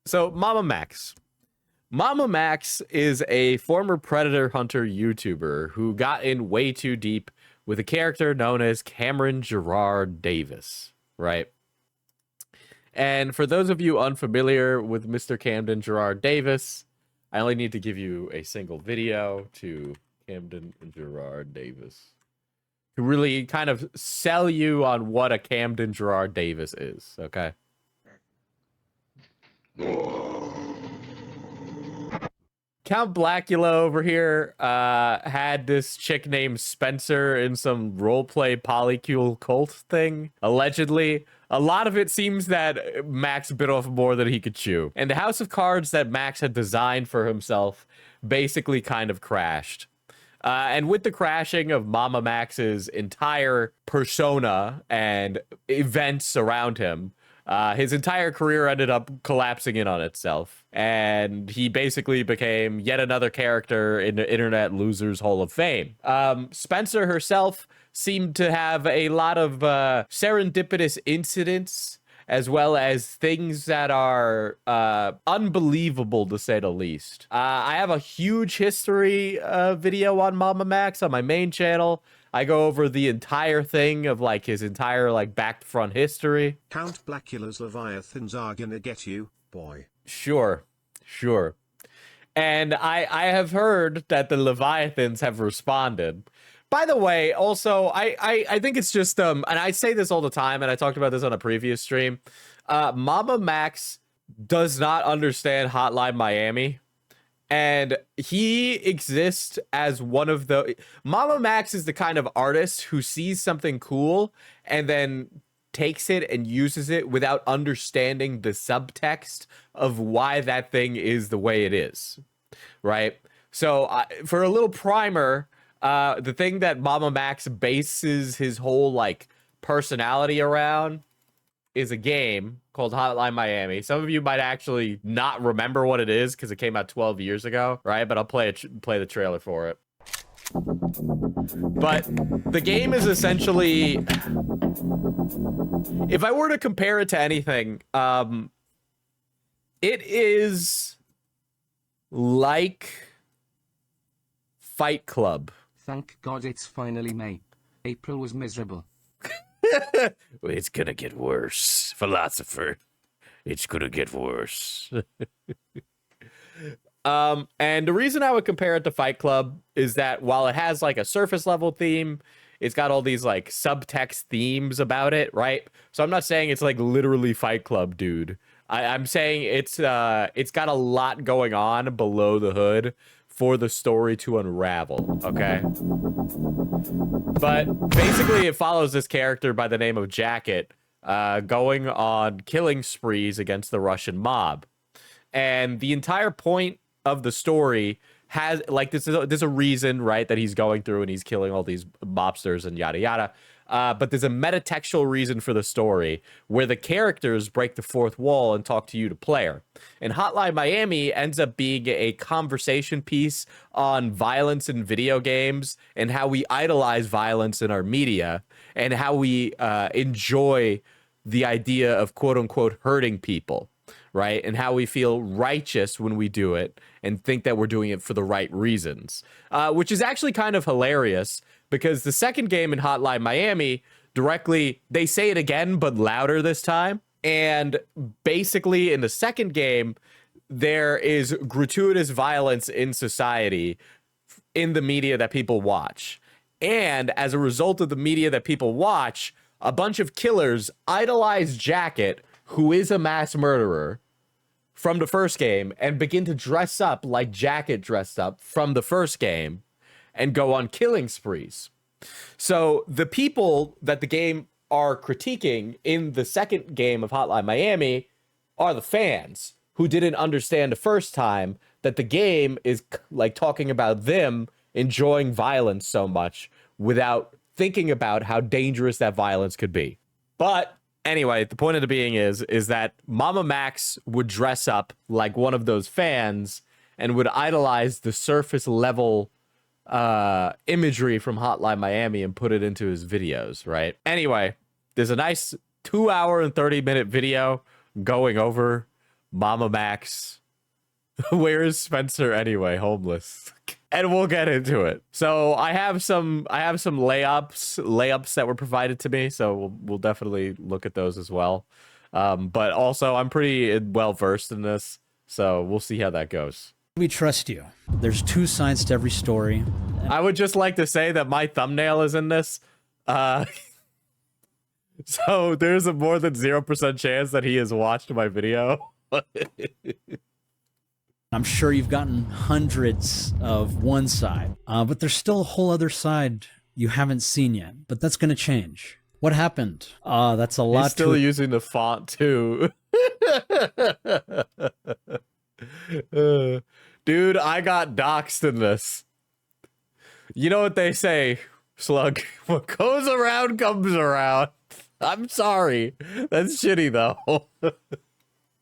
So Mama Max. Mama Max is a former predator hunter YouTuber who got in way too deep with a character known as Cameron Gerard Davis, right? And for those of you unfamiliar with Mr. Camden Gerard Davis, I only need to give you a single video to Camden Gerard Davis to really kind of sell you on what a Camden Gerard Davis is, okay? Count Blackula over here had this chick named Spencer in some roleplay polycule cult thing, allegedly. A lot of it seems that Max bit off more than he could chew. And the house of cards that Max had designed for himself basically kind of crashed. And with the crashing of Mama Max's entire persona and events around him, his entire career ended up collapsing in on itself. And he basically became yet another character in the Internet Losers Hall of Fame. Spencer herself seemed to have a lot of serendipitous incidents, as well as things that are unbelievable, to say the least. I have a huge history video on Mama Max on my main channel. I go over the entire thing of like his entire like back to front history. Count Blackula's Leviathans are gonna get you, boy. Sure. And I have heard that the Leviathans have responded. By the way, also, I think it's just, and I say this all the time, and I talked about this on a previous stream, Mama Max does not understand Hotline Miami, and he exists as one of the... Mama Max is the kind of artist who sees something cool and then takes it and uses it without understanding the subtext of why that thing is the way it is, right? So for a little primer... the thing that Mama Max bases his whole like personality around is a game called Hotline Miami. Some of you might actually not remember what it is because it came out 12 years ago, right? But I'll play the trailer for it. But the game is essentially, if I were to compare it to anything, it is like Fight Club. Thank God it's finally May. April was miserable. It's gonna get worse, philosopher. It's gonna get worse. And the reason I would compare it to Fight Club is that while it has like a surface level theme, it's got all these like subtext themes about it, right? So I'm not saying it's like literally Fight Club, dude. I'm saying it's got a lot going on below the hood for the story to unravel, okay? But basically it follows this character by the name of Jacket going on killing sprees against the Russian mob. And the entire point of the story has, like, there's a reason, right, that he's going through and he's killing all these mobsters and yada yada. But there's a metatextual reason for the story where the characters break the fourth wall and talk to you, the player. And Hotline Miami ends up being a conversation piece on violence in video games and how we idolize violence in our media and how we enjoy the idea of quote unquote hurting people, right? And how we feel righteous when we do it and think that we're doing it for the right reasons, which is actually kind of hilarious. Because the second game in Hotline Miami, directly, they say it again, but louder this time. And basically, in the second game, there is gratuitous violence in society in the media that people watch. And as a result of the media that people watch, a bunch of killers idolize Jacket, who is a mass murderer, from the first game, and begin to dress up like Jacket dressed up from the first game, and go on killing sprees. So the people that the game are critiquing in the second game of Hotline Miami are the fans who didn't understand the first time that the game is like talking about them enjoying violence so much without thinking about how dangerous that violence could be. But anyway, the point of the being is that Mama Max would dress up like one of those fans and would idolize the surface level imagery from Hotline Miami and put it into his videos, right? Anyway, there's a nice 2 hour and 30 minute video going over Mama Max. Where is Spencer anyway? Homeless. And we'll get into it. So I have some layups that were provided to me, so we'll definitely look at those as well. But also I'm pretty well versed in this, so we'll see how that goes. We trust you. There's two sides to every story. I would just like to say that my thumbnail is in this. So there's a more than 0% chance that he has watched my video. I'm sure you've gotten hundreds of one side, but there's still a whole other side you haven't seen yet. But that's going to change. What happened? That's a lot. He's still using the font too. Dude, I got doxxed in this. You know what they say, Slug? What goes around comes around. I'm sorry. That's shitty though.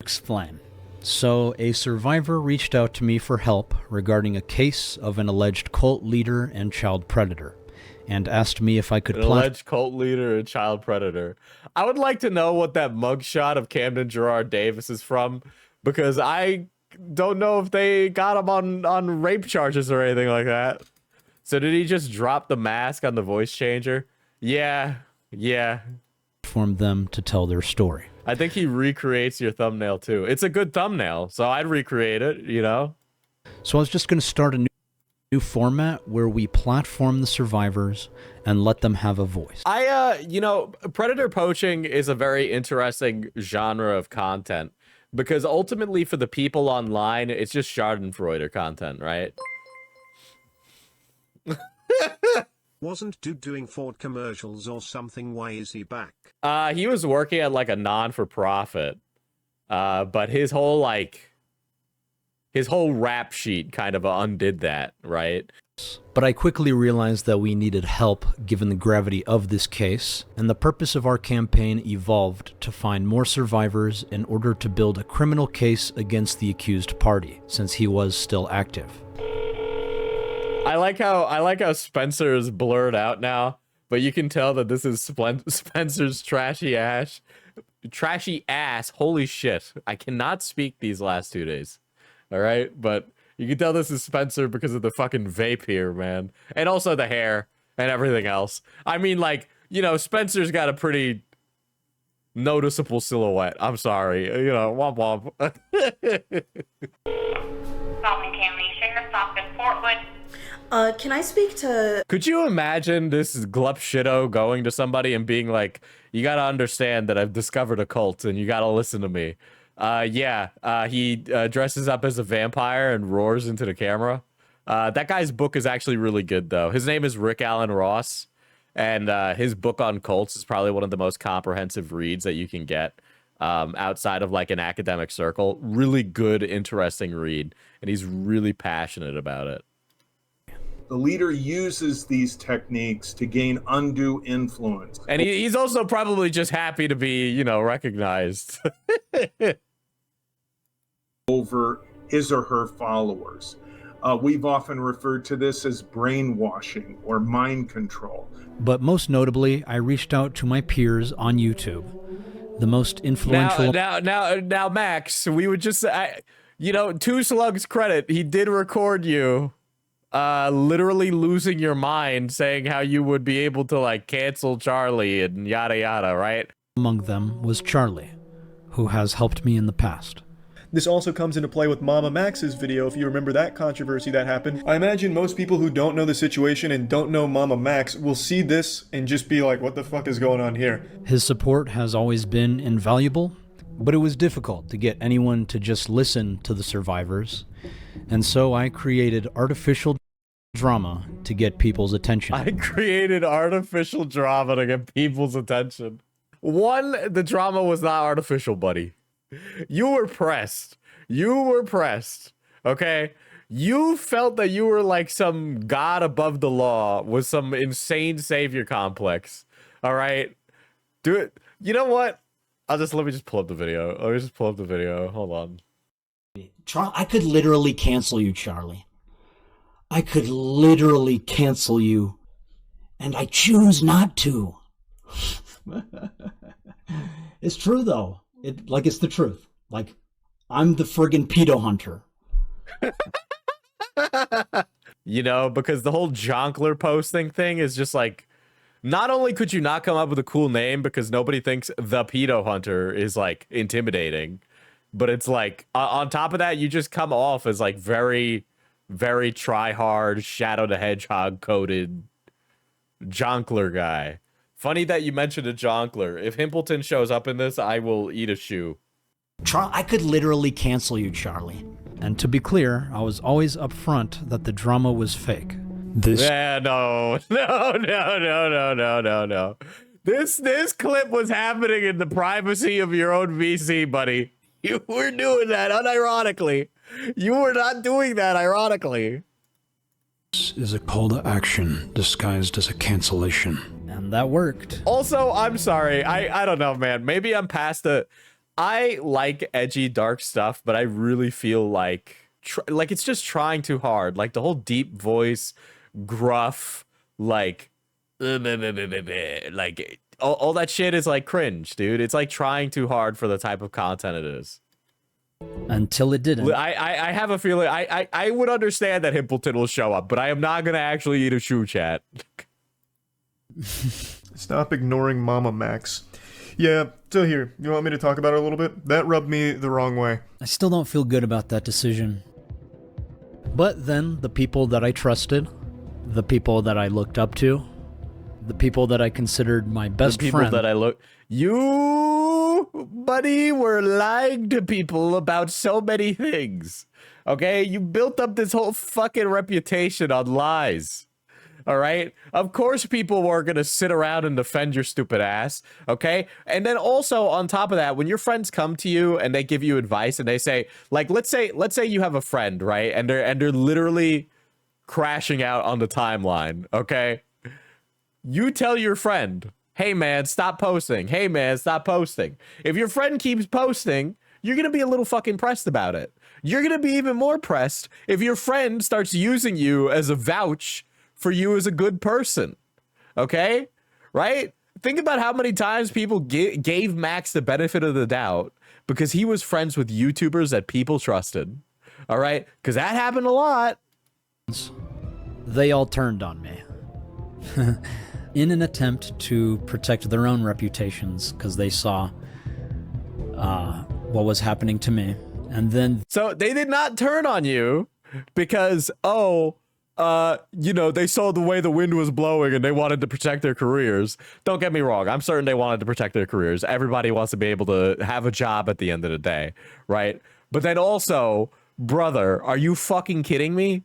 Explain. So, a survivor reached out to me for help regarding a case of an alleged cult leader and child predator, and asked me if I could alleged cult leader and child predator. I would like to know what that mugshot of Camden Gerard Davis is from, because I don't know if they got him on rape charges or anything like that. So did he just drop the mask on the voice changer? Yeah. Form them to tell their story. I think he recreates your thumbnail too. It's a good thumbnail, so I'd recreate it, you know? So I was just going to start a new format where we platform the survivors and let them have a voice. You know, predator poaching is a very interesting genre of content, because ultimately for the people online, it's just Schadenfreude content, right? Wasn't dude doing Ford commercials or something? Why is he back? He was working at like a non-for-profit, but his whole rap sheet kind of undid that, right? But I quickly realized that we needed help given the gravity of this case, and the purpose of our campaign evolved to find more survivors in order to build a criminal case against the accused party, since he was still active. I like how Spencer is blurred out now, but you can tell that this is Spencer's trashy ass. Holy shit. I cannot speak these last 2 days. All right, but you can tell this is Spencer because of the fucking vape here, man. And also the hair and everything else. I mean, like, you know, Spencer's got a pretty noticeable silhouette. I'm sorry. You know, womp womp. Falcon County Sheriff's Office, Portwood. Can I speak to... Could you imagine this glup shitto going to somebody and being like, you gotta understand that I've discovered a cult and you gotta listen to me. He dresses up as a vampire and roars into the camera. That guy's book is actually really good, though. His name is Rick Allen Ross, and his book on cults is probably one of the most comprehensive reads that you can get outside of like an academic circle. Really good, interesting read, and he's really passionate about it. The leader uses these techniques to gain undue influence. And he's also probably just happy to be, you know, recognized. Over his or her followers. We've often referred to this as brainwashing or mind control. But most notably, I reached out to my peers on YouTube. The most influential... Now, Max, we would just... you know, to Slug's credit, he did record you literally losing your mind, saying how you would be able to, like, cancel Charlie and yada yada, right? Among them was Charlie, who has helped me in the past. This also comes into play with Mama Max's video, if you remember that controversy that happened. I imagine most people who don't know the situation and don't know Mama Max will see this and just be like, what the fuck is going on here? His support has always been invaluable, but it was difficult to get anyone to just listen to the survivors, and so I created artificial drama to get people's attention. I created artificial drama to get people's attention. One, the drama was not artificial, buddy. You were pressed. Okay? You felt that you were like some god above the law with some insane savior complex. All right? Do it. You know what? Let me just pull up the video. Hold on. I could literally cancel you, Charlie. I could literally cancel you, and I choose not to. It's true, though. It's the truth. Like, I'm the friggin' pedo hunter. You know, because the whole Jonkler posting thing is just like, not only could you not come up with a cool name because nobody thinks the pedo hunter is like intimidating, but it's like on top of that, you just come off as like very, very try hard, Shadow the Hedgehog coded Jonkler guy. Funny that you mentioned a Jonkler. If Himpleton shows up in this, I will eat a shoe. I could literally cancel you, Charlie. And to be clear, I was always upfront that the drama was fake. Yeah, no. This clip was happening in the privacy of your own VC, buddy. You were doing that unironically. You were not doing that ironically. This is a call to action disguised as a cancellation. And that worked. Also, I'm sorry. I don't know, man. Maybe I'm past the... I like edgy, dark stuff, but I really feel like it's just trying too hard. Like the whole deep voice, gruff, like all that shit is like cringe, dude. It's like trying too hard for the type of content it is. Until it didn't. I have a feeling I would understand that Himpleton will show up, but I am not gonna actually eat a shoe, chat. Stop ignoring Mama Max. Yeah, so here, you want me to talk about it a little bit? That rubbed me the wrong way. I still don't feel good about that decision. But then the people that I trusted, the people that I looked up to, the people that I considered my best friend. The people that I look... You, buddy, were lying to people about so many things. Okay? You built up this whole fucking reputation on lies. All right? Of course people were going to sit around and defend your stupid ass, okay? And then also on top of that, when your friends come to you and they give you advice and they say, like, let's say you have a friend, right? And they're literally crashing out on the timeline, okay? You tell your friend, "Hey man, stop posting. Hey man, stop posting." If your friend keeps posting, you're going to be a little fucking pressed about it. You're going to be even more pressed if your friend starts using you as a vouch for you as a good person, okay? Right? Think about how many times people gave Max the benefit of the doubt because he was friends with YouTubers that people trusted, all right? Because that happened a lot. They all turned on me in an attempt to protect their own reputations because they saw what was happening to me. And then... So they did not turn on you because, you know, they saw the way the wind was blowing and they wanted to protect their careers. Don't get me wrong. I'm certain they wanted to protect their careers. Everybody wants to be able to have a job at the end of the day, right? But then also, brother, are you fucking kidding me?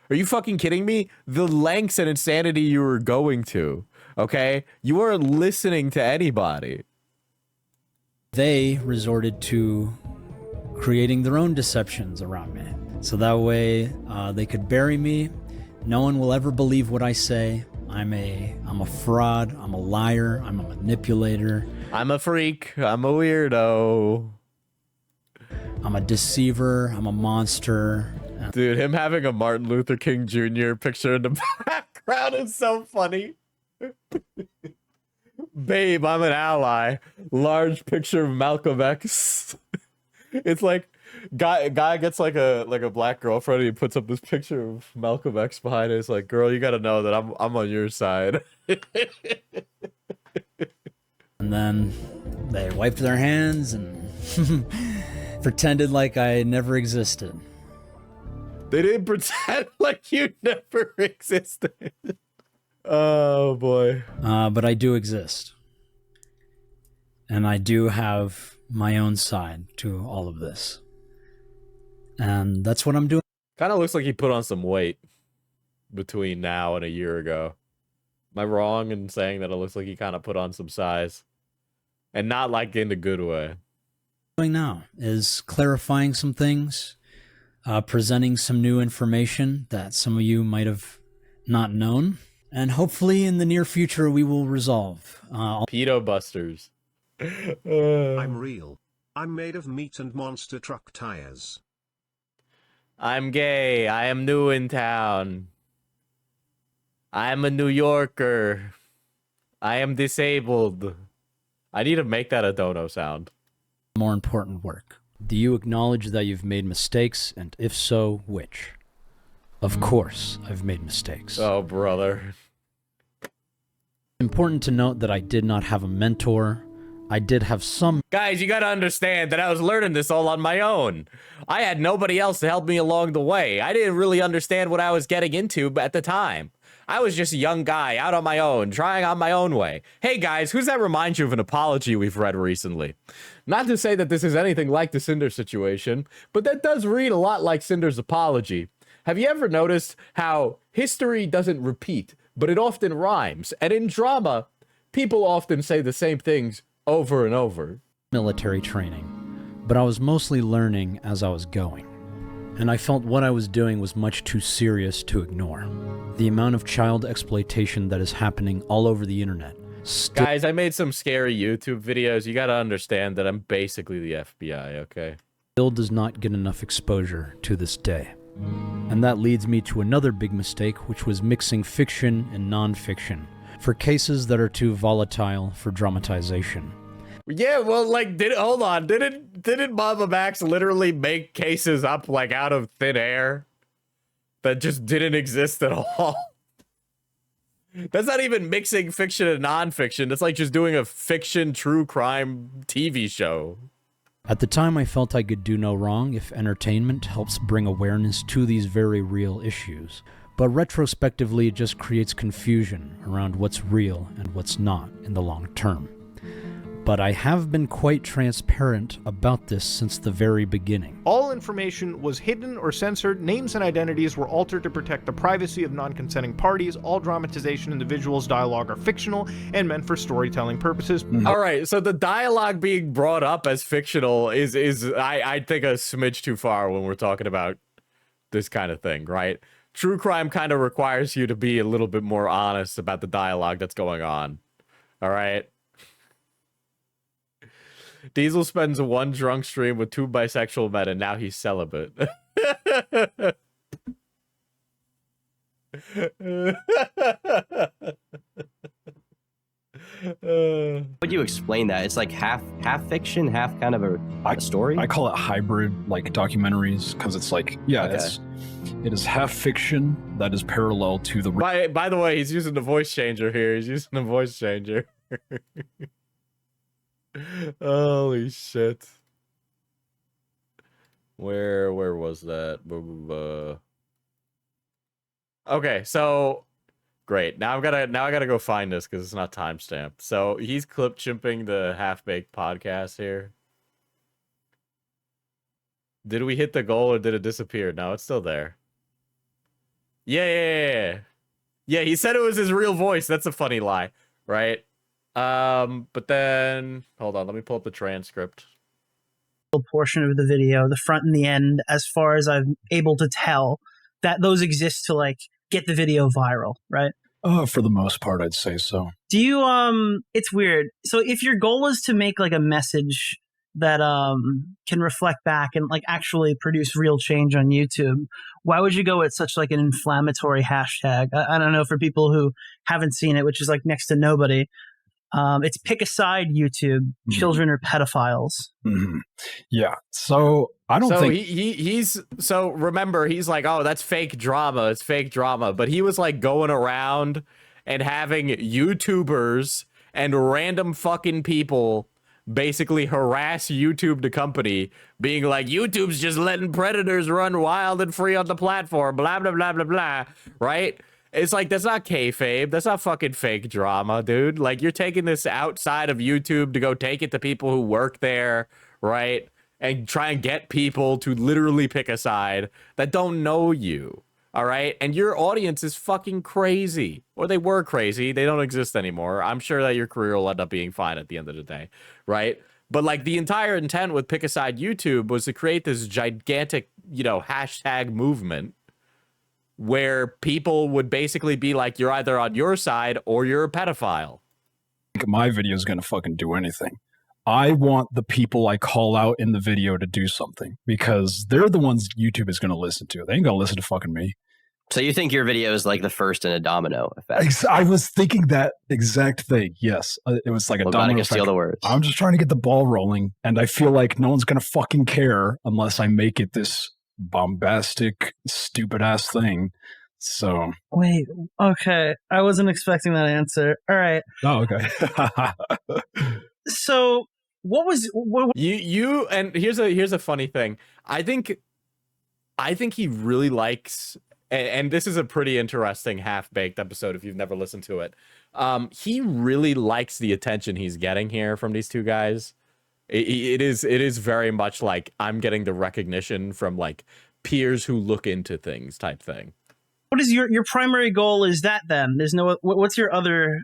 Are you fucking kidding me? The lengths and insanity you were going to, okay? You weren't listening to anybody. They resorted to creating their own deceptions around me. So that way they could bury me. No one will ever believe what I say. I'm a fraud. I'm a liar. I'm a manipulator. I'm a freak. I'm a weirdo. I'm a deceiver. I'm a monster. Dude, him having a Martin Luther King Jr. picture in the background is so funny. Babe, I'm an ally. Large picture of Malcolm X. It's like guy gets like a black girlfriend and he puts up this picture of Malcolm X behind it. It's like, girl, you gotta know that I'm on your side. And then they wiped their hands and pretended like I never existed. They didn't pretend like you never existed. Oh boy. But I do exist. And I do have my own side to all of this. And that's what I'm doing. Kind of looks like he put on some weight between now and a year ago. Am I wrong in saying that it looks like he kind of put on some size? And not like in a good way. Doing now is clarifying some things, presenting some new information that some of you might have not known. And hopefully in the near future we will resolve. Pedo busters. I'm real. I'm made of meat and monster truck tires. I'm gay. I am new in town. I am a New Yorker. I am disabled. I need to make that a dono sound. More important work. Do you acknowledge that you've made mistakes, and if so, which? Of course, I've made mistakes. Oh, brother. Important to note that I did not have a mentor. I did have some... Guys, you gotta understand that I was learning this all on my own. I had nobody else to help me along the way. I didn't really understand what I was getting into at the time. I was just a young guy out on my own, trying on my own way. Hey guys, who's that remind you of an apology we've read recently? Not to say that this is anything like the Cinder situation, but that does read a lot like Cinder's apology. Have you ever noticed how history doesn't repeat, but it often rhymes? And in drama, people often say the same things over and over. Military training, but I was mostly learning as I was going. And I felt what I was doing was much too serious to ignore. The amount of child exploitation that is happening all over the internet. Guys, I made some scary YouTube videos. You gotta understand that I'm basically the FBI, okay? Still does not get enough exposure to this day. And that leads me to another big mistake, which was mixing fiction and non-fiction for cases that are too volatile for dramatization. Yeah, well, like, hold on, didn't Mamamax literally make cases up, like, out of thin air that just didn't exist at all? That's not even mixing fiction and non-fiction. It's like just doing a fiction true crime TV show. At the time, I felt I could do no wrong if entertainment helps bring awareness to these very real issues. But retrospectively, it just creates confusion around what's real and what's not in the long term. But I have been quite transparent about this since the very beginning. All information was hidden or censored, names and identities were altered to protect the privacy of non-consenting parties, all dramatization in the visuals dialogue are fictional and meant for storytelling purposes. All right, so the dialogue being brought up as fictional is I think a smidge too far when we're talking about this kind of thing, right? True crime kind of requires you to be a little bit more honest about the dialogue that's going on. All right? Diesel spends one drunk stream with 2 bisexual men, and now he's celibate. Would you explain that? It's like half fiction, half kind of a story? I call it hybrid, like documentaries, because it's like, yeah, Okay. it is half fiction that is parallel to the... By the way, he's using the voice changer here. He's using the voice changer. Holy shit. Where was that? Okay, so great. Now I gotta go find this because it's not timestamped. So he's clip chimping the Half-Baked podcast here. Did we hit the goal or did it disappear? No, it's still there. Yeah, he said it was his real voice. That's a funny lie, right? But then hold on, let me pull up the transcript. Portion of the video, the front and the end, as far as I'm able to tell, that those exist to like get the video viral, right? For the most part, I'd say so. Do you it's weird. So if your goal is to make like a message that can reflect back and like actually produce real change on YouTube, why would you go with such like an inflammatory hashtag? I don't know, for people who haven't seen it, which is like next to nobody. It's pick a side YouTube. Children are pedophiles. Mm-hmm. Yeah. So I don't think he's so remember he's like, oh, that's fake drama. It's fake drama. But he was like going around and having YouTubers and random fucking people basically harass YouTube, the company, being like, YouTube's just letting predators run wild and free on the platform, blah, blah, blah, blah, blah, right? It's like, that's not kayfabe. That's not fucking fake drama, dude. Like, you're taking this outside of YouTube to go take it to people who work there, right? And try and get people to literally pick a side that don't know you, all right? And your audience is fucking crazy. Or they were crazy. They don't exist anymore. I'm sure that your career will end up being fine at the end of the day, right? But, like, the entire intent with Pick a Side YouTube was to create this gigantic, you know, hashtag movement where people would basically be like, you're either on your side or you're a pedophile. my video is going to fucking do anything. I want the people I call out in the video to do something because they're the ones YouTube is going to listen to. They ain't going to listen to fucking me. So you think your video is like the first in a domino effect? I was thinking that exact thing. Yes, it was like a domino effect. Steal the words. I'm just trying to get the ball rolling, and I feel like no one's gonna fucking care unless I make it this bombastic, stupid ass thing. So wait, okay, I wasn't expecting that answer. All right. Oh, okay. So what was you? And here's a funny thing. I think he really likes. And this is a pretty interesting half-baked episode if you've never listened to it. He really likes the attention he's getting here from these two guys. It is very much like I'm getting the recognition from like peers who look into things type thing. What is your primary goal? Is that then? There's no. What's your other?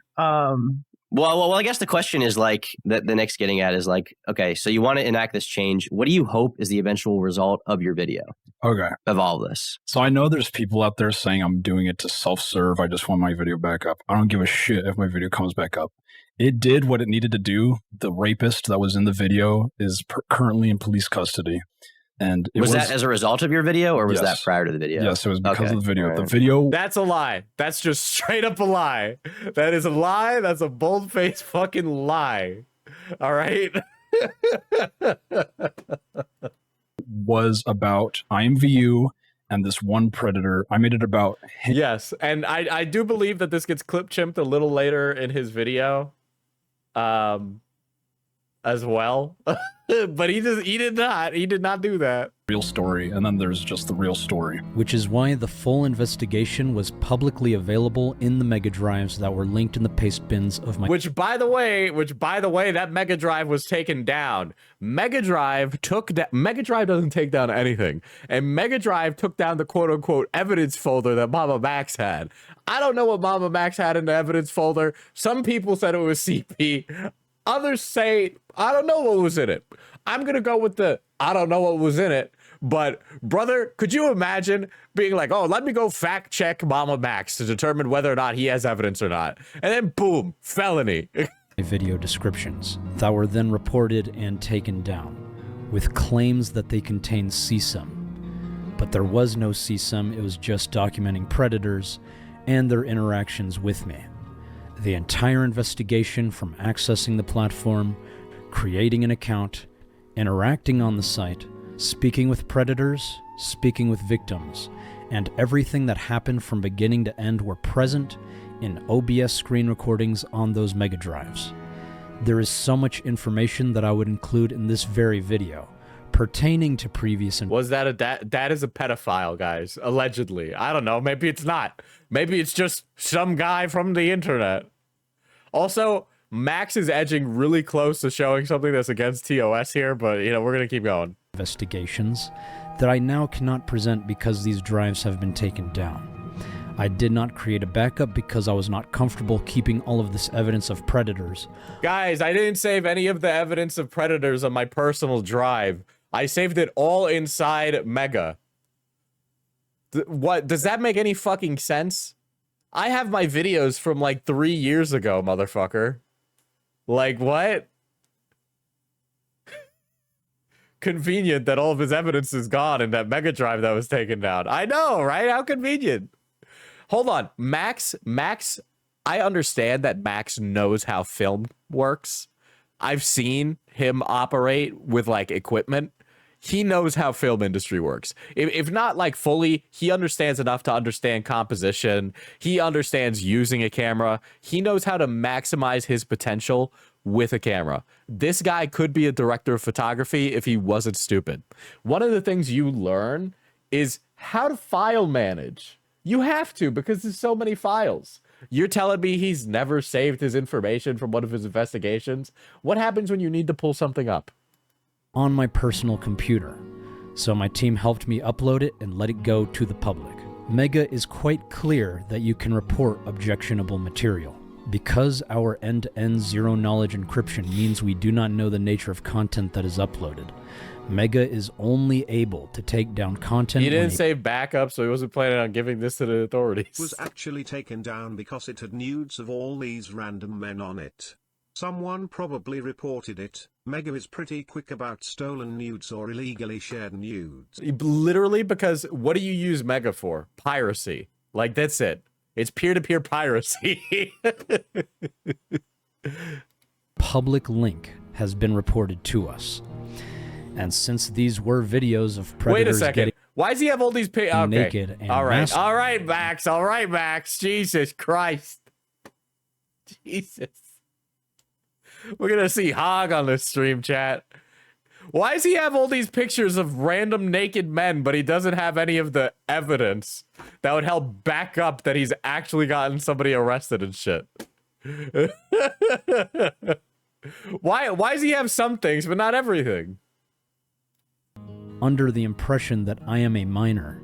Well, I guess the question is like that the Nick's getting at is like, okay, so you want to enact this change. What do you hope is the eventual result of your video? Okay. Of all this. So I know there's people out there saying I'm doing it to self-serve. I just want my video back up. I don't give a shit if my video comes back up. It did what it needed to do. The rapist that was in the video is currently in police custody. And was that as a result of your video, or was that prior to the video? Yes, it was because of the video. Right. The video. That's a lie. That's just straight up a lie. That is a lie. That's a bold-faced fucking lie. All right. Was about IMVU and this one predator. I made it about him. Yes, and I do believe that this gets clip-chimped a little later in his video, as well. But he did not do that. Real story, and then there's just the real story. Which is why the full investigation was publicly available in the mega drives that were linked in the paste bins of my— Which by the way, that Mega Drive was taken down. Mega Drive doesn't take down anything. And Mega Drive took down the quote-unquote evidence folder that Mamamax had. I don't know what Mamamax had in the evidence folder. Some people said it was CP. Others say, I don't know what was in it. I'm going to go with the, I don't know what was in it. But, brother, could you imagine being like, oh, let me go fact check Mamamax to determine whether or not he has evidence or not. And then, boom, felony. Video descriptions that were then reported and taken down with claims that they contained CSUM. But there was no CSUM. It was just documenting predators and their interactions with me. The entire investigation, from accessing the platform, creating an account, interacting on the site, speaking with predators, speaking with victims, and everything that happened from beginning to end were present in OBS screen recordings on those mega drives. There is so much information that I would include in this very video pertaining to previous— Was that that is a pedophile, guys, allegedly. I don't know, maybe it's not. Maybe it's just some guy from the internet. Also, Max is edging really close to showing something that's against TOS here, but, you know, we're going to keep going. Investigations that I now cannot present because these drives have been taken down. I did not create a backup because I was not comfortable keeping all of this evidence of predators. Guys, I didn't save any of the evidence of predators on my personal drive. I saved it all inside Mega. What? Does that make any fucking sense? I have my videos from like 3 years ago, motherfucker. Like, what? Convenient that all of his evidence is gone in that Mega Drive that was taken down. I know, right? How convenient. Hold on. Max, I understand that Max knows how film works. I've seen him operate with like equipment. He knows how film industry works. If not like fully, he understands enough to understand composition. He understands using a camera. He knows how to maximize his potential with a camera. This guy could be a director of photography if he wasn't stupid. One of the things you learn is how to file manage. You have to, because there's so many files. You're telling me he's never saved his information from one of his investigations? What happens when you need to pull something up? On my personal computer, so my team helped me upload it and let it go to the public. Mega is quite clear that you can report objectionable material. Because our end-to-end zero-knowledge encryption means we do not know the nature of content that is uploaded, Mega is only able to take down content— He didn't save backup, so he wasn't planning on giving this to the authorities. It was actually taken down because it had nudes of all these random men on it. Someone probably reported it. Mega is pretty quick about stolen nudes or illegally shared nudes. Literally, because what do you use Mega for? Piracy. Like, that's it. It's peer-to-peer piracy. Public link has been reported to us. And since these were videos of predators Wait a second. Why does he have all these okay. naked and all right, Max. All right, Max. Jesus Christ. Jesus. We're going to see Hog on this stream, chat. Why does he have all these pictures of random naked men, but he doesn't have any of the evidence that would help back up that he's actually gotten somebody arrested and shit? Why does he have some things, but not everything? Under the impression that I am a minor.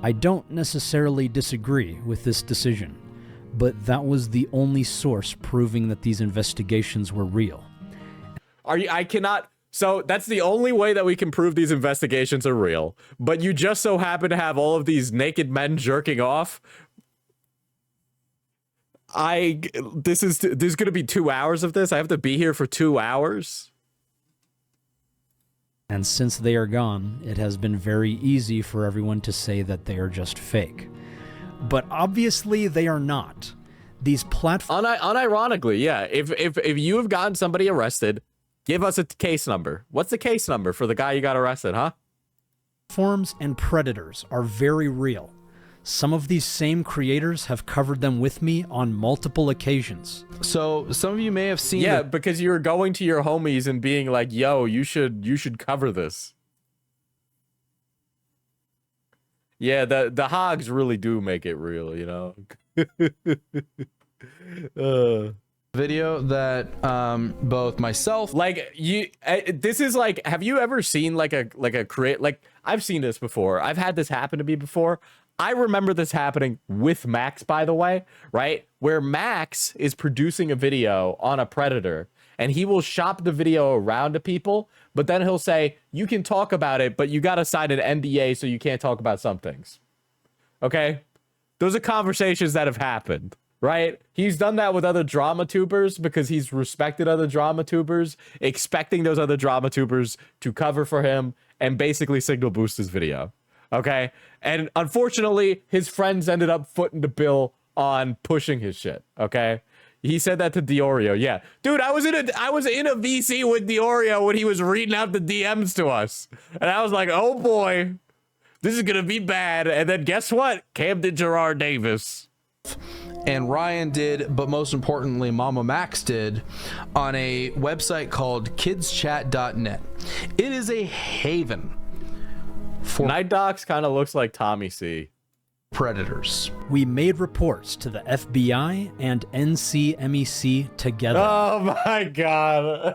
I don't necessarily disagree with this decision, but that was the only source proving that these investigations were real. I cannot... So that's the only way that we can prove these investigations are real, but you just so happen to have all of these naked men jerking off. This is going to be 2 hours of this. I have to be here for 2 hours. And since they are gone, it has been very easy for everyone to say that they are just fake. But obviously they are not. These platforms... Unironically, yeah. If you have gotten somebody arrested, give us a case number. What's the case number for the guy you got arrested, huh? Platforms and predators are very real. Some of these same creators have covered them with me on multiple occasions. So some of you may have seen... Yeah, because you were going to your homies and being like, yo, you should cover this. Yeah, the hogs really do make it real, you know? Video that both myself... Like, this is like, have you ever seen like a create... Like, I've seen this before. I've had this happen to me before. I remember this happening with Max, by the way, right? Where Max is producing a video on a predator, and he will shop the video around to people, but then he'll say, you can talk about it, but you got to sign an NDA so you can't talk about some things. Okay? Those are conversations that have happened, right? He's done that with other drama tubers because he's respected other drama tubers, expecting those other drama tubers to cover for him and basically signal boost his video. Okay, and unfortunately, his friends ended up footing the bill on pushing his shit. Okay, he said that to Diorio. Yeah, dude, I was in a VC with Diorio when he was reading out the DMs to us, and I was like, oh boy, this is gonna be bad. And then guess what? Cam did Gerard Davis. And Ryan did, but most importantly, Mama Max did, on a website called kidschat.net. It is a haven. Night Docs kind of looks like Tommy C. Predators. We made reports to the FBI and NCMEC together. Oh my god.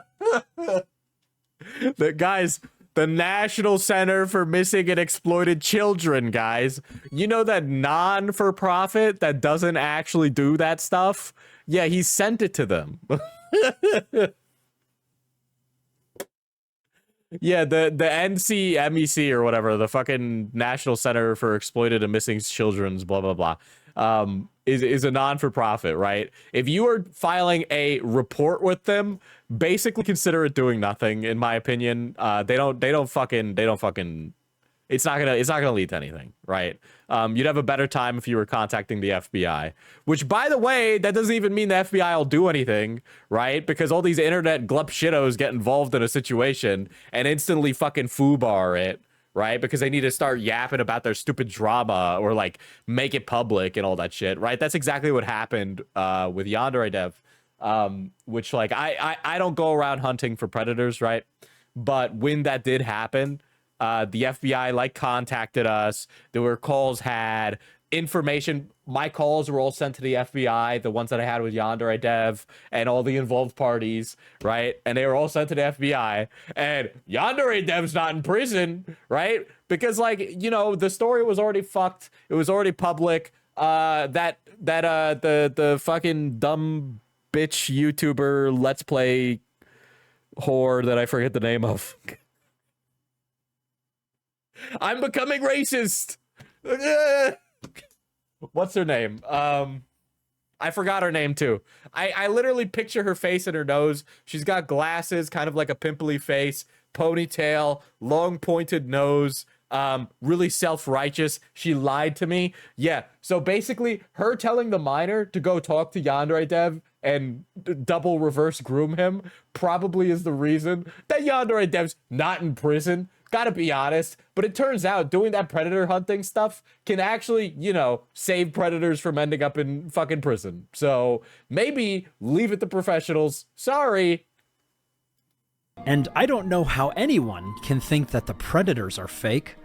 The National Center for Missing and Exploited Children, guys. You know that non-for-profit that doesn't actually do that stuff? Yeah, he sent it to them. Yeah, the NCMEC or whatever, the fucking National Center for Exploited and Missing Children's blah blah blah, is a non-for-profit, right? If you are filing a report with them, basically consider it doing nothing, in my opinion. They don't fucking. It's not gonna lead to anything, right? You'd have a better time if you were contacting the FBI, which, by the way, that doesn't even mean the FBI will do anything, right? Because all these internet glup shittos get involved in a situation and instantly fucking foobar it, right? Because they need to start yapping about their stupid drama or like make it public and all that shit, right? That's exactly what happened with Yandere Dev, which like I don't go around hunting for predators, right? But when that did happen, the FBI like contacted us. There were calls had, information. My calls were all sent to the FBI, the ones that I had with Yandere Dev and all the involved parties, right? And they were all sent to the FBI. And Yandere Dev's not in prison, right? Because like, you know, the story was already fucked. It was already public. The fucking dumb bitch YouTuber Let's Play whore that I forget the name of. I'm becoming racist. What's her name? I forgot her name too. I literally picture her face and her nose. She's got glasses, kind of like a pimply face, ponytail, long pointed nose, really self-righteous. She lied to me. Yeah. So basically, her telling the minor to go talk to Yandere Dev and double reverse groom him probably is the reason that Yandere Dev's not in prison. Gotta be honest. But it turns out doing that predator hunting stuff can actually, you know, save predators from ending up in fucking prison. So maybe leave it to professionals. Sorry. And I don't know how anyone can think that the predators are fake.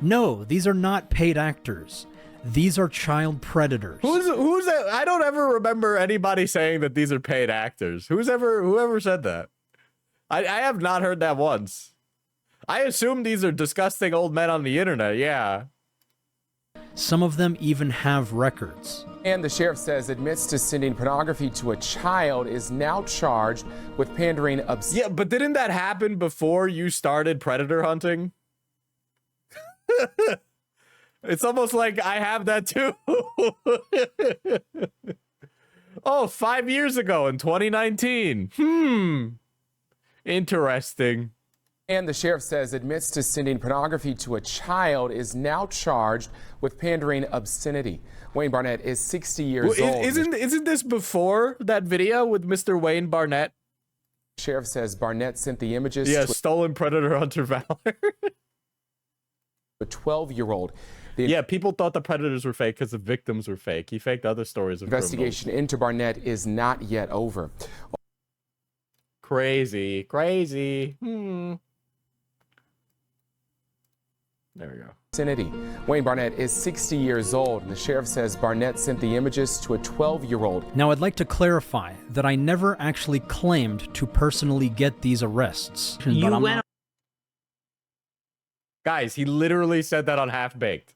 No, these are not paid actors. These are child predators. Who's that? I don't ever remember anybody saying that these are paid actors. Whoever said that? I have not heard that once. I assume these are disgusting old men on the internet, yeah. Some of them even have records. And the sheriff says admits to sending pornography to a child, is now charged with pandering Yeah, but didn't that happen before you started predator hunting? It's almost like I have that too. Oh, 5 years ago in 2019. Interesting. And the sheriff says admits to sending pornography to a child, is now charged with pandering obscenity. Wayne Barnett is 60 years old. Isn't this before that video with Mr. Wayne Barnett? Sheriff says Barnett sent the images to stolen predator hunter valor. A 12-year-old. Yeah, people thought the predators were fake because the victims were fake. He faked other stories of investigation into Barnett is not yet over. Crazy. There we go. Obscenity. Wayne Barnett is 60 years old, and the sheriff says Barnett sent the images to a 12-year-old. Now, I'd like to clarify that I never actually claimed to personally get these arrests. Guys, he literally said that on Half-Baked.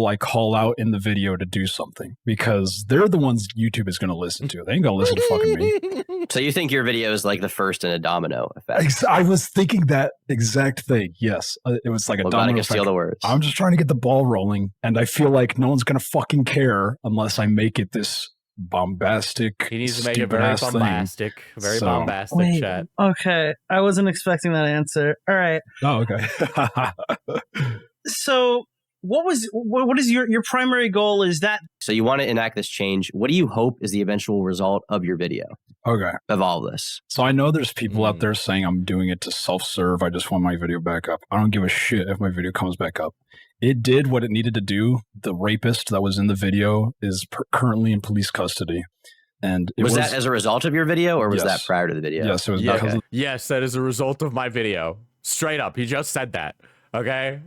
I call out in the video to do something because they're the ones YouTube is going to listen to. They ain't going to listen to fucking me. So you think your video is like the first in a domino effect? I was thinking that exact thing. Yes. It was like a domino effect. Steal the words. I'm just trying to get the ball rolling, and I feel like no one's going to fucking care unless I make it this bombastic. He needs to make it very bombastic. Very bombastic chat. Okay. I wasn't expecting that answer. All right. Oh, okay. So what is your primary goal? Is that so you want to enact this change? What do you hope is the eventual result of your video? Okay. Of all of this. So I know there's people out there saying I'm doing it to self-serve. I just want my video back up. I don't give a shit if my video comes back up. It did what it needed to do. The rapist that was in the video is currently in police custody. And was that as a result of your video, or was that prior to the video? Yes, it was. Yes, that is a result of my video. Straight up, he just said that. Okay.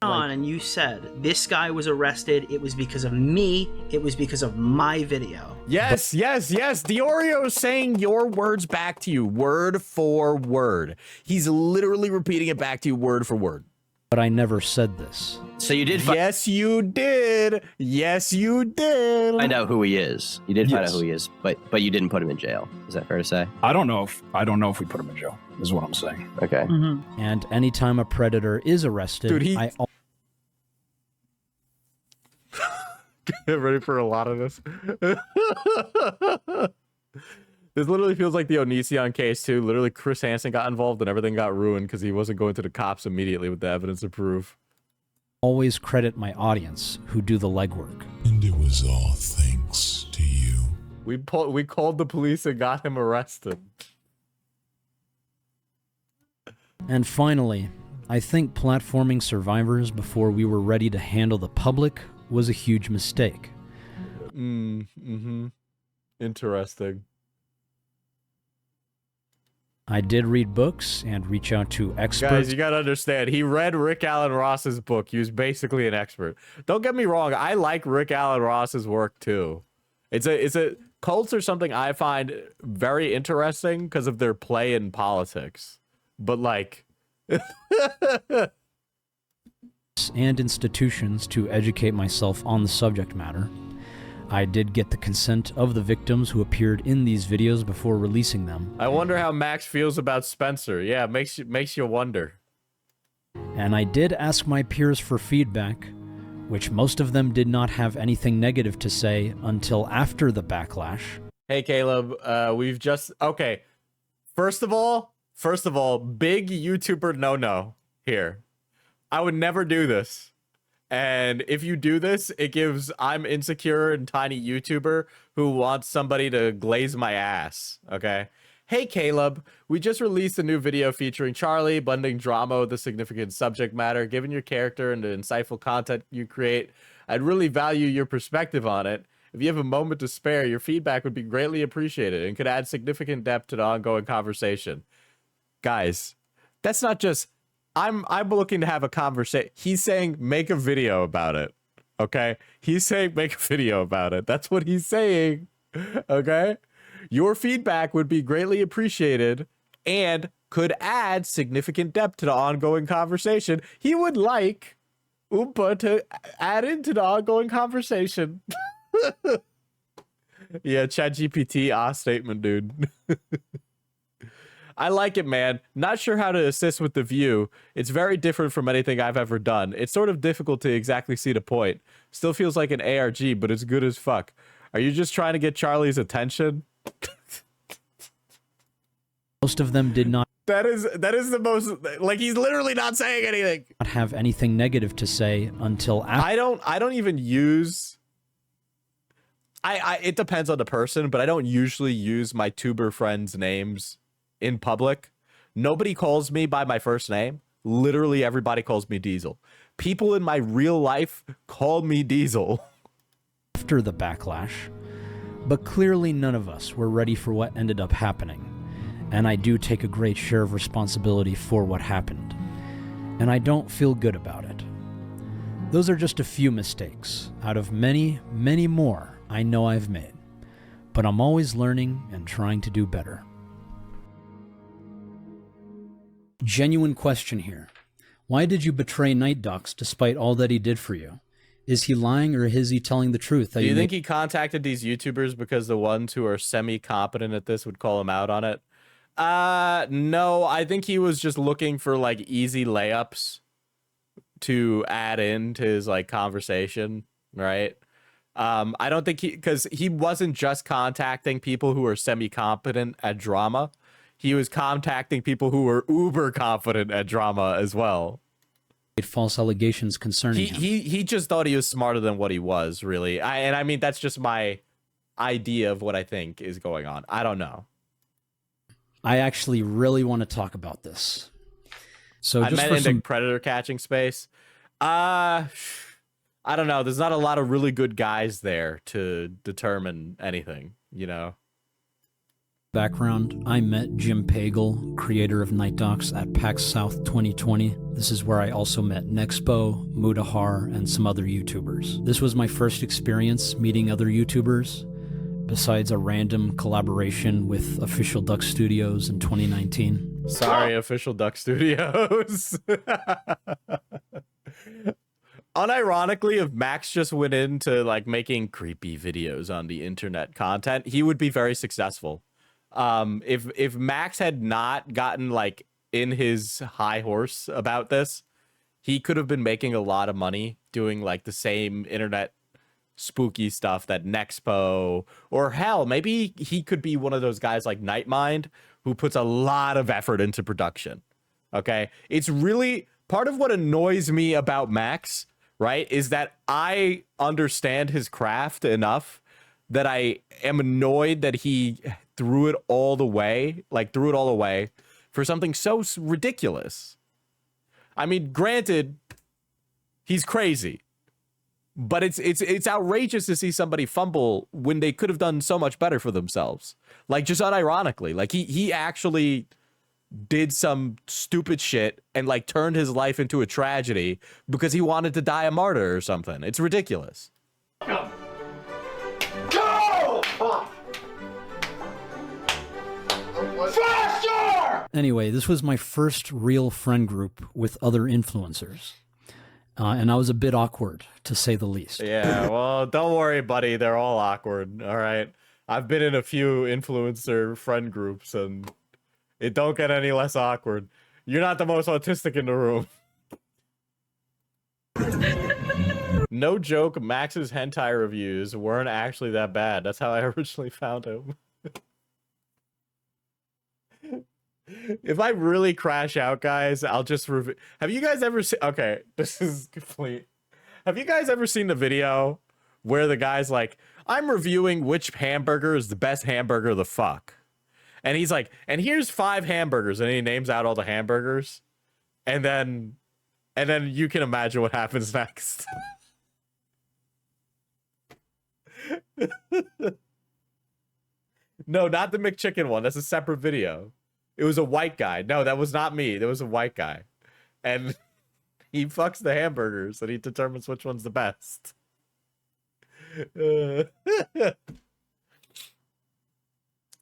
On and you said this guy was arrested, it was because of me, it was because of my video. Yes. Diorio is saying your words back to you, word for word. He's literally repeating it back to you, word for word. But I never said this. So you did. Yes, you did. Yes, you did. Find out who he is. You did find out who he is, but you didn't put him in jail. Is that fair to say? I don't know if we put him in jail. Is what I'm saying. Okay. Mm-hmm. And anytime a predator is arrested, dude, I get ready for a lot of this. This literally feels like the Onision case too. Literally, Chris Hansen got involved and everything got ruined because he wasn't going to the cops immediately with the evidence to prove. Always credit my audience who do the legwork. And it was all thanks to you. We called the police and got him arrested. And finally, I think platforming survivors before we were ready to handle the public was a huge mistake. Interesting. I did read books and reach out to experts. Guys, you gotta understand, he read Rick Alan Ross's book. He was basically an expert. Don't get me wrong, I like Rick Alan Ross's work too. It's a cults are something I find very interesting because of their play in politics. But like and institutions to educate myself on the subject matter. I did get the consent of the victims who appeared in these videos before releasing them. I wonder how Max feels about Spencer. Yeah, makes you wonder. And I did ask my peers for feedback, which most of them did not have anything negative to say until after the backlash. Hey, Caleb, we've just... Okay, first of all, big YouTuber no-no here. I would never do this. And if you do this, it gives I'm insecure and tiny YouTuber who wants somebody to glaze my ass, okay? Hey, Caleb, we just released a new video featuring Charlie, blending drama with the significant subject matter. Given your character and the insightful content you create, I'd really value your perspective on it. If you have a moment to spare, your feedback would be greatly appreciated and could add significant depth to the ongoing conversation. Guys, that's not just... I'm looking to have a conversation. He's saying make a video about it. Okay? He's saying make a video about it. That's what he's saying. Okay? Your feedback would be greatly appreciated and could add significant depth to the ongoing conversation. He would like Oompa to add into the ongoing conversation. Yeah, ChatGPT statement, dude. I like it, man. Not sure how to assist with the view. It's very different from anything I've ever done. It's sort of difficult to exactly see the point. Still feels like an ARG, but it's good as fuck. Are you just trying to get Charlie's attention? Most of them did not. That is the most, like, he's literally not saying anything. Not have anything negative to say until after. I don't even use... it depends on the person, but I don't usually use my tuber friends' names in public. Nobody calls me by my first name. Literally everybody calls me Diesel. People in my real life call me Diesel. After the backlash, but clearly none of us were ready for what ended up happening, and I do take a great share of responsibility for what happened, and I don't feel good about it. Those are just a few mistakes out of many, many more I know I've made, but I'm always learning and trying to do better. Genuine question here. Why did you betray Night Ducks despite all that he did for you? Is he lying or is he telling the truth? Do you think he contacted these YouTubers because the ones who are semi-competent at this would call him out on it? No, I think he was just looking for like easy layups to add into his like conversation, right? I don't think because he wasn't just contacting people who are semi-competent at drama. He was contacting people who were uber confident at drama as well. False allegations concerning him. He just thought he was smarter than what he was, really. I mean, that's just my idea of what I think is going on. I don't know. I actually really want to talk about this. So I meant in the predator catching space. I don't know. There's not a lot of really good guys there to determine anything, you know? Background, I met Jim Pagel, creator of Night Docs, at PAX South 2020. This is where I also met Nexpo, Mudahar, and some other YouTubers. This was my first experience meeting other YouTubers, besides a random collaboration with Official Duck Studios in 2019. Sorry, Official Duck Studios. Unironically, if Max just went into like making creepy videos on the internet content, he would be very successful. If Max had not gotten like in his high horse about this, he could have been making a lot of money doing like the same internet spooky stuff that Nexpo, or hell, maybe he could be one of those guys like Nightmind who puts a lot of effort into production. Okay, it's really part of what annoys me about Max, right, is that I understand his craft enough that I am annoyed that he threw it all the way for something so ridiculous. I mean, granted, he's crazy, but it's outrageous to see somebody fumble when they could have done so much better for themselves. Like, just unironically, like he actually did some stupid shit and like turned his life into a tragedy because he wanted to die a martyr or something. It's ridiculous. Go! Faster! Anyway, this was my first real friend group with other influencers. And I was a bit awkward, to say the least. Yeah, well, don't worry, buddy. They're all awkward, all right? I've been in a few influencer friend groups, and it don't get any less awkward. You're not the most autistic in the room. No joke, Max's hentai reviews weren't actually that bad. That's how I originally found him. If I really crash out, guys, I'll just review. Have you guys ever seen... Okay, this is complete. Have you guys ever seen the video where the guy's like, I'm reviewing which hamburger is the best hamburger the fuck? And he's like, and here's 5 hamburgers, and he names out all the hamburgers. And then you can imagine what happens next. No, not the McChicken one. That's a separate video. It was a white guy. No, that was not me. There was a white guy. And he fucks the hamburgers and he determines which one's the best.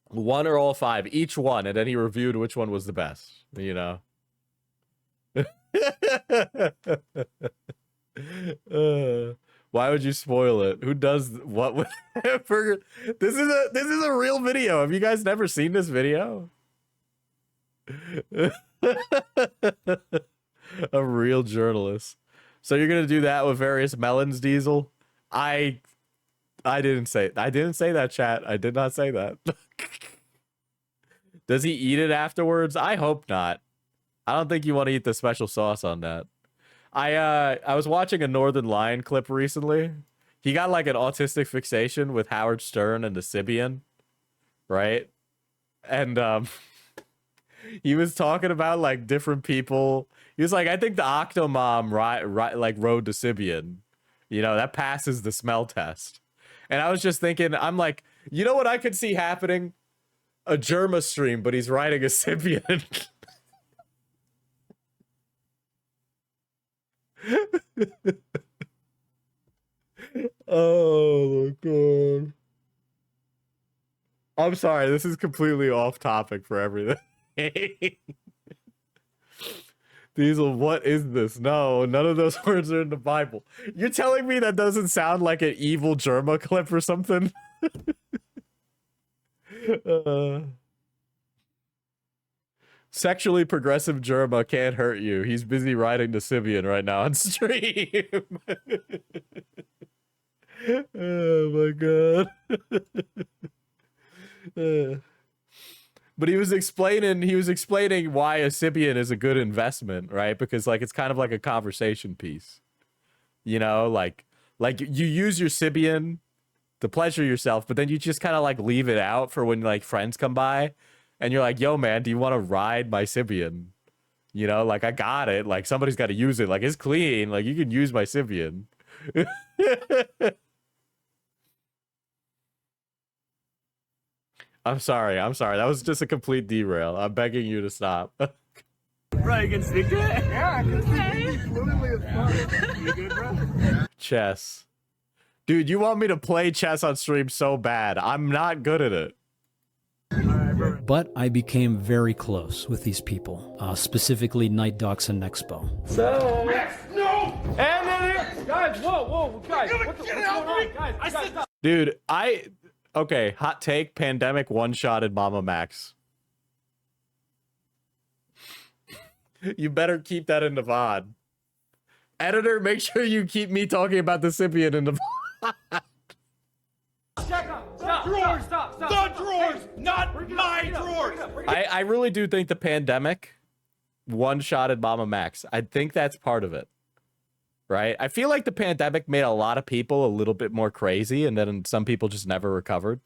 One or all 5, each one, and then he reviewed which one was the best, you know. Why would you spoil it? Who does what with hamburger? This is a real video. Have you guys never seen this video? A real journalist. So you're gonna do that with various melons, Diesel? I didn't say that, chat. I did not say that. Does he eat it afterwards? I hope not. I don't think you want to eat the special sauce on that. I was watching a Northern Lion clip recently. He got like an autistic fixation with Howard Stern and the Sibian, right? And he was talking about like different people. He was like, I think the Octomom rode the Sibian. You know, that passes the smell test. And I was just thinking, I'm like, you know what I could see happening? A Germa stream, but he's riding a Sibian. Oh my god. I'm sorry, this is completely off topic for everything. Diesel, what is this? No, none of those words are in the Bible. You're telling me that doesn't sound like an evil Germa clip or something? Sexually progressive Germa can't hurt you. He's busy riding the Sibian right now on stream. Oh my god. But he was explaining why a Sibian is a good investment, right? Because like it's kind of like a conversation piece. You know, like you use your Sibian to pleasure yourself, but then you just kind of like leave it out for when like friends come by and you're like, yo man, do you want to ride my Sibian? You know, like I got it. Like somebody's got to use it. Like it's clean. Like you can use my Sibian. I'm sorry. That was just a complete derail. I'm begging you to stop. Bro, you can speak to it? Yeah, I can speak to it fluently as fuck. You good, bro? Chess. Dude, you want me to play chess on stream so bad. I'm not good at it. But I became very close with these people, specifically Night Docs and Nexpo. So, Max, no! And then, guys, whoa, guys, what's going on? Guys, stop. Dude, okay, hot take, pandemic one-shotted Mama Max. You better keep that in the VOD. Editor, make sure you keep me talking about the Sibian in the VOD. Stop. The drawers, not my drawers. I really do think the pandemic one-shotted Mama Max. I think that's part of it. Right? I feel like the pandemic made a lot of people a little bit more crazy, and then some people just never recovered.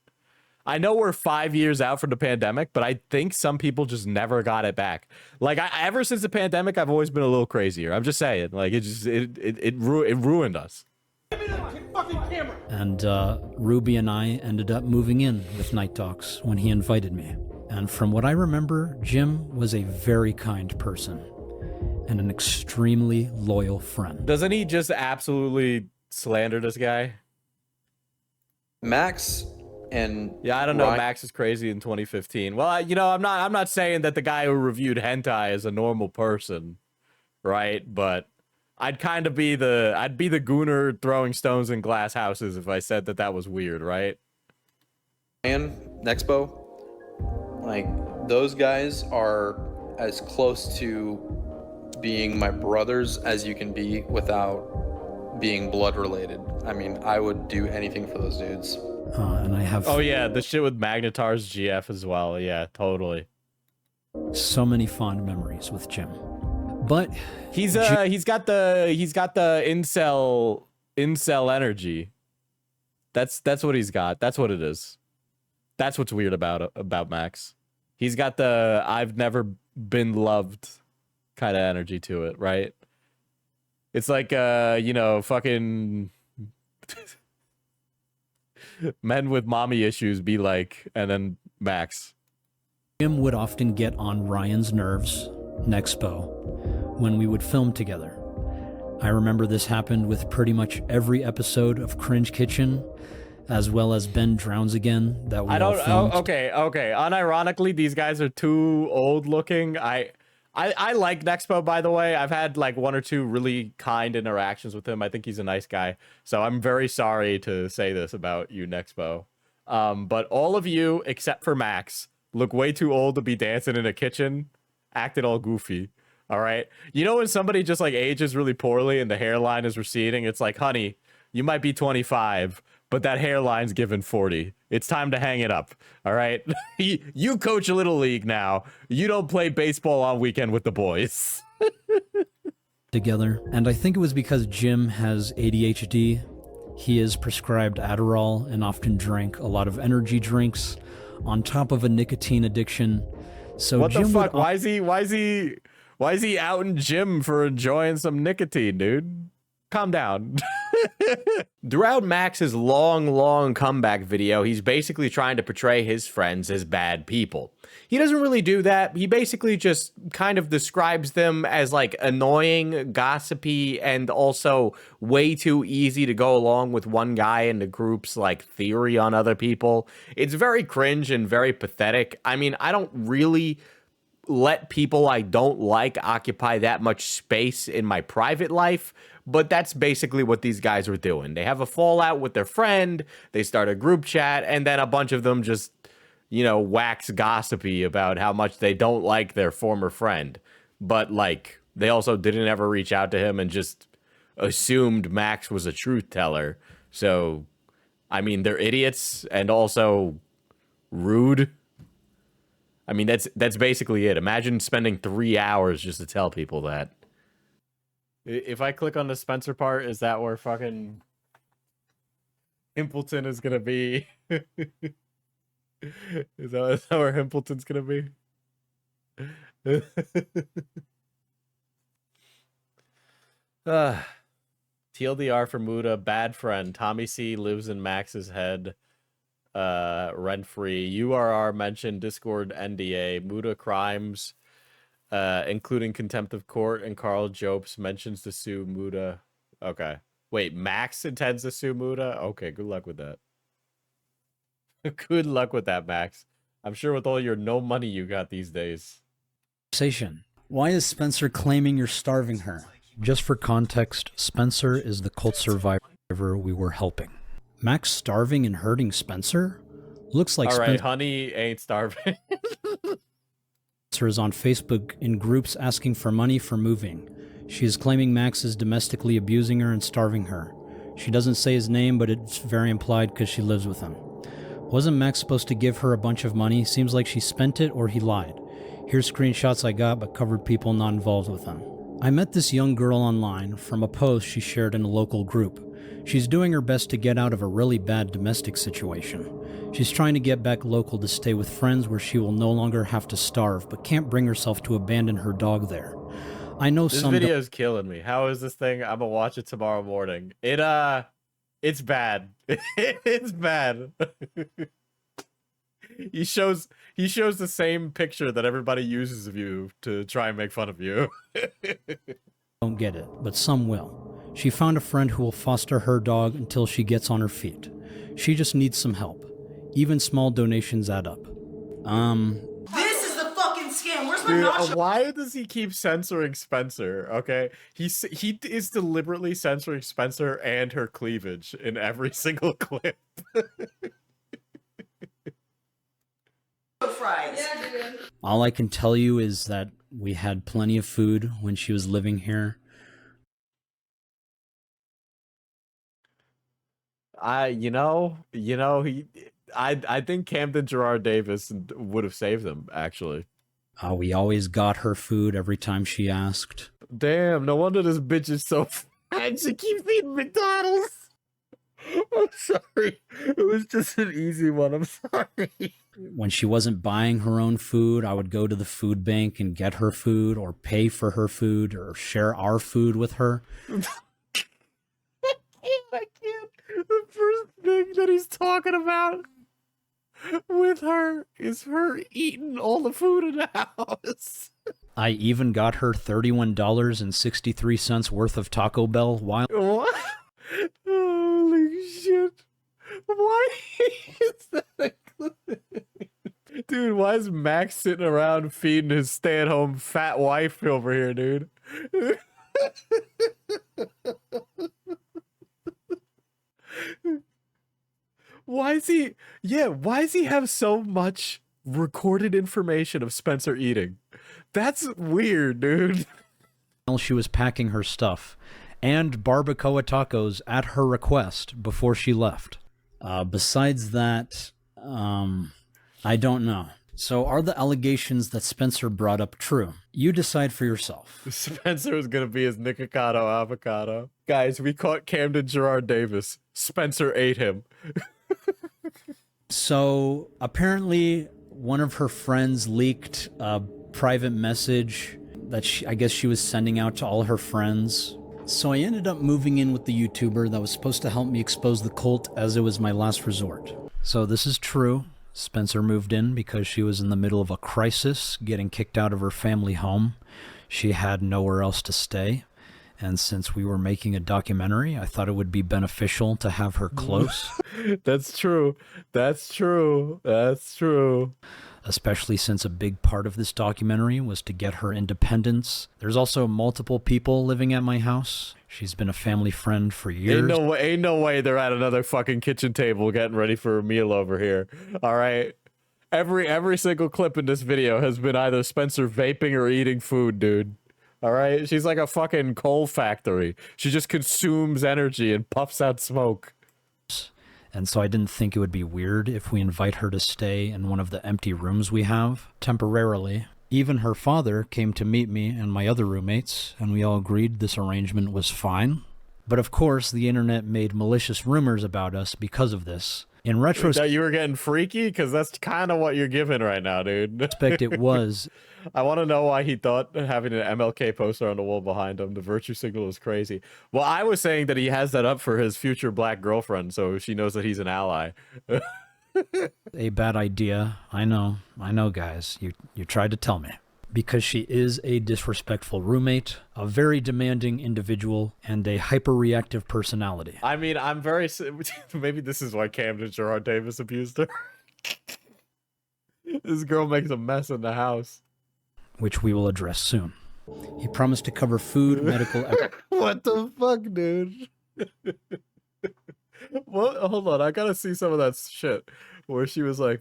I know we're 5 years out from the pandemic, but I think some people just never got it back. Like, ever since the pandemic, I've always been a little crazier. I'm just saying. Like, it ruined us. And Ruby and I ended up moving in with Night Docs when he invited me. And from what I remember, Jim was a very kind person and an extremely loyal friend. Doesn't he just absolutely slander this guy? Max and yeah, I don't know. Max is crazy in 2015. Well, you know, I'm not saying that the guy who reviewed hentai is a normal person, right? But I'd kind of be the gooner throwing stones in glass houses if I said that was weird, right? And Nexpo, like those guys are as close to being my brothers as you can be without being blood related. I mean, I would do anything for those dudes. And I have Oh yeah, the shit with Magnetar's GF as well. Yeah, totally. so many fond memories with Jim. But he's got the incel energy. That's what he's got. That's what it is. That's what's weird about Max. He's got the I've never been loved kind of energy to it, right? It's like you know, fucking men with mommy issues be like, and then Max. Jim would often get on Ryan's nerves, Nexpo, when we would film together. I remember this happened with pretty much every episode of Cringe Kitchen, as well as Ben Drowns Again that we all filmed. Okay. Unironically, these guys are too old looking. I like Nexpo, by the way. I've had like one or two really kind interactions with him. I think he's a nice guy. So I'm very sorry to say this about you, Nexpo. But all of you, except for Max, look way too old to be dancing in a kitchen, acting all goofy. All right. You know when somebody just like ages really poorly and the hairline is receding, it's like, honey, you might be 25, but that hairline's given 40. It's time to hang it up. All right. You coach a little league now. You don't play baseball on weekend with the boys. Together. And I think it was because Jim has ADHD. He is prescribed Adderall and often drank a lot of energy drinks on top of a nicotine addiction. So what Jim the fuck? Why is he outing Jim for enjoying some nicotine, dude? Calm down. Throughout Max's long comeback video, he's basically trying to portray his friends as bad people. He doesn't really do that. He basically just kind of describes them as like annoying, gossipy, and also way too easy to go along with one guy in the group's like theory on other people. It's very cringe and very pathetic. I mean, I don't really let people I don't like occupy that much space in my private life, but that's basically what these guys are doing. They have a fallout with their friend, they start a group chat, and then a bunch of them just, you know, wax gossipy about how much they don't like their former friend. But, like, they also didn't ever reach out to him and just assumed Max was a truth teller. So, I mean, they're idiots and also rude. I mean, that's basically it. Imagine spending 3 hours just to tell people that. If I click on the Spencer part, is that where fucking Himpleton is gonna be? Is that where Himpleton's gonna be? TLDR for Muda, bad friend. Tommy C lives in Max's head. Rent-free. URR mentioned Discord NDA. Muda crimes, including contempt of court, and Carl Jopes mentions to sue Muda. Okay. Wait, Max intends to sue Muda? Okay, good luck with that. Good luck with that, Max. I'm sure with all your no money you got these days. Why is Spencer claiming you're starving her? Just for context, Spencer is the cult survivor we were helping. Max starving and hurting Spencer? Looks like all right, Spencer honey ain't starving. is on Facebook in groups asking for money for moving. She is claiming Max is domestically abusing her and starving her. She doesn't say his name, but it's very implied because she lives with him. Wasn't Max supposed to give her a bunch of money? Seems like she spent it or he lied. Here's screenshots I got, but covered people not involved with them. I met this young girl online from a post she shared in a local group. She's doing her best to get out of a really bad domestic situation. She's trying to get back local to stay with friends where she will no longer have to starve, but can't bring herself to abandon her dog there. I know this some video is killing me. How is this thing? I'm gonna watch it tomorrow morning. It's bad. It's bad. He shows the same picture that everybody uses of you to try and make fun of you. don't get it, but some will. She found a friend who will foster her dog until she gets on her feet. She just needs some help. Even small donations add up. This is the fucking scam. Where's my Dude, nacho? why does he keep censoring Spencer? Okay, he is deliberately censoring Spencer and her cleavage in every single clip. Fries. Yeah, dude. All I can tell you is that we had plenty of food when she was living here. I think Camden Gerard Davis would have saved them, actually. We always got her food every time she asked. Damn, no wonder this bitch is so fat. She keeps eating McDonald's. I'm sorry. It was just an easy one. I'm sorry. When she wasn't buying her own food, I would go to the food bank and get her food or pay for her food or share our food with her. I can't. The first thing that he's talking about with her is her eating all the food in the house. I even got her $31.63 worth of Taco Bell while... What? Holy shit. Why is that included? Dude, why is Max sitting around feeding his stay-at-home fat wife over here, dude? Why does he have so much recorded information of Spencer eating? That's weird, dude. While she was packing her stuff, and barbacoa tacos at her request before she left. Besides that, I don't know. So are the allegations that Spencer brought up true? You decide for yourself. Spencer is going to be his Nikocado avocado. Guys, we caught Camden Gerard Davis. Spencer ate him. So apparently one of her friends leaked a private message that I guess she was sending out to all her friends. So I ended up moving in with the YouTuber that was supposed to help me expose the cult as it was my last resort. So this is true. Spencer moved in because she was in the middle of a crisis, getting kicked out of her family home. She had nowhere else to stay. And since we were making a documentary, I thought it would be beneficial to have her close. That's true. That's true. That's true. Especially since a big part of this documentary was to get her independence. There's also multiple people living at my house. She's been a family friend for years. Ain't no way they're at another fucking kitchen table getting ready for a meal over here. All right. Every single clip in this video has been either Spencer vaping or eating food, dude. All right? She's like a fucking coal factory. She just consumes energy and puffs out smoke. And so I didn't think it would be weird if we invite her to stay in one of the empty rooms we have, temporarily. Even her father came to meet me and my other roommates, and we all agreed this arrangement was fine. But of course, the internet made malicious rumors about us because of this. In retrospect, that you were getting freaky? Because that's kind of what you're giving right now, dude. It was. I want to know why he thought having an MLK poster on the wall behind him, the virtue signal, is crazy. Well, I was saying that he has that up for his future black girlfriend, so she knows that he's an ally. A bad idea. I know, guys. You tried to tell me. Because she is a disrespectful roommate, a very demanding individual, and a hyper-reactive personality. I mean, I'm very... Maybe this is why Camden Gerard Davis abused her. This girl makes a mess in the house. Which we will address soon. He promised to cover food, medical... What the fuck, dude? What? Hold on, I gotta see some of that shit where she was like,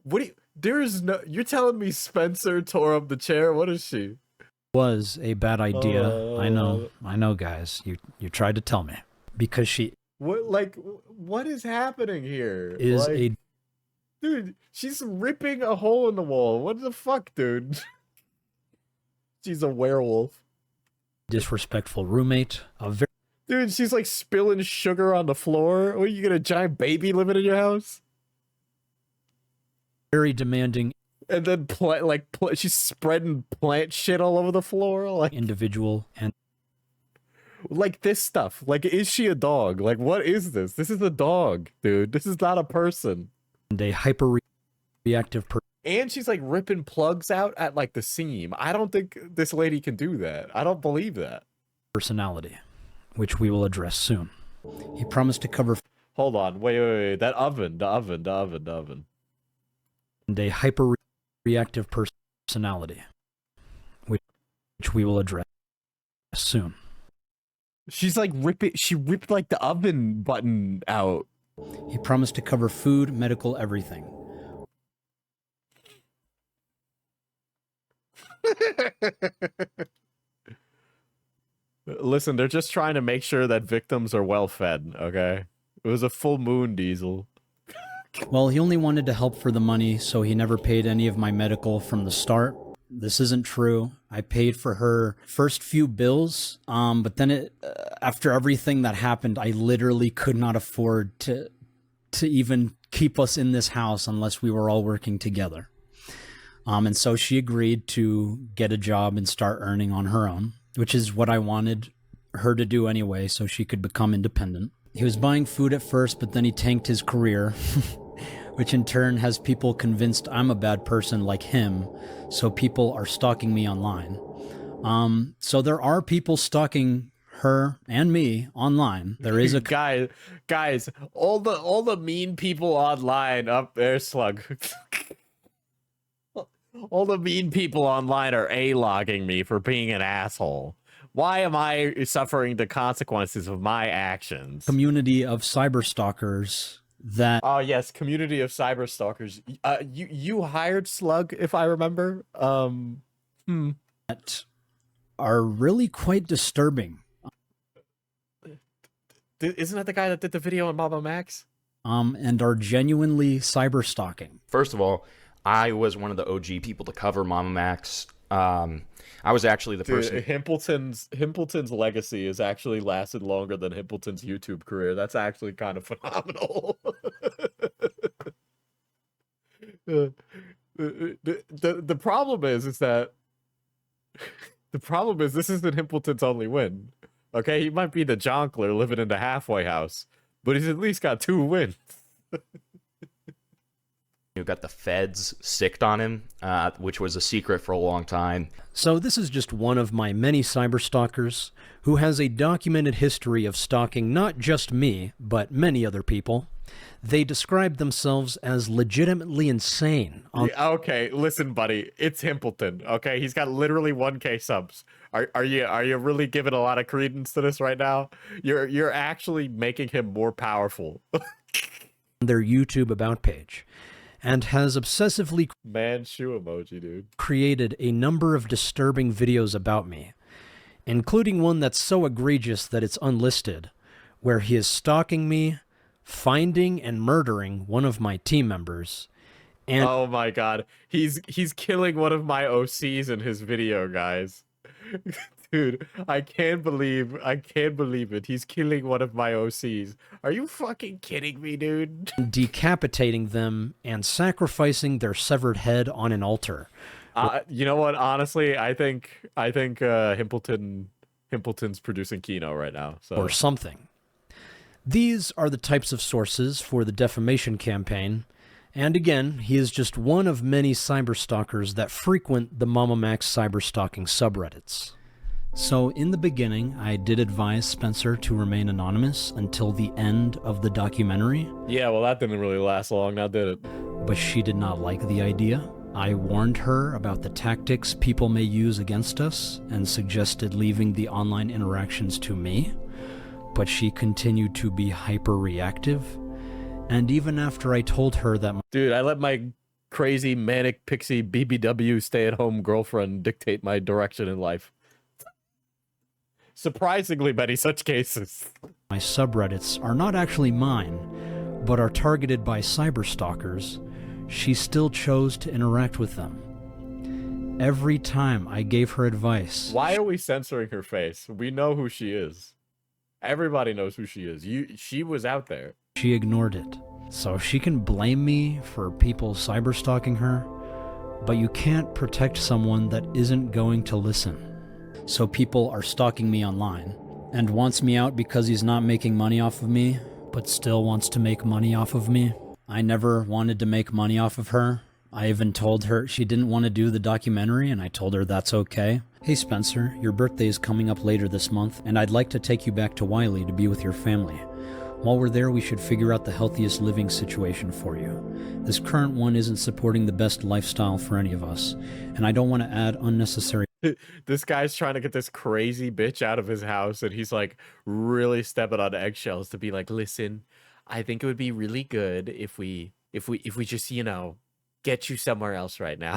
"What do you? There is no. You're telling me Spencer tore up the chair? What is she?" Was a bad idea. I know, guys. You tried to tell me because she. What is happening here? Is dude? She's ripping a hole in the wall. What the fuck, dude? She's a werewolf. Disrespectful roommate. Dude, she's like spilling sugar on the floor. What, you got a giant baby living in your house? Very demanding. And then she's spreading plant shit all over the floor. Like individual and like this stuff. Like, is she a dog? Like, what is this? This is a dog, dude. This is not a person. And a hyper-reactive person. And she's like ripping plugs out at like the seam. I don't think this lady can do that. I don't believe that. Personality, which we will address soon. He promised to cover... Hold on. Wait. That oven. The oven. And a hyper-reactive personality, which we will address soon. She's like she ripped like the oven button out. He promised to cover food, medical, everything. Listen, they're just trying to make sure that victims are well fed, okay? It was a full moon, Diesel. Well, he only wanted to help for the money, so he never paid any of my medical from the start. This isn't true. I paid for her first few bills, but then after everything that happened, I literally could not afford to even keep us in this house unless we were all working together. And so she agreed to get a job and start earning on her own, which is what I wanted her to do anyway, so she could become independent. He was buying food at first, but then he tanked his career, which in turn has people convinced I'm a bad person like him, so people are stalking me online. So there are people stalking her and me online. There is a guys, all the mean people online up there, Slug. All the mean people online are A-logging me for being an asshole. Why am I suffering the consequences of my actions? Community of cyberstalkers that... Oh, yes, community of cyberstalkers. You hired Slug, if I remember. That are really quite disturbing. Isn't that the guy that did the video on Mamamax? And are genuinely cyberstalking. First of all, I was one of the OG people to cover Mamamax. I was actually the person. Himpleton's legacy has actually lasted longer than Himpleton's YouTube career. That's actually kind of phenomenal. The problem is that this isn't Himpleton's only win. Okay, he might be the jonkler living in the halfway house, but he's at least got 2 wins. You got the feds sicked on him, which was a secret for a long time. So this is just one of my many cyberstalkers who has a documented history of stalking not just me, but many other people. They describe themselves as legitimately insane. Yeah, okay, listen, buddy, it's Himpleton. Okay, he's got literally 1K subs. Are you really giving a lot of credence to this right now? You're actually making him more powerful. Their YouTube About page. And has obsessively shoe emoji, dude. Created a number of disturbing videos about me, including one that's so egregious that it's unlisted, where he is stalking me, finding and murdering one of my team members. And oh my god, he's killing one of my OCs in his video, guys. Dude, I can't believe it. He's killing one of my OCs. Are you fucking kidding me, dude? Decapitating them and sacrificing their severed head on an altar. You know what? Honestly, I think Himpleton's producing Kino right now. So. Or something. These are the types of sources for the defamation campaign. And again, he is just one of many cyberstalkers that frequent the Mamamax cyberstalking subreddits. So in the beginning, I did advise Spencer to remain anonymous until the end of the documentary. Yeah, well, that didn't really last long, now did it? But she did not like the idea. I warned her about the tactics people may use against us and suggested leaving the online interactions to me. But she continued to be hyper-reactive. And even after I told her that... Dude, I let my crazy manic pixie BBW stay-at-home girlfriend dictate my direction in life. Surprisingly many such cases. My subreddits are not actually mine, but are targeted by cyberstalkers. She still chose to interact with them. Every time I gave her advice... Why are we censoring her face? We know who she is. Everybody knows who she is. She was out there. She ignored it. So she can blame me for people cyberstalking her, but you can't protect someone that isn't going to listen. So people are stalking me online, and wants me out because he's not making money off of me, but still wants to make money off of me. I never wanted to make money off of her. I even told her she didn't want to do the documentary, and I told her that's okay. Hey Spencer, your birthday is coming up later this month, and I'd like to take you back to Wiley to be with your family. While we're there, we should figure out the healthiest living situation for you. This current one isn't supporting the best lifestyle for any of us, and I don't want to add unnecessary... This guy's trying to get this crazy bitch out of his house, and he's like really stepping on eggshells to be like, listen, I think it would be really good if we just, you know, get you somewhere else right now.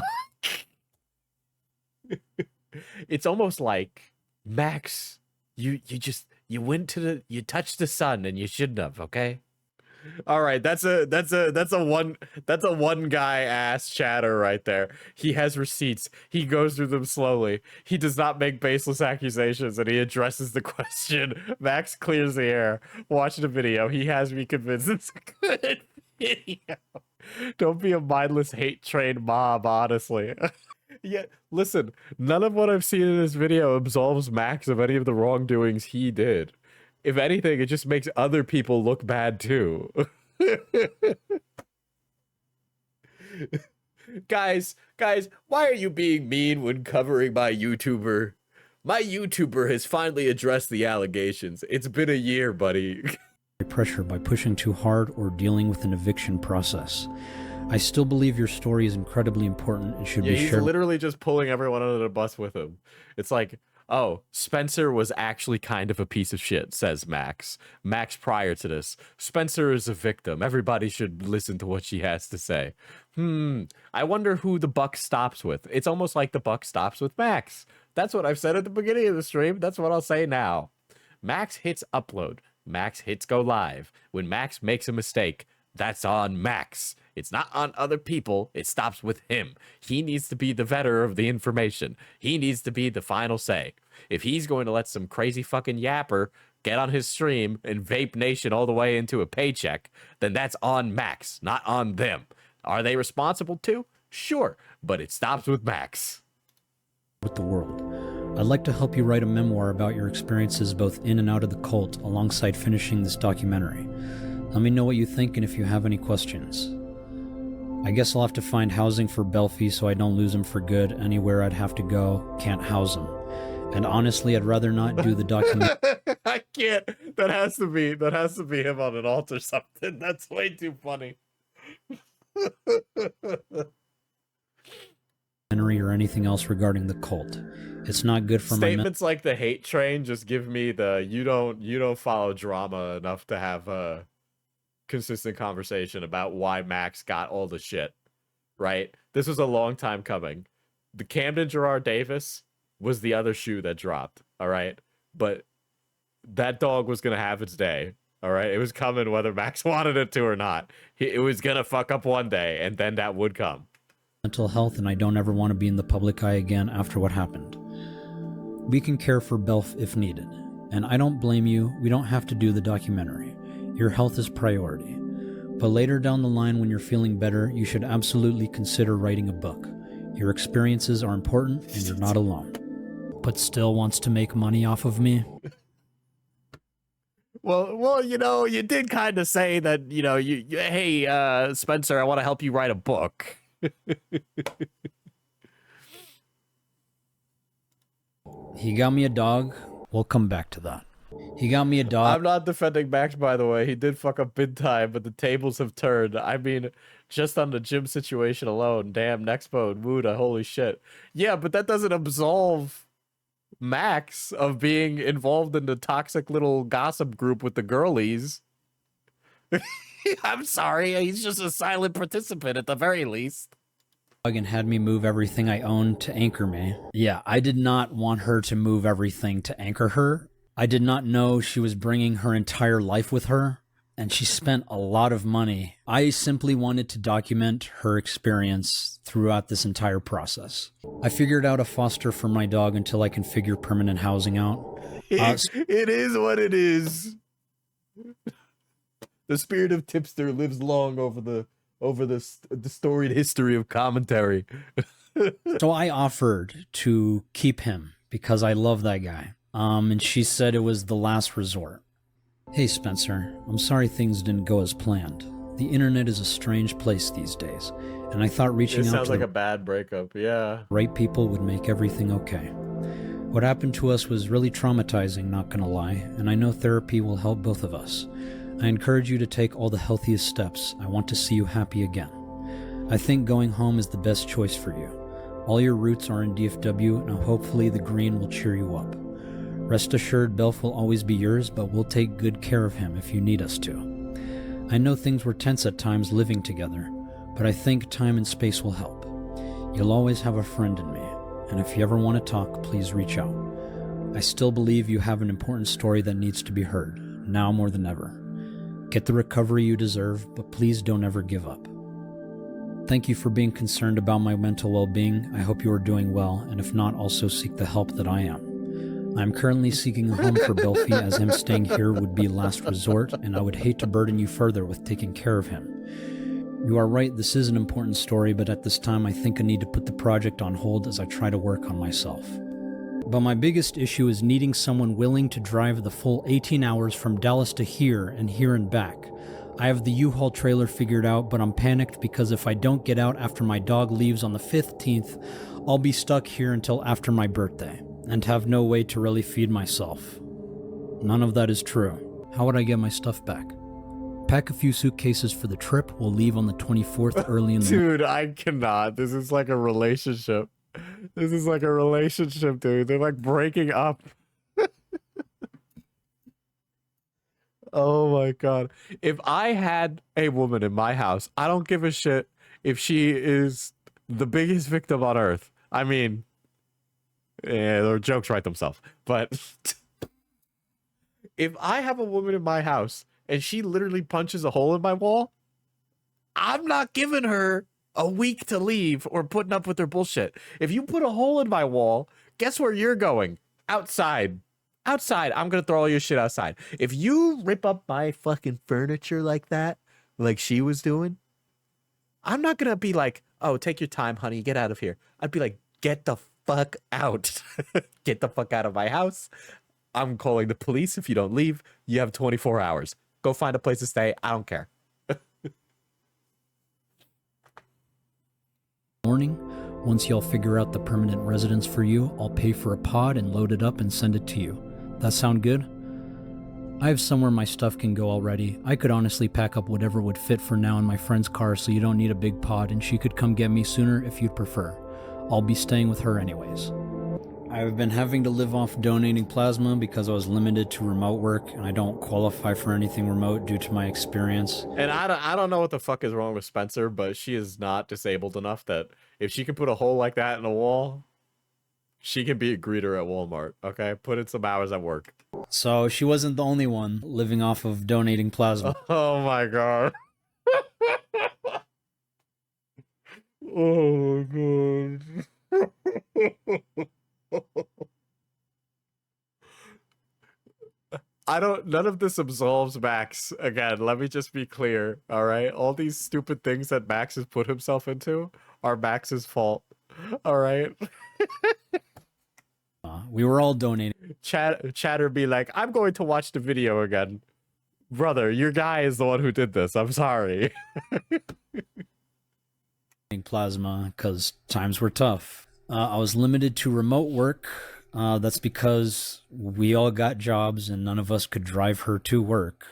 It's almost like, Max, you touched the sun and you shouldn't have, okay? All right, that's a one guy ass chatter right there. He has receipts. He goes through them slowly. He does not make baseless accusations, and he addresses the question. Max clears the air. Watch the video. He has me convinced it's a good video. Don't be a mindless hate trained mob, honestly. Yeah, listen, none of what I've seen in this video absolves Max of any of the wrongdoings he did. If anything, it just makes other people look bad too. Guys, why are you being mean when covering my YouTuber? My YouTuber has finally addressed the allegations. It's been a year, buddy. Pressure by pushing too hard or dealing with an eviction process. I still believe your story is incredibly important and should be he's shared. Literally just pulling everyone under the bus with him. It's like, oh, Spencer was actually kind of a piece of shit, says Max. Max prior to this. Spencer is a victim. Everybody should listen to what she has to say. I wonder who the buck stops with. It's almost like the buck stops with Max. That's what I've said at the beginning of the stream. That's what I'll say now. Max hits upload. Max hits go live. When Max makes a mistake, that's on Max. It's not on other people. It stops with him. He needs to be the vetter of the information. He needs to be the final say. If he's going to let some crazy fucking yapper get on his stream and vape Nation all the way into a paycheck, then that's on Max, not on them. Are they responsible too? Sure, but it stops with Max. With the world. I'd like to help you write a memoir about your experiences both in and out of the cult alongside finishing this documentary. Let me know what you think and if you have any questions. I guess I'll have to find housing for Belfie so I don't lose him for good. Anywhere I'd have to go, can't house him. And honestly, I'd rather not do the documentary. I can't. That has to be him on an alt or something. That's way too funny. Or anything else regarding the cult. It's not good for statements like the hate train just give me the you don't follow drama enough to have a consistent conversation about why Max got all the shit, right? This was a long time coming. The Camden Gerard Davis was the other shoe that dropped, all right? But that dog was gonna have its day, all right? It was coming whether Max wanted it to or not. It was gonna fuck up one day, and then that would come. Mental health, and I don't ever want to be in the public eye again after what happened. We can care for Belf if needed, and I don't blame you. We don't have to do the documentary. Your health is priority. But later down the line when you're feeling better, you should absolutely consider writing a book. Your experiences are important and you're not alone. But still wants to make money off of me? Well, you did kind of say that, hey, Spencer, I want to help you write a book. He got me a dog. We'll come back to that. He got me a dog. I'm not defending Max, by the way. He did fuck up big time, but the tables have turned. I mean, just on the gym situation alone. Damn, Nexpo and Muda, holy shit. Yeah, but that doesn't absolve Max of being involved in the toxic little gossip group with the girlies. I'm sorry, he's just a silent participant at the very least. And had me move everything I owned to anchor me. Yeah, I did not want her to move everything to anchor her. I did not know she was bringing her entire life with her, and she spent a lot of money. I simply wanted to document her experience throughout this entire process. I figured out a foster for my dog until I can figure permanent housing out. It is what it is. The spirit of Tipster lives long over the storied history of commentary. So I offered to keep him because I love that guy. And she said it was the last resort. Hey Spencer, I'm sorry things didn't go as planned. The internet is a strange place these days, and I thought reaching out to sounds like a bad breakup, yeah. Right people would make everything okay. What happened to us was really traumatizing, not gonna lie, and I know therapy will help both of us. I encourage you to take all the healthiest steps. I want to see you happy again. I think going home is the best choice for you. All your roots are in DFW, and hopefully the green will cheer you up. Rest assured, Belf will always be yours, but we'll take good care of him if you need us to. I know things were tense at times living together, but I think time and space will help. You'll always have a friend in me, and if you ever want to talk, please reach out. I still believe you have an important story that needs to be heard, now more than ever. Get the recovery you deserve, but please don't ever give up. Thank you for being concerned about my mental well-being. I hope you are doing well, and if not, also seek the help that I am. I'm currently seeking a home for Belfie, as him staying here would be last resort, and I would hate to burden you further with taking care of him. You are right, this is an important story, but at this time I think I need to put the project on hold as I try to work on myself. But my biggest issue is needing someone willing to drive the full 18 hours from Dallas to here and back. I have the U-Haul trailer figured out, but I'm panicked because if I don't get out after my dog leaves on the 15th, I'll be stuck here until after my birthday, and have no way to really feed myself. None of that is true. How would I get my stuff back? Pack a few suitcases for the trip. We'll leave on the 24th early in the Dude, I cannot. This is like a relationship. This is like a relationship, dude. They're like breaking up. Oh my god. If I had a woman in my house, I don't give a shit if she is the biggest victim on earth. I mean, yeah, their jokes write themselves. But if I have a woman in my house and she literally punches a hole in my wall, I'm not giving her a week to leave or putting up with her bullshit. If you put a hole in my wall, guess where you're going? Outside. Outside. I'm going to throw all your shit outside. If you rip up my fucking furniture like that, like she was doing, I'm not going to be like, oh, take your time, honey. Get out of here. I'd be like, get the fuck out. Get the fuck out of my house. I'm calling the police if you don't leave. You have 24 hours. Go find a place to stay. I don't care. morning. Once y'all figure out the permanent residence for you, I'll pay for a pod and load it up and send it to you. That sound good? I have somewhere my stuff can go already. I could honestly pack up whatever would fit for now in my friend's car, so you don't need a big pod, and she could come get me sooner if you'd prefer. I'll be staying with her anyways. I've been having to live off donating plasma because I was limited to remote work, and I don't qualify for anything remote due to my experience. And I don't know what the fuck is wrong with Spencer, but she is not disabled enough that if she can put a hole like that in a wall, she can be a greeter at Walmart, okay? Put in some hours at work. So she wasn't the only one living off of donating plasma. Oh my god. Oh my god. None of this absolves Max. Again, let me just be clear, all right? All these stupid things that Max has put himself into are Max's fault, all right? We were all donating. Chatter be like, I'm going to watch the video again. Brother, your guy is the one who did this. I'm sorry. Plasma, because times were tough. I was limited to remote work. That's because we all got jobs and none of us could drive her to work.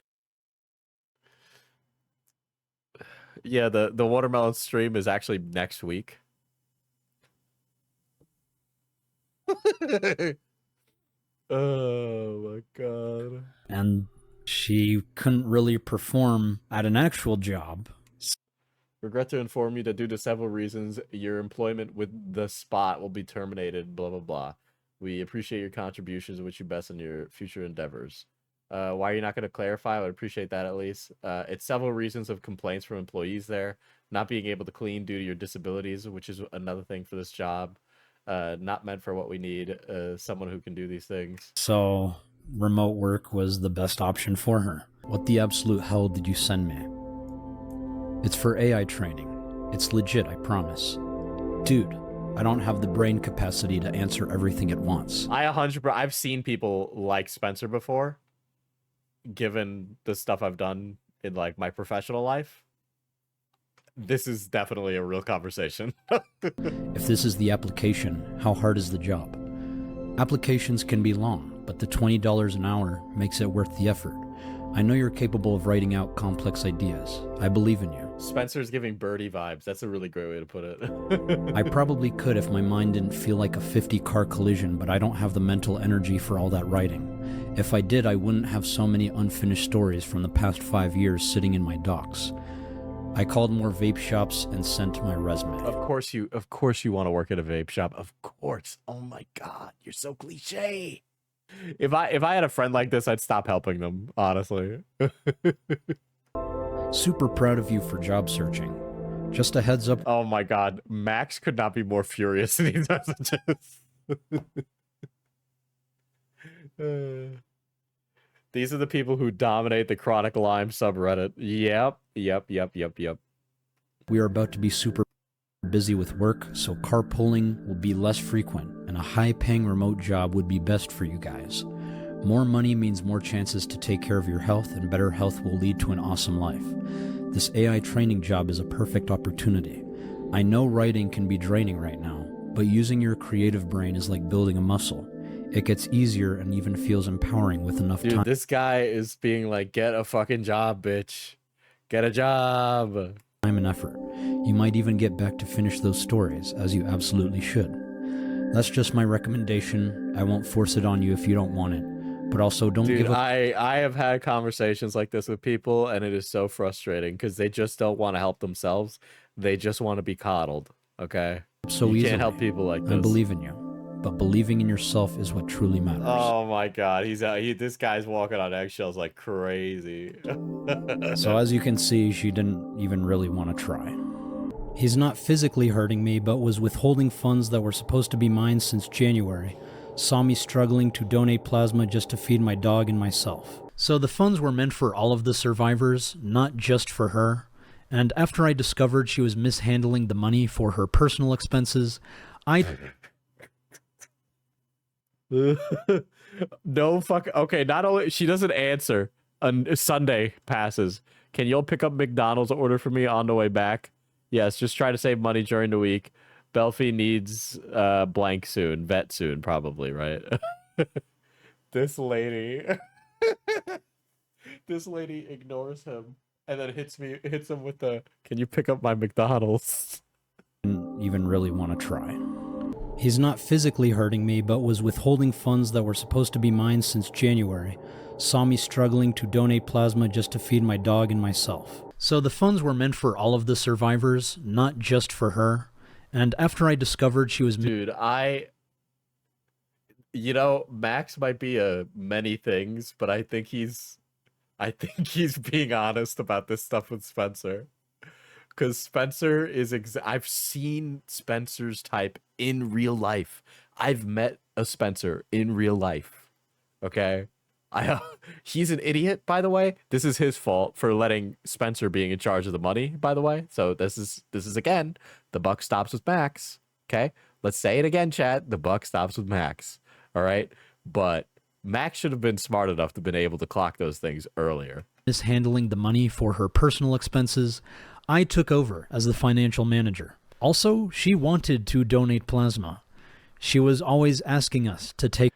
Yeah, the watermelon stream is actually next week. Oh my god. And she couldn't really perform at an actual job. Regret to inform you that due to several reasons, your employment with the spot will be terminated, blah, blah, blah. We appreciate your contributions and wish you best in your future endeavors. Why are you not going to clarify? I would appreciate that at least. It's several reasons of complaints from employees there. Not being able to clean due to your disabilities, which is another thing for this job. Not meant for what we need. Someone who can do these things. So, remote work was the best option for her. What the absolute hell did you send me? It's for AI training. It's legit, I promise. Dude, I don't have the brain capacity to answer everything at once. I've seen people like Spencer before, given the stuff I've done in like my professional life. This is definitely a real conversation. If this is the application, how hard is the job? Applications can be long, but the $20 an hour makes it worth the effort. I know you're capable of writing out complex ideas. I believe in you. Spencer's giving birdie vibes. That's a really great way to put it. I probably could if my mind didn't feel like a 50-car collision, but I don't have the mental energy for all that writing. If I did, I wouldn't have so many unfinished stories from the past 5 years sitting in my docs. I called more vape shops and sent my resume. Of course you want to work at a vape shop. Of course. Oh my god, you're so cliche. If I had a friend like this, I'd stop helping them, honestly. Super proud of you for job searching. Just a heads up. Oh my god, Max could not be more furious than he does just. These are the people who dominate the Chronic Lime subreddit. Yep. We are about to be super busy with work, so carpooling will be less frequent, and a high-paying remote job would be best for you guys. More money means more chances to take care of your health, and better health will lead to an awesome life. This AI training job is a perfect opportunity. I know writing can be draining right now, but using your creative brain is like building a muscle. It gets easier and even feels empowering with enough time. Dude, this guy is being like, get a fucking job, bitch. Get a job. Time and effort. You might even get back to finish those stories, as you absolutely should. That's just my recommendation. I won't force it on you if you don't want it. But also don't give up. I have had conversations like this with people, and it is so frustrating because they just don't want to help themselves. They just want to be coddled, okay? So you easily. can't help people like this. I believe in you. But believing in yourself is what truly matters. Oh my god, this guy's walking on eggshells like crazy. So as you can see, she didn't even really want to try. He's not physically hurting me, but was withholding funds that were supposed to be mine since January. Saw me struggling to donate plasma just to feed my dog and myself. So the funds were meant for all of the survivors, not just for her. And after I discovered she was mishandling the money for her personal expenses, No fuck. Okay, not only she doesn't answer. Sunday passes. Can y'all pick up McDonald's order for me on the way back? Yes, just try to save money during the week. Belfie needs blank soon. Vet soon, probably, right? This lady. This lady ignores him and then hits him with the, can you pick up my McDonald's? Didn't even really want to try. He's not physically hurting me, but was withholding funds that were supposed to be mine since January. Saw me struggling to donate plasma just to feed my dog and myself. So the funds were meant for all of the survivors, not just for her. And after I discovered she was... Dude, Max might be a many things, but I think he's being honest about this stuff with Spencer. Because Spencer is... I've seen Spencer's type in real life. I've met a Spencer in real life. Okay? He's an idiot, by the way. This is his fault for letting Spencer being in charge of the money, by the way. So this is again, the buck stops with Max. Okay? Let's say it again, chat. The buck stops with Max. All right? But Max should have been smart enough to have been able to clock those things earlier. Mishandling the money for her personal expenses, I took over as the financial manager. Also, she wanted to donate plasma. She was always asking us to take...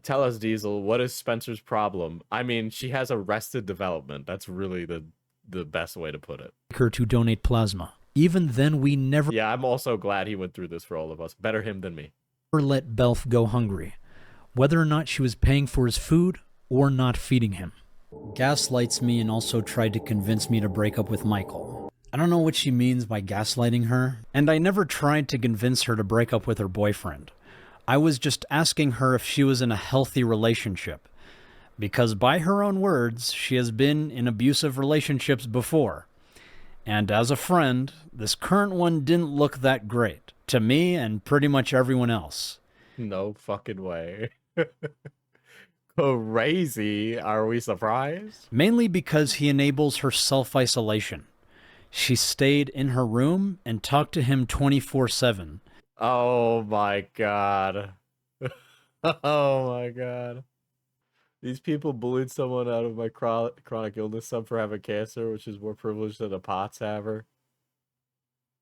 Tell us, Diesel, what is Spencer's problem? I mean, she has arrested development. That's really the best way to put it. Her to donate plasma. Even then, we never... Yeah, I'm also glad he went through this for all of us. Better him than me. Let Belf go hungry, whether or not she was paying for his food or not feeding him. Gaslights me and also tried to convince me to break up with Michael. I don't know what she means by gaslighting her, and I never tried to convince her to break up with her boyfriend. I was just asking her if she was in a healthy relationship, because by her own words, she has been in abusive relationships before. And as a friend, this current one didn't look that great, to me and pretty much everyone else. No fucking way. Crazy. Are we surprised? Mainly because he enables her self-isolation. She stayed in her room and talked to him 24/7. Oh my god. Oh my god. These people bullied someone out of my chronic illness sub for having cancer, which is more privileged than a POTS haver.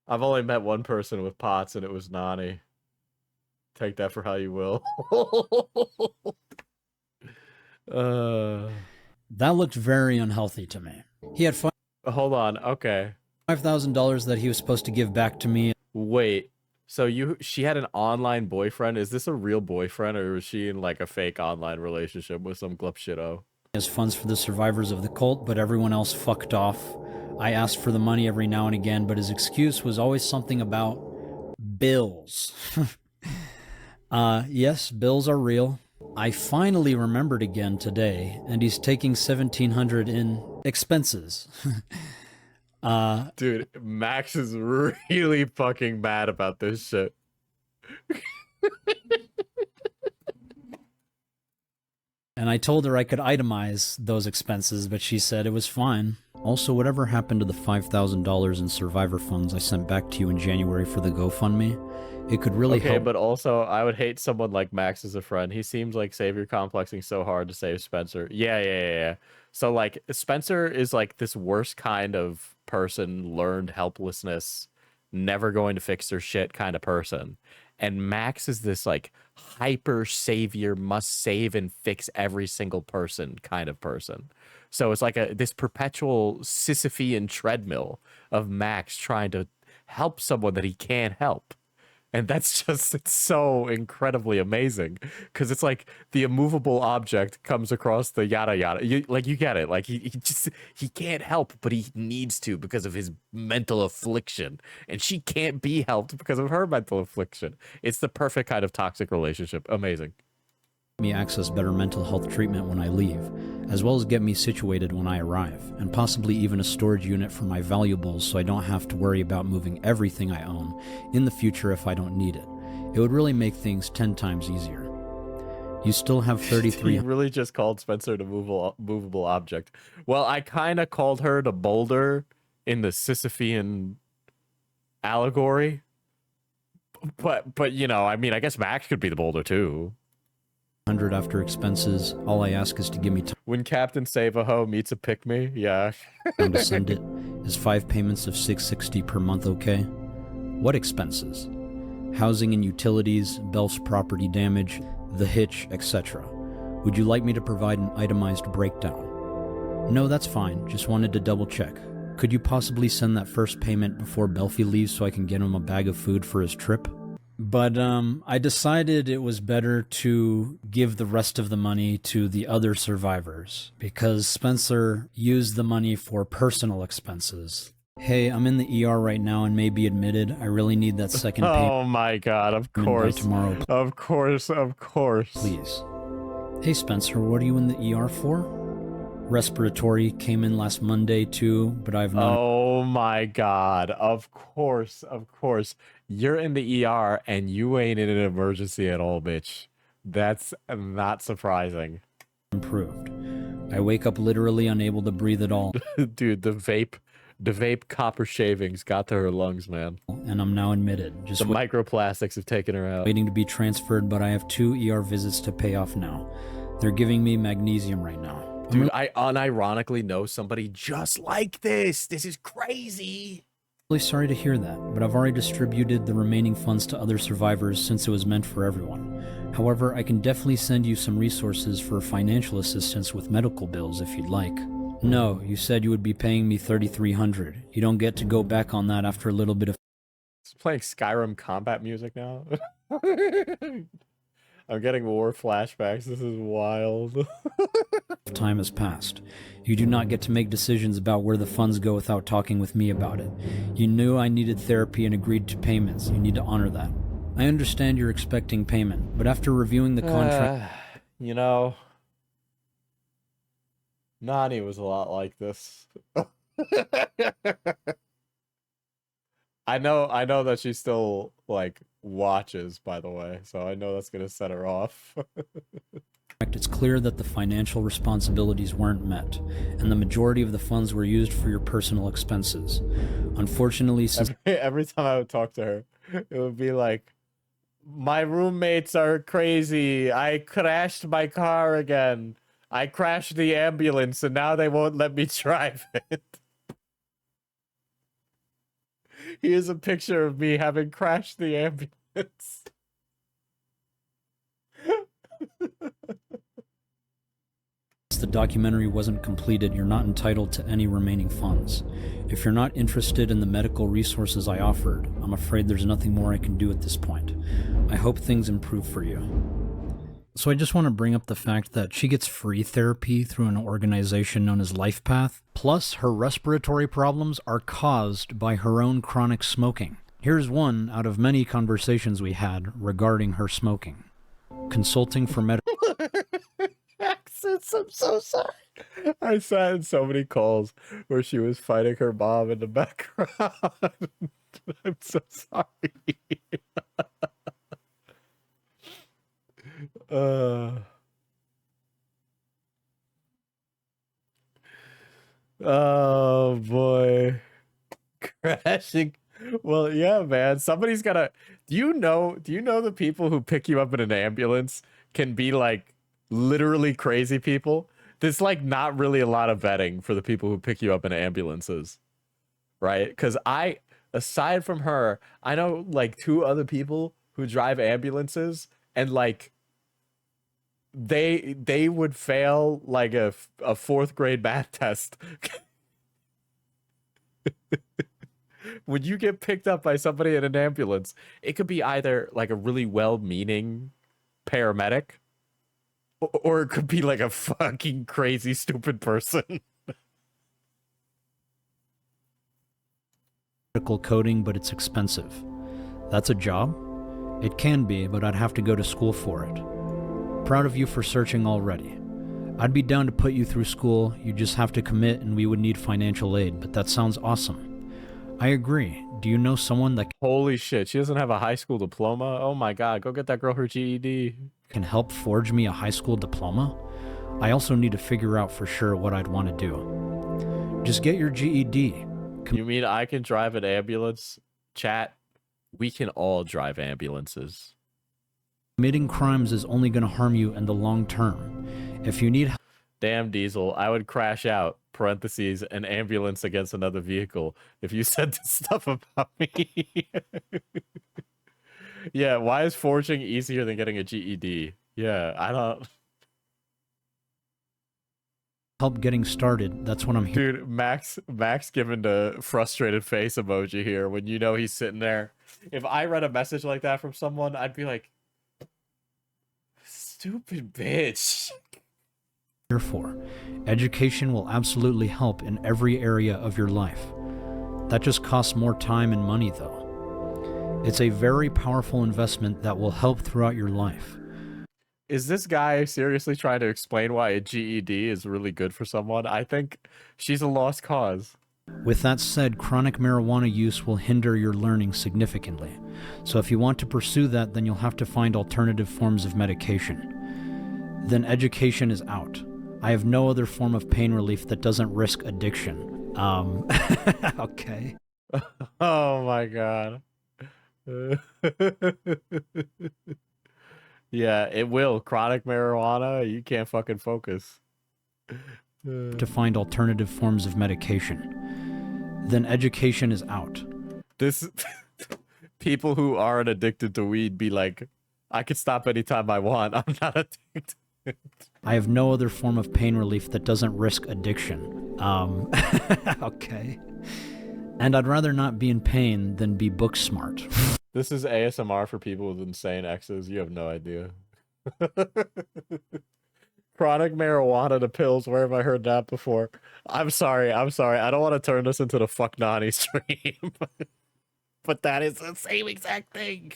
I've only met one person with POTS, and it was Nani. Take that for how you will. That looked very unhealthy to me. He had Hold on, okay. $5,000 that he was supposed to give back to me. Wait, so she had an online boyfriend? Is this a real boyfriend, or was she in like a fake online relationship with some glup shitto? As funds for the survivors of the cult, but everyone else fucked off. I asked for the money every now and again, but his excuse was always something about bills. Yes, bills are real. I finally remembered again today, and he's taking $1,700 in expenses. Dude, Max is really fucking mad about this shit. And I told her I could itemize those expenses, but she said it was fine. Also, whatever happened to the $5,000 in survivor funds I sent back to you in January for the GoFundMe? It could really okay, help. but also, I would hate someone like Max as a friend. He seems like savior complexing so hard to save Spencer. Yeah. So, like, Spencer is like this worst kind of person, learned helplessness, never going to fix their shit kind of person. And Max is this, like, hyper savior, must save and fix every single person kind of person. So it's like this perpetual Sisyphean treadmill of Max trying to help someone that he can't help. And that's just, it's so incredibly amazing because it's like the immovable object comes across the yada yada. You get it. Like he can't help, but he needs to because of his mental affliction. And she can't be helped because of her mental affliction. It's the perfect kind of toxic relationship. Amazing. Me access better mental health treatment when I leave, as well as get me situated when I arrive, and possibly even a storage unit for my valuables so I don't have to worry about moving everything I own in the future if I don't need it. It would really make things 10 times easier. You still have 33... You really just called Spencer the movable object. Well, I kind of called her the boulder in the Sisyphean allegory. But you know, I mean, I guess Max could be the boulder too. 100 after expenses. All I ask is to give me time. When Captain Save-A-Ho meets a pick-me, yeah. To send it. Is 5 payments of $660 per month okay? What expenses? Housing and utilities, Belf's property damage, the hitch, etc. Would you like me to provide an itemized breakdown? No, that's fine. Just wanted to double check. Could you possibly send that first payment before Belfie leaves so I can get him a bag of food for his trip? But I decided it was better to give the rest of the money to the other survivors because Spencer used the money for personal expenses. Hey, I'm in the ER right now and may be admitted. I really need that second payment. Oh my god, of course. Tomorrow. Of course. Please. Hey Spencer, what are you in the ER for? Respiratory, came in last Monday too, but I've not... Oh my god, of course. You're in the ER and you ain't in an emergency at all, bitch. That's not surprising. Improved. I wake up literally unable to breathe at all. Dude, the vape copper shavings got to her lungs, man. And I'm now admitted. Just the microplastics have taken her out. Waiting to be transferred, but I have 2 ER visits to pay off now. They're giving me magnesium right now. Dude, I unironically know somebody just like this. This is crazy. Really sorry to hear that, but I've already distributed the remaining funds to other survivors since it was meant for everyone. However, I can definitely send you some resources for financial assistance with medical bills if you'd like. No, you said you would be paying me $3,300. You don't get to go back on that after a little bit of... It's playing Skyrim combat music now. I'm getting war flashbacks. This is wild. Time has passed. You do not get to make decisions about where the funds go without talking with me about it. You knew I needed therapy and agreed to payments. You need to honor that. I understand you're expecting payment, but after reviewing the contract... You know... Nani was a lot like this. I know that she still, like, watches, by the way, so I know that's gonna set her off. It's clear that the financial responsibilities weren't met, and the majority of the funds were used for your personal expenses. Unfortunately, since... Every time I would talk to her, it would be like, my roommates are crazy. I crashed my car again. I crashed the ambulance, and now they won't let me drive it. Here's a picture of me having crashed the ambulance. The documentary wasn't completed, you're not entitled to any remaining funds. If you're not interested in the medical resources I offered, I'm afraid there's nothing more I can do at this point. I hope things improve for you. So I just want to bring up the fact that she gets free therapy through an organization known as LifePath, plus her respiratory problems are caused by her own chronic smoking. Here's one out of many conversations we had regarding her smoking. Consulting for medical... Max is I'm so sorry. I sat in so many calls where she was fighting her mom in the background. I'm so sorry. Oh boy. Crashing. Well, yeah, man. Somebody's gotta. Do you know the people who pick you up in an ambulance can be like literally crazy people? There's like not really a lot of vetting for the people who pick you up in ambulances, right? Because aside from her, I know like 2 other people who drive ambulances, and like they would fail like a 4th grade math test. When you get picked up by somebody in an ambulance, it could be either like a really well-meaning paramedic, or it could be like a fucking crazy stupid person. Coding, but it's expensive. That's a job? It can be, but I'd have to go to school for it. Proud of you for searching already. I'd be down to put you through school, you just have to commit and we would need financial aid, but that sounds awesome. I agree. Do you know someone that Holy shit, she doesn't have a high school diploma? Oh my god, go get that girl her GED. can help forge me a high school diploma? I also need to figure out for sure what I'd want to do. Just get your GED. You mean I can drive an ambulance? Chat, we can all drive ambulances. Committing crimes is only going to harm you in the long term. If you need Damn, Diesel, I would crash out, parentheses, an ambulance against another vehicle if you said this stuff about me. Yeah, why is forging easier than getting a GED? Yeah, I don't... help getting started, that's what I'm here. Dude, Max giving the frustrated face emoji here when you know he's sitting there. If I read a message like that from someone, I'd be like, stupid bitch. Here for. Education will absolutely help in every area of your life. That just costs more time and money though. It's a very powerful investment that will help throughout your life. Is this guy seriously trying to explain why a GED is really good for someone? I think she's a lost cause. With that said, chronic marijuana use will hinder your learning significantly. So if you want to pursue that, then you'll have to find alternative forms of medication. Then education is out. I have no other form of pain relief that doesn't risk addiction. Okay. Oh my god. Yeah, it will. Chronic marijuana, you can't fucking focus. To find alternative forms of medication. Then education is out. This people who aren't addicted to weed be like, I could stop anytime I want. I'm not addicted. I have no other form of pain relief that doesn't risk addiction. Okay. And I'd rather not be in pain than be book smart. This is ASMR for people with insane exes. You have no idea. Chronic marijuana to pills. Where have I heard that before? I'm sorry. I don't want to turn this into the fuck Nani stream. But that is the same exact thing.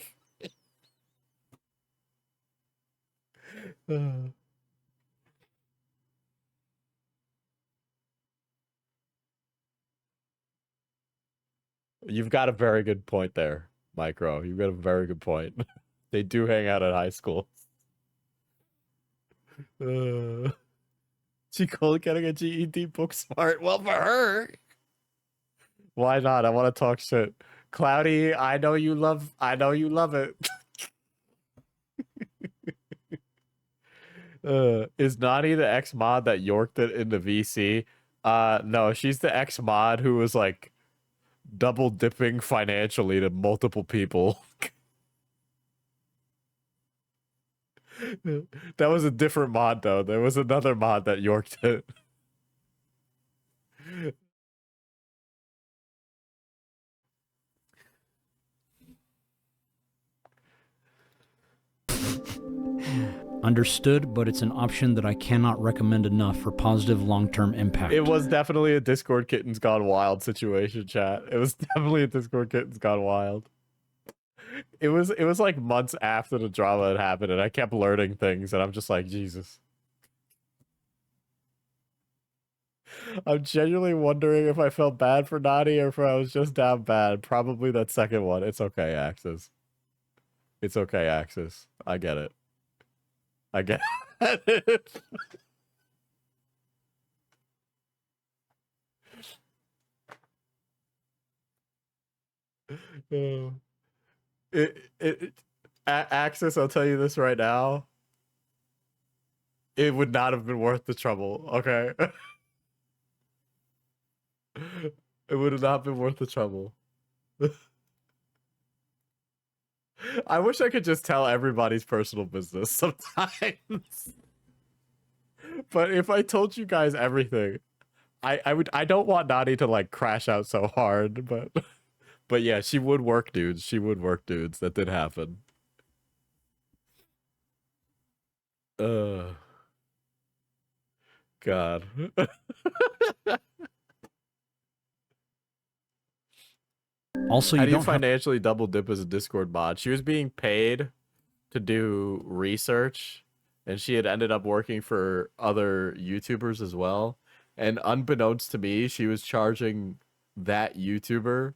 You've got a very good point there, Micro. You've got a very good point. They do hang out at high school. She called getting a GED book smart. Well, for her. Why not? I want to talk shit. Cloudy, I know you love it. Is Nani the ex-mod that yorked it in the VC? No, she's the ex-mod who was like double dipping financially to multiple people. That was a different mod though. There was another mod that yorked it. Understood, but it's an option that I cannot recommend enough for positive long-term impact. It was definitely a Discord Kittens Gone Wild situation, chat. It was definitely a Discord Kittens Gone Wild. It was like months after the drama had happened, and I kept learning things, and I'm just like, Jesus. I'm genuinely wondering if I felt bad for Nani or if I was just down bad. Probably that second one. It's okay, Axis. It's okay, Axis. I get it. I get it. Axis, I'll tell you this right now. It would not have been worth the trouble, okay? It would have not been worth the trouble. I wish I could just tell everybody's personal business sometimes. But if I told you guys everything, I don't want Nani to like crash out so hard, but yeah, she would work dudes. She would work dudes. That did happen. God. Also, how you do you don't have- financially double dip as a Discord mod? She was being paid to do research, and she had ended up working for other YouTubers as well. And unbeknownst to me, she was charging that YouTuber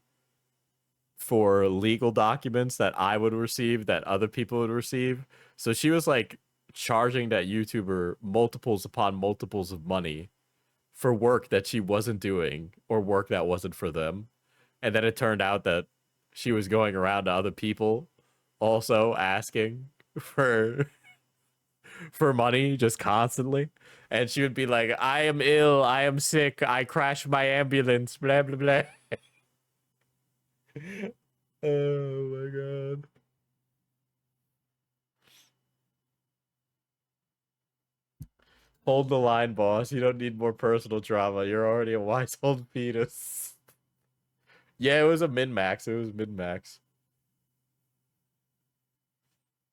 for legal documents that I would receive, that other people would receive. So she was like charging that YouTuber multiples upon multiples of money for work that she wasn't doing or work that wasn't for them. And then it turned out that she was going around to other people also asking for money just constantly. And she would be like, I am ill, I am sick, I crashed my ambulance, blah, blah, blah. Oh my God. Hold the line, boss. You don't need more personal drama. You're already a wise old fetus. Yeah, it was a min-max. It was min-max.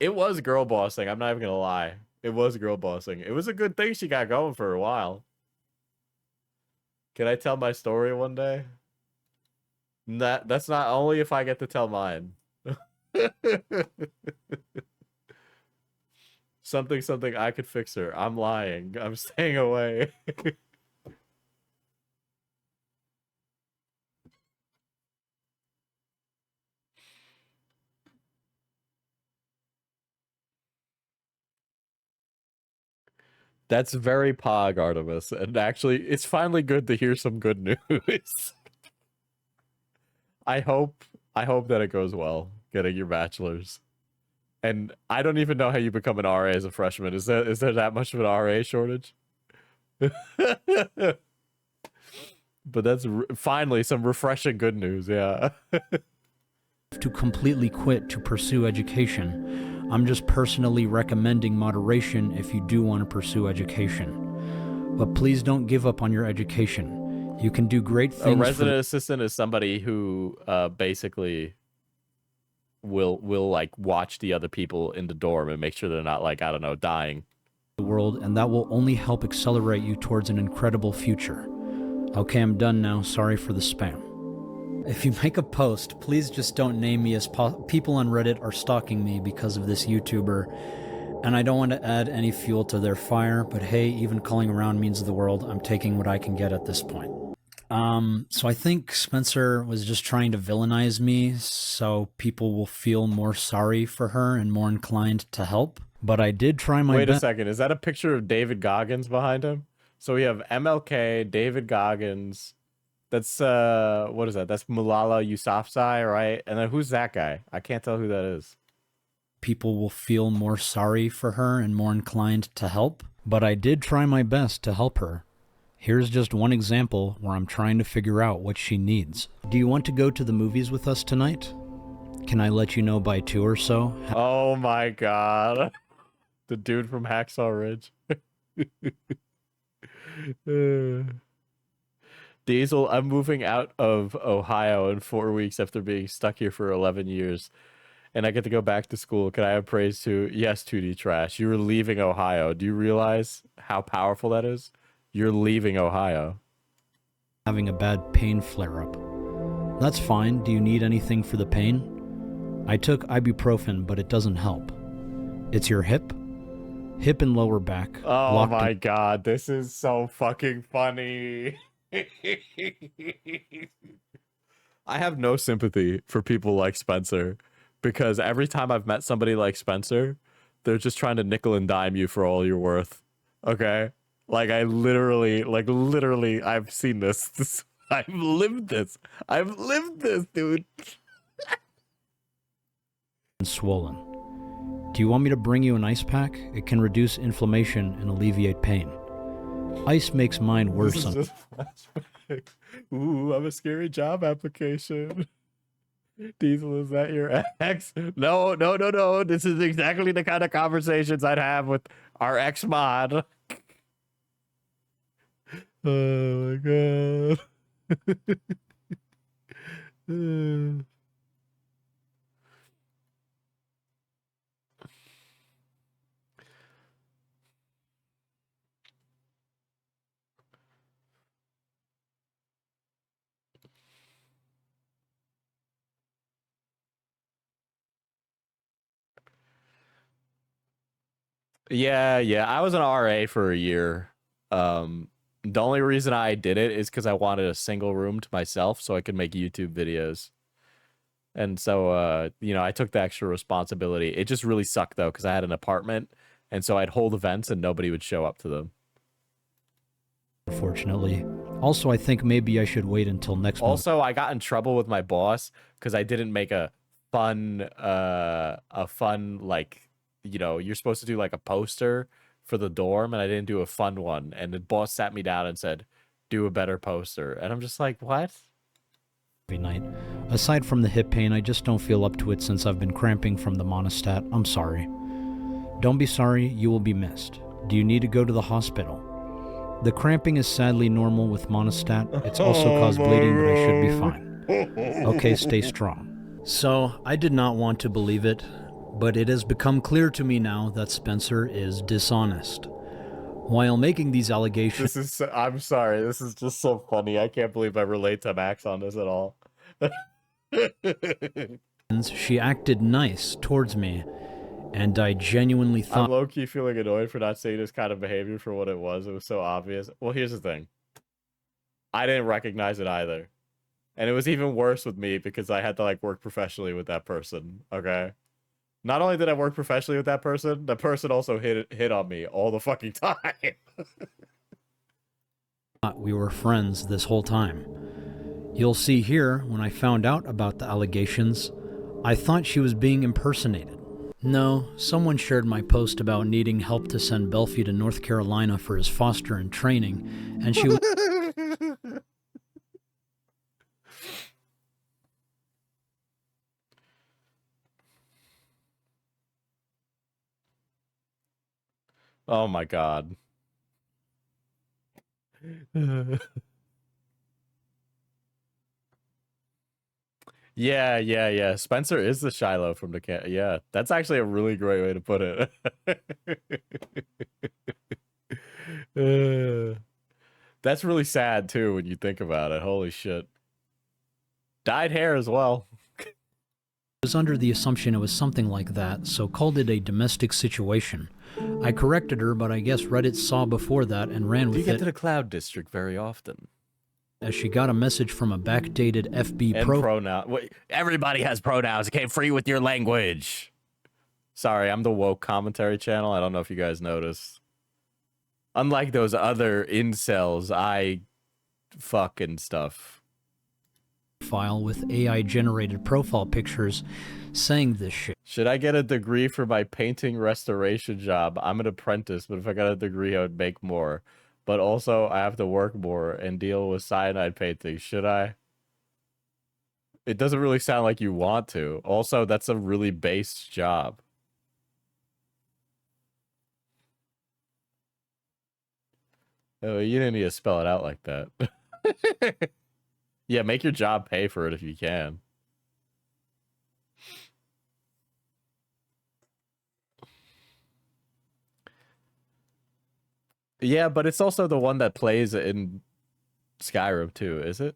It was girl bossing. I'm not even gonna lie. It was girl bossing. It was a good thing she got going for a while. Can I tell my story one day? That's not only if I get to tell mine. Something I could fix her. I'm lying. I'm staying away. That's very pog, Artemis. And actually, it's finally good to hear some good news. I hope that it goes well, getting your bachelor's. And I don't even know how you become an RA as a freshman. Is there that much of an RA shortage? But that's finally some refreshing good news, yeah. To completely quit to pursue education. I'm just personally recommending moderation if you do want to pursue education. But please don't give up on your education. You can do great things. A resident assistant is somebody who basically will like watch the other people in the dorm and make sure they're not like, I don't know, dying. The world, and that will only help accelerate you towards an incredible future. Okay, I'm done now. Sorry for the spam. If you make a post, please just don't name me, as people on Reddit are stalking me because of this YouTuber, and I don't want to add any fuel to their fire, but hey, even calling around means the world. I'm taking what I can get at this point. So I think Spencer was just trying to villainize me so people will feel more sorry for her and more inclined to help. But I did try my best. Wait a second, is that a picture of David Goggins behind him? So we have MLK, David Goggins. That's what is that? That's Malala Yousafzai, right? And then who's that guy? I can't tell who that is. People will feel more sorry for her and more inclined to help. But I did try my best to help her. Here's just one example where I'm trying to figure out what she needs. Do you want to go to the movies with us tonight? Can I let you know by 2 or so? Oh my God. The dude from Hacksaw Ridge. Diesel, I'm moving out of Ohio in 4 weeks after being stuck here for 11 years. And I get to go back to school. Can I have praise too? Yes, 2D Trash. You were leaving Ohio. Do you realize how powerful that is? You're leaving Ohio. Having a bad pain flare-up. That's fine. Do you need anything for the pain? I took ibuprofen, but it doesn't help. It's your hip? hip and lower back. Oh locked my in- god, this is so fucking funny. I have no sympathy for people like Spencer, because every time I've met somebody like Spencer, they're just trying to nickel and dime you for all you're worth. Okay? Like, I literally, I've seen this. I've lived this. I've lived this, dude. and swollen. Do you want me to bring you an ice pack? It can reduce inflammation and alleviate pain. Ice makes mine worse. This is just flashback. Ooh, I'm a scary job application. Diesel, is that your ex? No. This is exactly the kind of conversations I'd have with our ex mod. Oh my god. Yeah. I was an RA for a year. The only reason I did it is because I wanted a single room to myself so I could make YouTube videos. And so, I took the extra responsibility. It just really sucked, though, because I had an apartment. And so I'd hold events and nobody would show up to them. Unfortunately. Also, I think maybe I should wait until next month. Also, I got in trouble with my boss because I didn't make a fun, like, you're supposed to do like a poster for the dorm, and I didn't do a fun one. And the boss sat me down and said, do a better poster. And I'm just like, what? Every night. Aside from the hip pain, I just don't feel up to it since I've been cramping from the monostat. I'm sorry. Don't be sorry, you will be missed. Do you need to go to the hospital? The cramping is sadly normal with monostat. It's also caused bleeding, but I should be fine. Okay, stay strong. So, I did not want to believe it, but it has become clear to me now that Spencer is dishonest. While making these allegations... I'm sorry, this is just so funny. I can't believe I relate to Max on this at all. She acted nice towards me, and I genuinely thought... I'm low-key feeling annoyed for not seeing this kind of behavior for what it was. It was so obvious. Well, here's the thing. I didn't recognize it either. And it was even worse with me because I had to, like, work professionally with that person, okay? Not only did I work professionally with that person, the person also hit on me all the fucking time. We were friends this whole time. You'll see here, when I found out about the allegations, I thought she was being impersonated. No, someone shared my post about needing help to send Belfie to North Carolina for his foster and training, and she was... Oh my god. Yeah. Spencer is the Shiloh from the cat. Yeah, that's actually a really great way to put it. That's really sad too when you think about it. Holy shit. Dyed hair as well. was under the assumption it was something like that, so called it a domestic situation. I corrected her, but I guess Reddit saw before that and ran with it. You get to the Cloud District very often. As she got a message from a backdated FB pronoun. Wait, everybody has pronouns. It came free with your language. Sorry, I'm the woke commentary channel. I don't know if you guys noticed. Unlike those other incels, I fuck and stuff. File with AI-generated profile pictures saying this shit. Should I get a degree for my painting restoration job? I'm an apprentice, but if I got a degree, I would make more. But also, I have to work more and deal with cyanide painting. Should I? It doesn't really sound like you want to. Also, that's a really base job. Oh, you didn't need to spell it out like that. Yeah, make your job pay for it if you can. Yeah, but it's also the one that plays in Skyrim too, is it?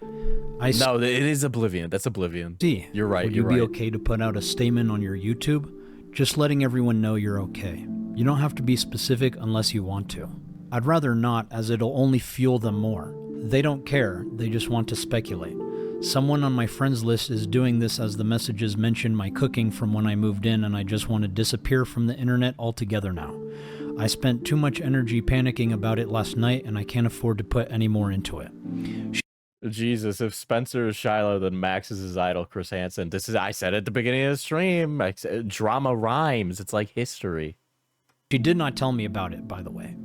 No, it is Oblivion. That's Oblivion. See, You're right. Would you be okay to put out a statement on your YouTube? Just letting everyone know you're okay. You don't have to be specific unless you want to. I'd rather not, as it'll only fuel them more. They don't care, they just want to speculate. Someone on my friends list is doing this as the messages mention my cooking from when I moved in, and I just want to disappear from the internet altogether now. I spent too much energy panicking about it last night, and I can't afford to put any more into it. Jesus, if Spencer is Shiloh, then Max is his idol, Chris Hansen. I said at the beginning of the stream, drama rhymes. It's like history. She did not tell me about it, by the way.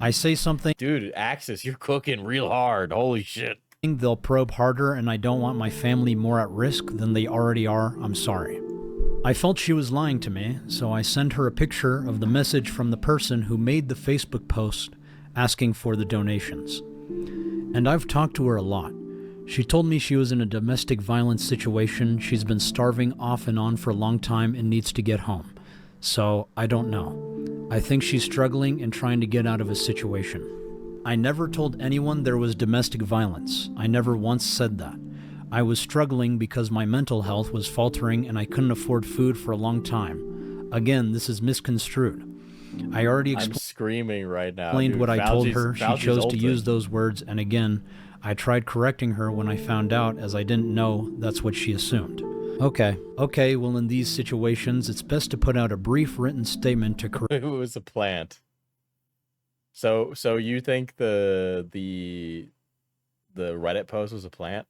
I say something... Dude, Axis, you're cooking real hard. Holy shit. They'll probe harder, and I don't want my family more at risk than they already are. I'm sorry. I felt she was lying to me, so I sent her a picture of the message from the person who made the Facebook post asking for the donations. And I've talked to her a lot. She told me she was in a domestic violence situation, she's been starving off and on for a long time and needs to get home. So, I don't know. I think she's struggling and trying to get out of a situation. I never told anyone there was domestic violence. I never once said that. I was struggling because my mental health was faltering and I couldn't afford food for a long time. Again, this is misconstrued. I already I'm screaming right now. explained Dude, what I told her. She chose to ultimate. use those words, and again, I tried correcting her when I found out, as I didn't know that's what she assumed. Okay, well in these situations, it's best to put out a brief written statement to correct... It was a plant. So you think the Reddit post was a plant?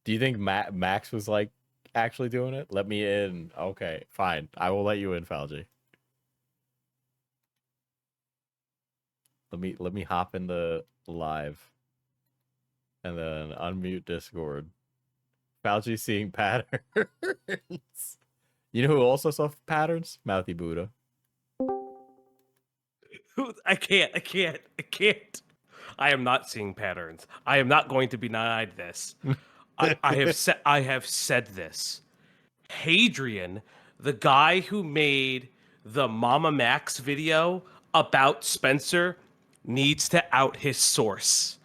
Do you think Max was like actually doing it? Let me in. Okay, fine. I will let you in, Falji. Let me hop in the live and then unmute Discord. Falji seeing patterns. You know who also saw patterns? Mouthy Buddha. I can't. I am not seeing patterns. I am not going to be denied this. I have said this. Hadrian, the guy who made the Mama Max video about Spencer, needs to out his source.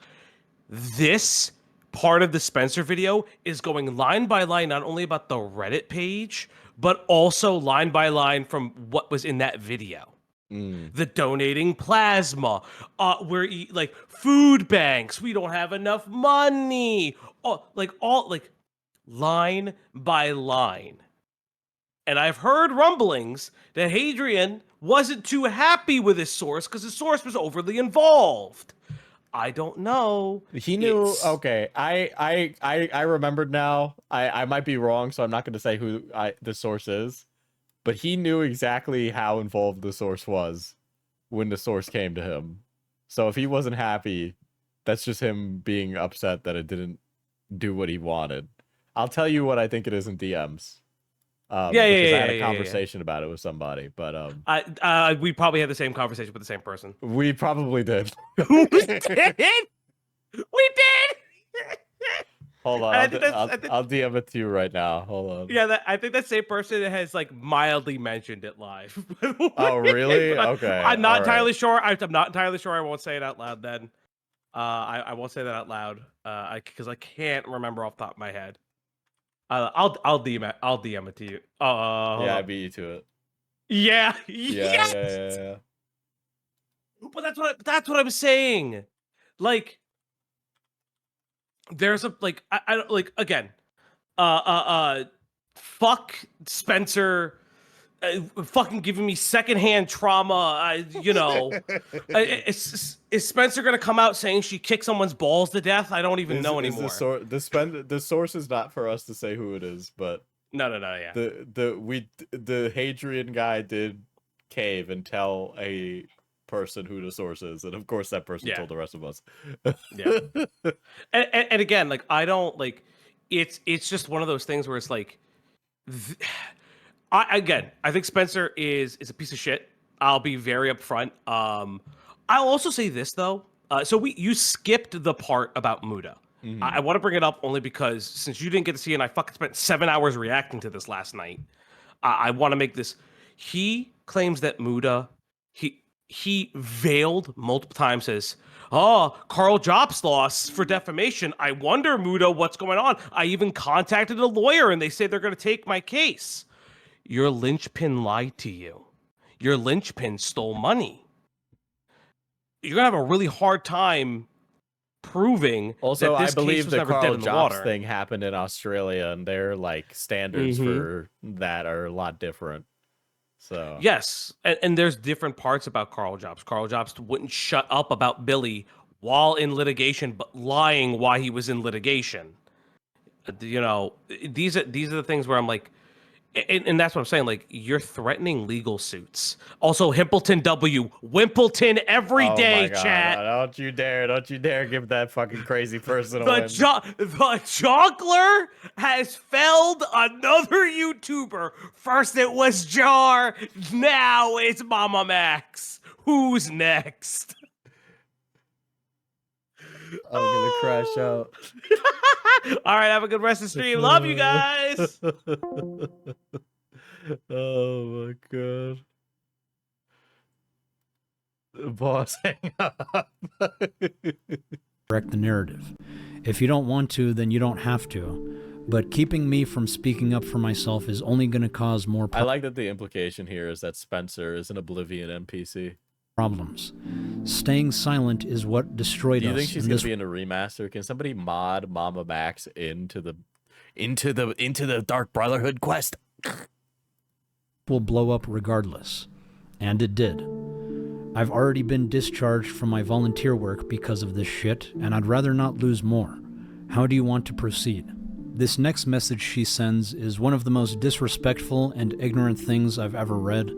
This part of the Spencer video is going line by line, not only about the Reddit page, but also line by line from what was in that video. The donating plasma, like food banks, we don't have enough money, all line by line. And I've heard rumblings that Hadrian wasn't too happy with his source because his source was overly involved. I don't know. He knew. Okay, I remembered now. I might be wrong, so I'm not going to say who the source is. But he knew exactly how involved the source was when the source came to him. So if he wasn't happy, that's just him being upset that it didn't do what he wanted. I'll tell you what I think it is in DMs. Because I had a conversation about it with somebody. But we probably had the same conversation with the same person. We probably did. We did. Hold on, I'll DM it to you right now. Hold on. Yeah, I think that same person has like mildly mentioned it live. Oh, really? Okay. I'm not entirely sure. I'm not entirely sure. I won't say it out loud then. I won't say that out loud because I can't remember off the top of my head. I'll DM it to you. Yeah, I beat you to it. Yeah. Yeah. But that's what I'm saying. Like, there's a I don't like again. Fuck Spencer. Fucking giving me secondhand trauma. Is Spencer gonna come out saying she kicked someone's balls to death? I don't even know anymore. The source is not for us to say who it is, but no, yeah. The Hadrian guy did cave and tell a person who the source is, and of course that person told the rest of us. Yeah. And again, like I don't like. It's just one of those things where it's like. I think Spencer is a piece of shit. I'll be very upfront. I'll also say this though. So you skipped the part about Muda. Mm-hmm. I want to bring it up only because since you didn't get to see it, and I fucking spent 7 hours reacting to this last night. I want to make this. He claims that Muda, he veiled multiple times as, Carl Jobs lost for defamation. I wonder, Muda, what's going on? I even contacted a lawyer and they say they're going to take my case. your linchpin lied to you. Your linchpin stole money. You're gonna have a really hard time proving Also, that I this case believe was the never dead Carl in the Jobs water. thing happened in Australia, and their like standards for that are a lot different. So Yes, and there's different parts about Carl Jobs. Carl Jobs wouldn't shut up about Billy while in litigation, but lying while he was in litigation. You know, these are the things where I'm like, and that's what I'm saying. Like, you're threatening legal suits. Also, Himpleton W. Wimpleton every oh day, my God, chat. don't you dare give that fucking crazy person a The win. the Joggler has felled another YouTuber. First it was Jar, now it's Mama Max. Who's next? I'm gonna crash out. All right, have a good rest of the stream. Love you guys. Oh my God. Boss, hang up. Correct the narrative. If you don't want to, then you don't have to. But keeping me from speaking up for myself is only going to cause more I like that the implication here is that Spencer is an Oblivion NPC. problems. Staying silent is what destroyed us. Do you think she's and gonna this be in a remaster? Can somebody mod Mama Max into the Dark Brotherhood quest? will blow up regardless. And it did. I've already been discharged from my volunteer work because of this shit, and I'd rather not lose more. How do you want to proceed? This next message she sends is one of the most disrespectful and ignorant things I've ever read,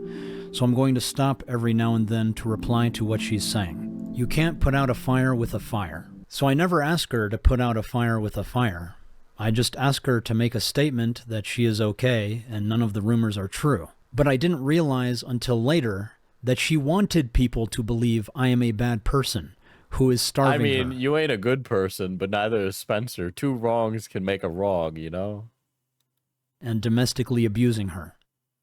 so I'm going to stop every now and then to reply to what she's saying. You can't put out a fire with a fire. So I never ask her to put out a fire with a fire. I just ask her to make a statement that she is okay and none of the rumors are true. But I didn't realize until later that she wanted people to believe I am a bad person who is starving I mean, her. you ain't a good person, but neither is Spencer. Two wrongs can make a wrong, you know? And domestically abusing her.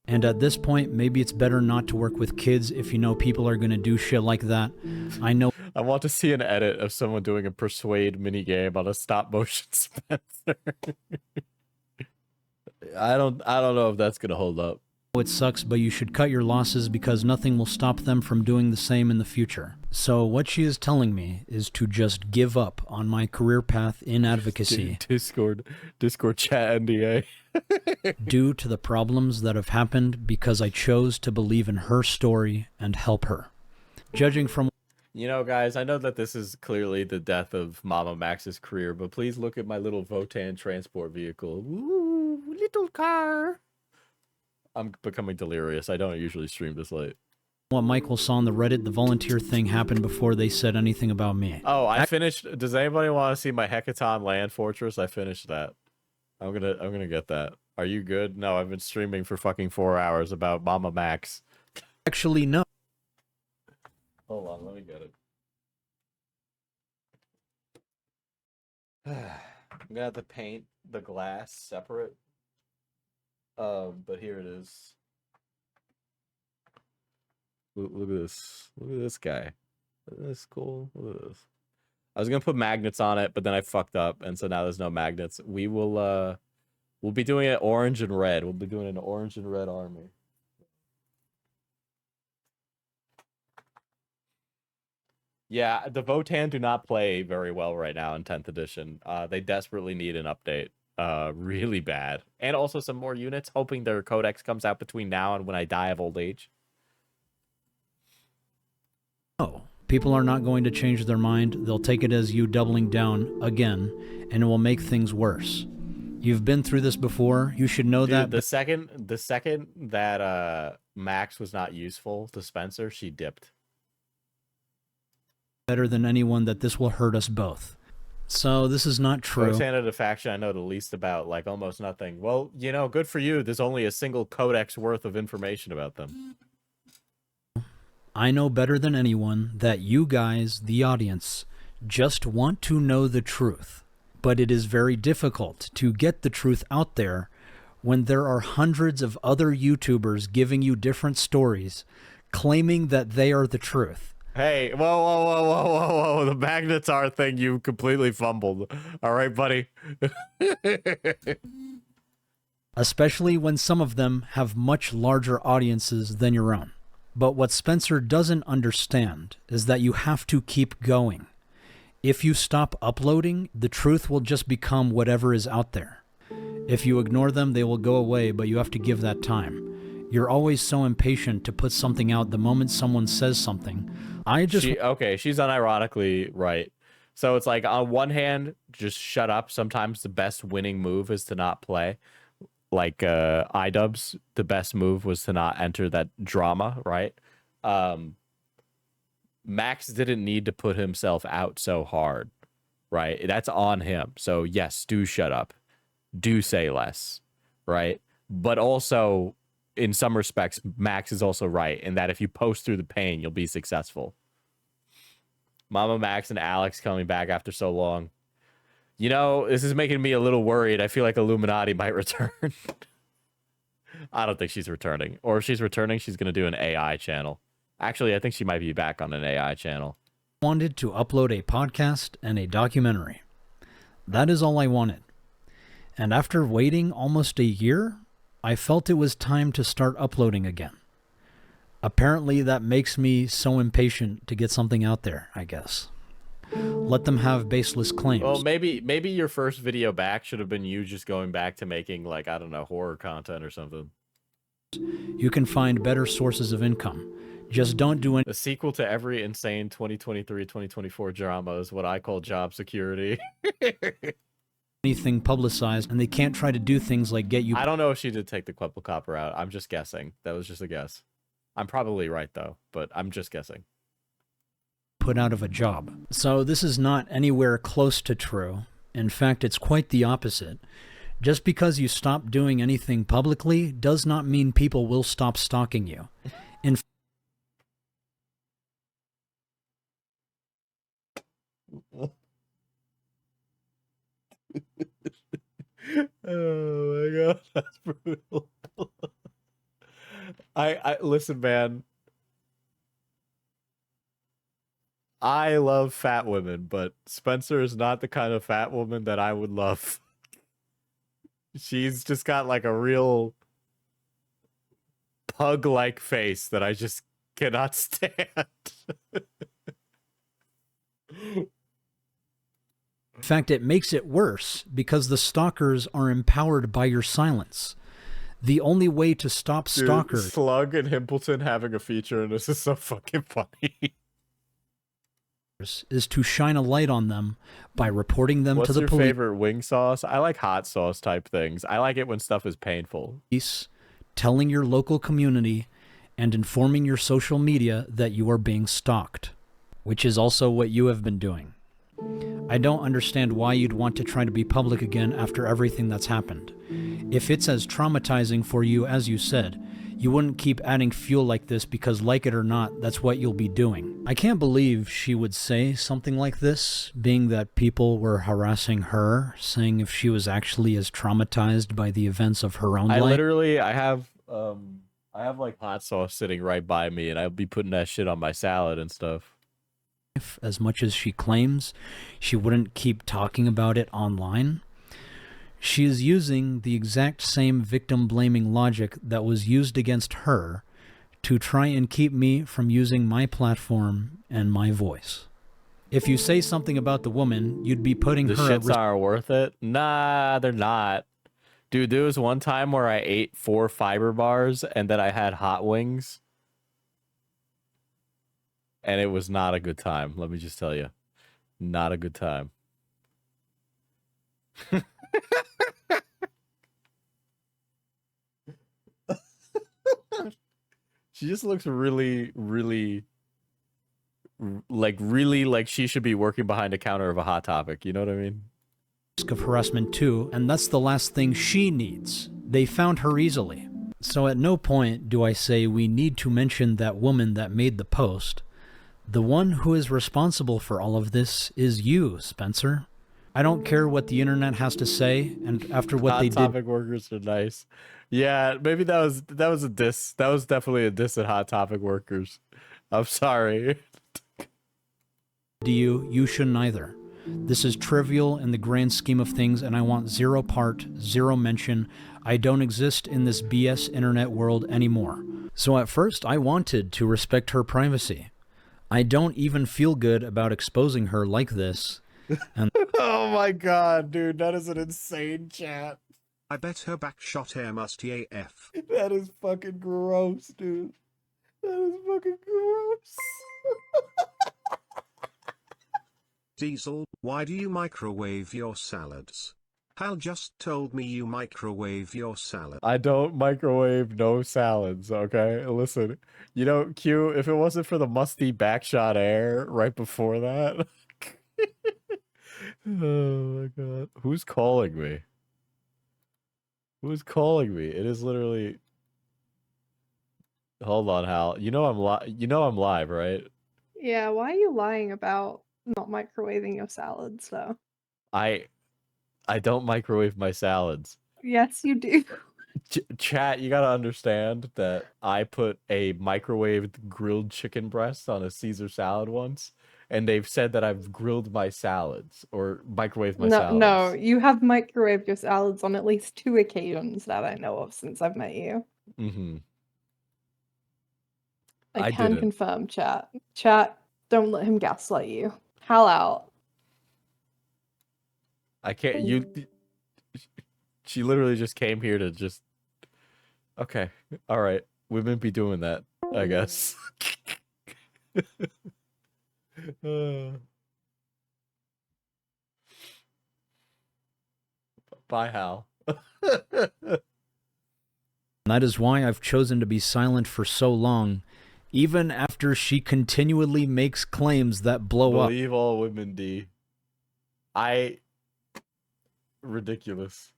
And at this point, maybe it's better not to work with kids if you know people are going to do shit like that. I know. I want to see an edit of someone doing a persuade minigame on a stop motion Spencer. I don't know if that's going to hold up. It sucks, but you should cut your losses because nothing will stop them from doing the same in the future. So what she is telling me is to just give up on my career path in advocacy. Discord chat NDA. Due to the problems that have happened because I chose to believe in her story and help her. Judging from... You know, guys, I know that this is clearly the death of Mama Max's career, but please look at my little Votan transport vehicle. Ooh, little car. I'm becoming delirious. I don't usually stream this late. What Michael saw on the Reddit, the volunteer thing happened before they said anything about me. Oh, I finished. Does anybody want to see my Hecaton land fortress? I finished that. I'm gonna get that. Are you good? No, I've been streaming for fucking 4 hours about Mama Max. Actually, no. Hold on, let me get it. I'm gonna have to paint the glass separate. But here it is. Look at this. Look at this guy. Isn't this cool? Look at this. I was gonna put magnets on it, but then I fucked up, and so now there's no magnets. We'll be doing it orange and red. We'll be doing an orange and red army. Yeah, the Votan do not play very well right now in 10th edition. They desperately need an update. Really bad. And also some more units, hoping their codex comes out between now and when I die of old age. Oh, people are not going to change their mind. They'll take it as you doubling down again, and it will make things worse. You've been through this before. You should know that. The second that Max was not useful to Spencer, she dipped. Better than anyone that this will hurt us both. So this is not true. Votan the faction I know the least about, like almost nothing. Well, you know, good for you. There's only a single codex worth of information about them. I know better than anyone that you guys, the audience, just want to know the truth. But it is very difficult to get the truth out there when there are hundreds of other YouTubers giving you different stories, claiming that they are the truth. Hey, whoa. The magnets are a thing you completely fumbled. All right, buddy. especially when some of them have much larger audiences than your own. But what Spencer doesn't understand is that you have to keep going. If you stop uploading, the truth will just become whatever is out there. If you ignore them, they will go away, but you have to give that time. You're always so impatient to put something out the moment someone says something. She's unironically right. So it's like, on one hand, just shut up. Sometimes the best winning move is to not play. Like iDubbbz, the best move was to not enter that drama, right? Max didn't need to put himself out so hard, right? That's on him. So yes, do shut up. Do say less, right? But also, in some respects, Max is also right in that if you post through the pain, you'll be successful. Mama Max and Alex coming back after so long. You know, this is making me a little worried. I feel like Illuminati might return. I don't think she's returning. Or if she's returning, she's going to do an AI channel. Actually, I think she might be back on an AI channel. Wanted to upload a podcast and a documentary. That is all I wanted. And after waiting almost a year, I felt it was time to start uploading again. Apparently, that makes me so impatient to get something out there, I guess. Let them have baseless claims. Well, maybe your first video back should have been you just going back to making, like, I don't know, horror content or something. You can find better sources of income. Just don't do a sequel to every insane 2023-2024 drama is what I call job security. anything publicized, and they can't try to do things like get you... I don't know if she did take the Quetzalcoatl route. I'm just guessing. That was just a guess. I'm probably right, though, but I'm just guessing. Put out of a job. So this is not anywhere close to true. In fact, it's quite the opposite. Just because you stop doing anything publicly does not mean people will stop stalking you. In Oh my god, that's brutal. I listen, man. I love fat women, but Spencer is not the kind of fat woman that I would love. She's just got like a real pug-like face that I just cannot stand. In fact, it makes it worse because the stalkers are empowered by your silence. The only way to stop stalkers... Dude, Slug and Himpleton having a feature, and this is so fucking funny. ...is to shine a light on them by reporting them to the police. What's your favorite wing sauce? I like hot sauce type things. I like it when stuff is painful. Telling your local community and informing your social media that you are being stalked, which is also what you have been doing. I don't understand why you'd want to try to be public again after everything that's happened. If it's as traumatizing for you as you said, you wouldn't keep adding fuel like this because, like it or not, that's what you'll be doing. I can't believe she would say something like this, being that people were harassing her, saying if she was actually as traumatized by the events of her own life. I have like hot sauce sitting right by me, and I'll be putting that shit on my salad and stuff. As much as she claims she wouldn't keep talking about it online, she is using the exact same victim-blaming logic that was used against her to try and keep me from using my platform and my voice. If you say something about the woman, you'd be putting the her at shits aren't worth it. Nah, they're not. Dude, there was one time where I ate 4 fiber bars and then I had hot wings. And it was not a good time. Let me just tell you. Not a good time. She just looks really like she should be working behind a counter of a Hot Topic. You know what I mean? Risk of harassment too, and that's the last thing she needs. They found her easily. So at no point do I say we need to mention that woman that made the post. The one who is responsible for all of this is you, Spencer. I don't care what the internet has to say, and after what they did... Hot Topic workers are nice. Yeah, maybe that was a diss. That was definitely a diss at Hot Topic workers. I'm sorry. You shouldn't either. This is trivial in the grand scheme of things, and I want zero part, zero mention. I don't exist in this BS internet world anymore. So at first, I wanted to respect her privacy. I don't even feel good about exposing her like this. And Oh my god, dude, that is an insane chat. I bet her back shot hair musty AF. That is fucking gross, dude. That is fucking gross. Diesel, why do you microwave your salads? Hal just told me you microwave your salad. I don't microwave no salads, okay? Listen, you know, Q, if it wasn't for the musty backshot air right before that. Oh my god. Who's calling me? Who's calling me? It is literally... Hold on, Hal. You know I'm live, right? Yeah, why are you lying about not microwaving your salads, though? I don't microwave my salads. Yes, you do. Chat, you gotta understand that I put a microwaved grilled chicken breast on a Caesar salad once, and they've said that I've grilled my salads or microwaved my salads. No, you have microwaved your salads on at least 2 occasions that I know of since I've met you. Mm-hmm. I can confirm, chat. Chat, don't let him gaslight you. Hal out. I can't. She literally just came here to just. Okay, all right. Women be doing that, I guess. Bye, Hal. that is why I've chosen to be silent for so long, even after she continually makes claims that blow up. Believe all women, D. Ridiculous.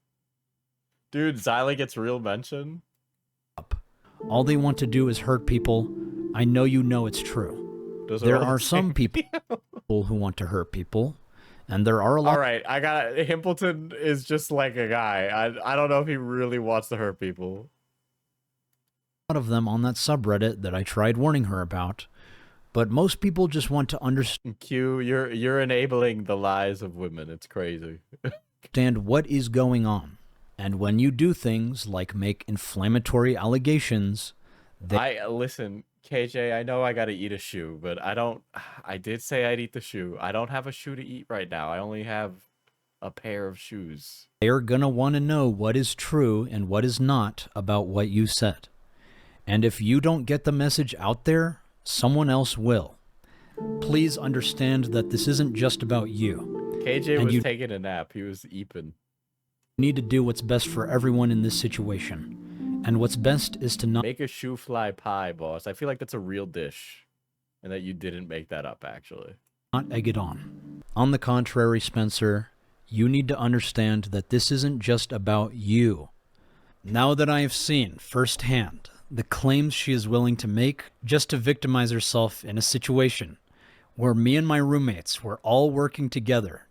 Dude, Xylee gets real mention. All they want to do is hurt people. I know you know it's true. There are some people who want to hurt people, and there are a lot. All right, Himpleton is just like a guy. I don't know if he really wants to hurt people. Of them on that subreddit that I tried warning her about, but most people just want to understand. Q, you're enabling the lies of women. It's crazy. Understand what is going on, and when you do things like make inflammatory allegations, listen, KJ. I know I gotta eat a shoe, but I don't. I did say I'd eat the shoe. I don't have a shoe to eat right now. I only have a pair of shoes. They are gonna want to know what is true and what is not about what you said. And if you don't get the message out there, someone else will. Please understand that this isn't just about you. KJ was taking a nap. He was eeping. You need to do what's best for everyone in this situation. And what's best is to not make a shoe fly pie, boss. I feel like that's a real dish. And that you didn't make that up, actually. Not egg it on. On the contrary, Spencer, you need to understand that this isn't just about you. Now that I have seen firsthand the claims she is willing to make just to victimize herself in a situation where me and my roommates were all working together.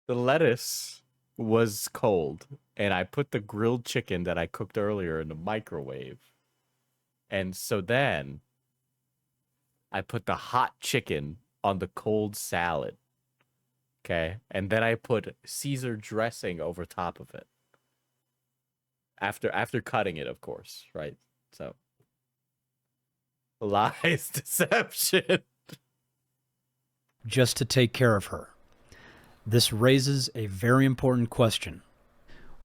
The lettuce was cold, and I put the grilled chicken that I cooked earlier in the microwave. And so then I put the hot chicken on the cold salad. Okay? And then I put Caesar dressing over top of it. After cutting it, of course, right? So lies, deception. Just to take care of her. This raises a very important question.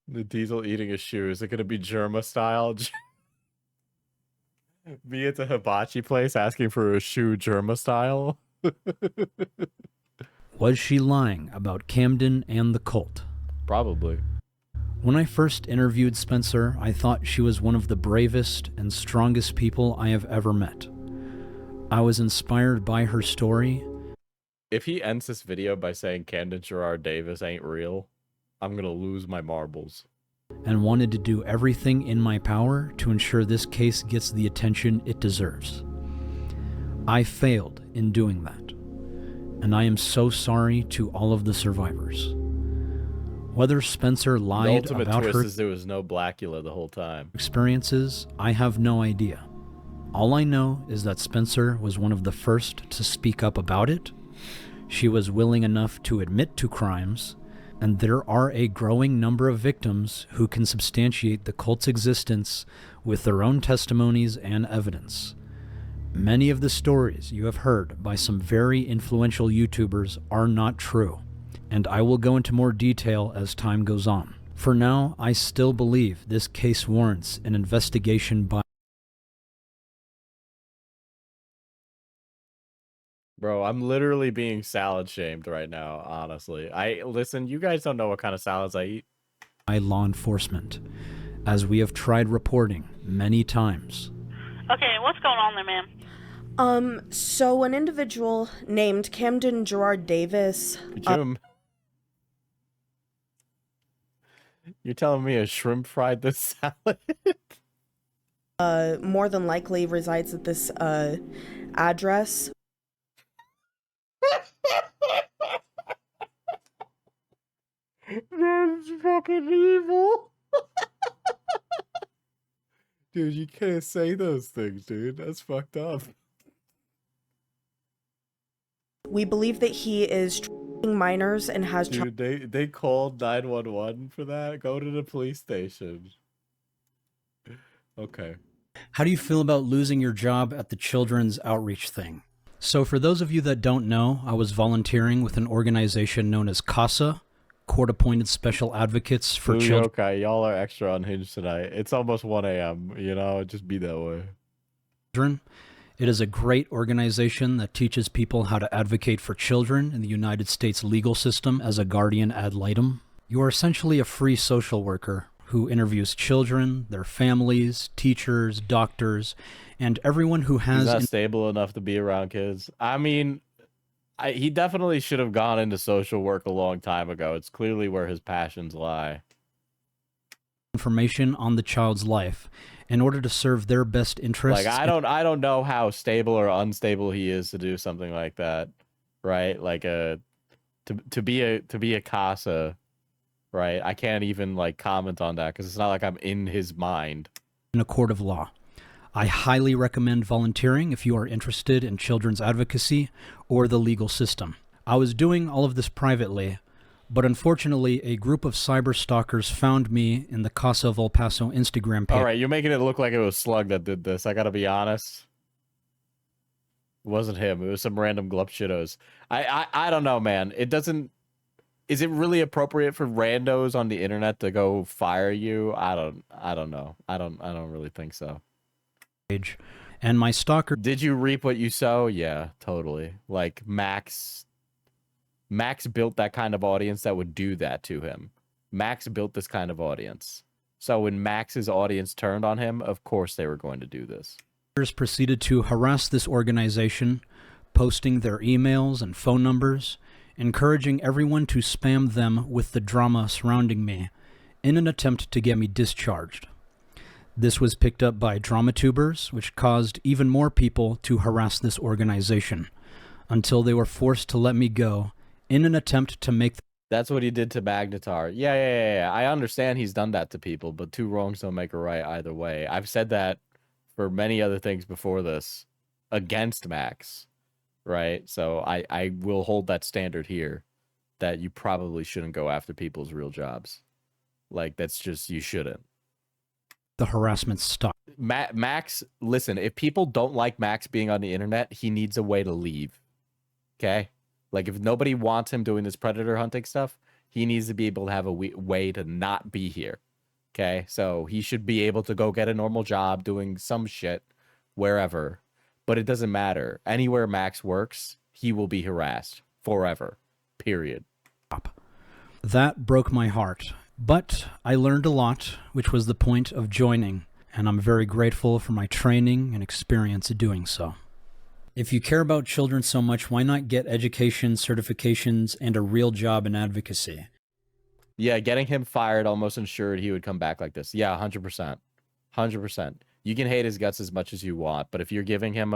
The Diesel eating a shoe. Is it going to be Germa style? Me at the hibachi place asking for a shoe Germa style? Was she lying about Camden and the cult? Probably. When I first interviewed Spencer, I thought she was one of the bravest and strongest people I have ever met. I was inspired by her story. If he ends this video by saying Camden Gerard Davis ain't real, I'm going to lose my marbles. And wanted to do everything in my power to ensure this case gets the attention it deserves. I failed in doing that, and I am so sorry to all of the survivors. Whether Spencer The lied ultimate about twist her is there was no Blackula the whole time. experiences, I have no idea. All I know is that Spencer was one of the first to speak up about it. She was willing enough to admit to crimes, and there are a growing number of victims who can substantiate the cult's existence with their own testimonies and evidence. Many of the stories you have heard by some very influential YouTubers are not true, and I will go into more detail as time goes on. For now, I still believe this case warrants an investigation by Bro, I'm literally being salad shamed right now, honestly. Listen, you guys don't know what kind of salads I eat. law enforcement, as we have tried reporting many times. Okay, what's going on there, ma'am? So an individual named Camden Gerard Davis. You're telling me a shrimp fried this salad? More than likely resides at this address. That's fucking evil. Dude, you can't say those things, dude. That's fucked up. We believe that he is trafficking minors and has Dude, they called 911 for that? Go to the police station. Okay. How do you feel about losing your job at the children's outreach thing? So for those of you that don't know, I was volunteering with an organization known as CASA, Court-Appointed Special Advocates for Children. Okay, y'all are extra unhinged tonight. It's almost 1 a.m., you know? Just be that way. It is a great organization that teaches people how to advocate for children in the United States legal system as a guardian ad litem. You are essentially a free social worker who interviews children, their families, teachers, doctors, and everyone who has... He's not stable enough to be around kids. I mean, he definitely should have gone into social work a long time ago. It's clearly where his passions lie. Information on the child's life in order to serve their best interests. Like, I don't know how stable or unstable he is to do something like that, right? Like to be a CASA, right? I can't even like comment on that because it's not like I'm in his mind. In a court of law. I highly recommend volunteering if you are interested in children's advocacy or the legal system. I was doing all of this privately, but unfortunately a group of cyber stalkers found me in the Casa of El Paso Instagram page. All right, you're making it look like it was Slug that did this. I gotta be honest. It wasn't him. It was some random glup shittos. I don't know, man. It doesn't... Is it really appropriate for randos on the internet to go fire you? I don't know. I don't really think so. And my stalker... Did you reap what you sow? Yeah, totally. Like, Max built that kind of audience that would do that to him. Max built this kind of audience. So when Max's audience turned on him, of course they were going to do this. Proceeded to harass this organization, posting their emails and phone numbers, encouraging everyone to spam them with the drama surrounding me in an attempt to get me discharged. This was picked up by DramaTubers, which caused even more people to harass this organization, until they were forced to let me go in an attempt to make... That's what he did to Magnetar. Yeah. I understand he's done that to people, but two wrongs don't make a right either way. I've said that for many other things before this against Max, right? So I will hold that standard here, that you probably shouldn't go after people's real jobs. Like, that's just, you shouldn't. The harassment stopped. Max, listen, if people don't like Max being on the internet, he needs a way to leave. Okay? Like, if nobody wants him doing this predator hunting stuff, he needs to be able to have a way to not be here. Okay? So he should be able to go get a normal job doing some shit wherever. But it doesn't matter. Anywhere Max works, he will be harassed forever. Period. That broke my heart. But I learned a lot, which was the point of joining, and I'm very grateful for my training and experience doing so. If you care about children so much, why not get education, certifications, and a real job in advocacy? Yeah, getting him fired almost ensured he would come back like this. Yeah, 100%. 100%. You can hate his guts as much as you want, but if you're giving him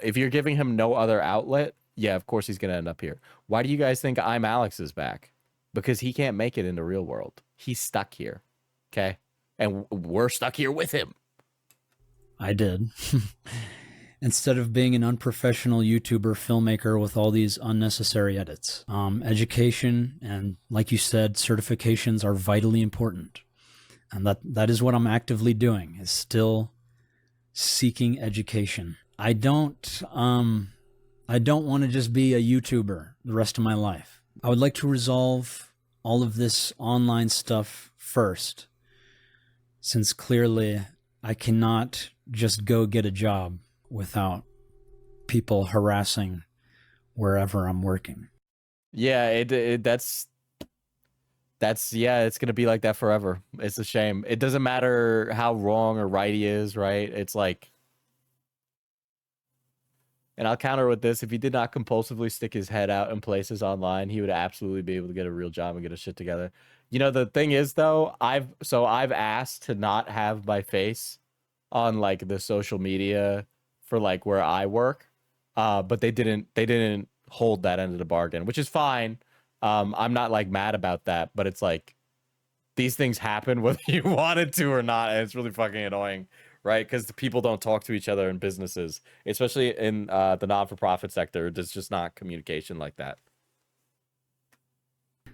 if you're giving him no other outlet, yeah, of course he's going to end up here. Why do you guys think I'm Alex is back? Because he can't make it in the real world. He's stuck here. Okay? And we're stuck here with him. I did. Instead of being an unprofessional YouTuber filmmaker with all these unnecessary edits. Education and, like you said, certifications are vitally important. And that is what I'm actively doing, is still seeking education. I don't want to just be a YouTuber the rest of my life. I would like to resolve all of this online stuff first, since clearly I cannot just go get a job without people harassing wherever I'm working. Yeah, that's yeah, it's gonna be like that forever. It's a shame. It doesn't matter how wrong or right he is, right? It's like, and I'll counter with this: if he did not compulsively stick his head out in places online, he would absolutely be able to get a real job and get his shit together. You know, the thing is though, I've asked to not have my face on like the social media for like where I work, but they didn't hold that end of the bargain, which is fine. I'm not like mad about that, but it's like these things happen whether you wanted to or not, and it's really fucking annoying, right? Because the people don't talk to each other in businesses, especially in the non-for-profit sector. There's just not communication like that.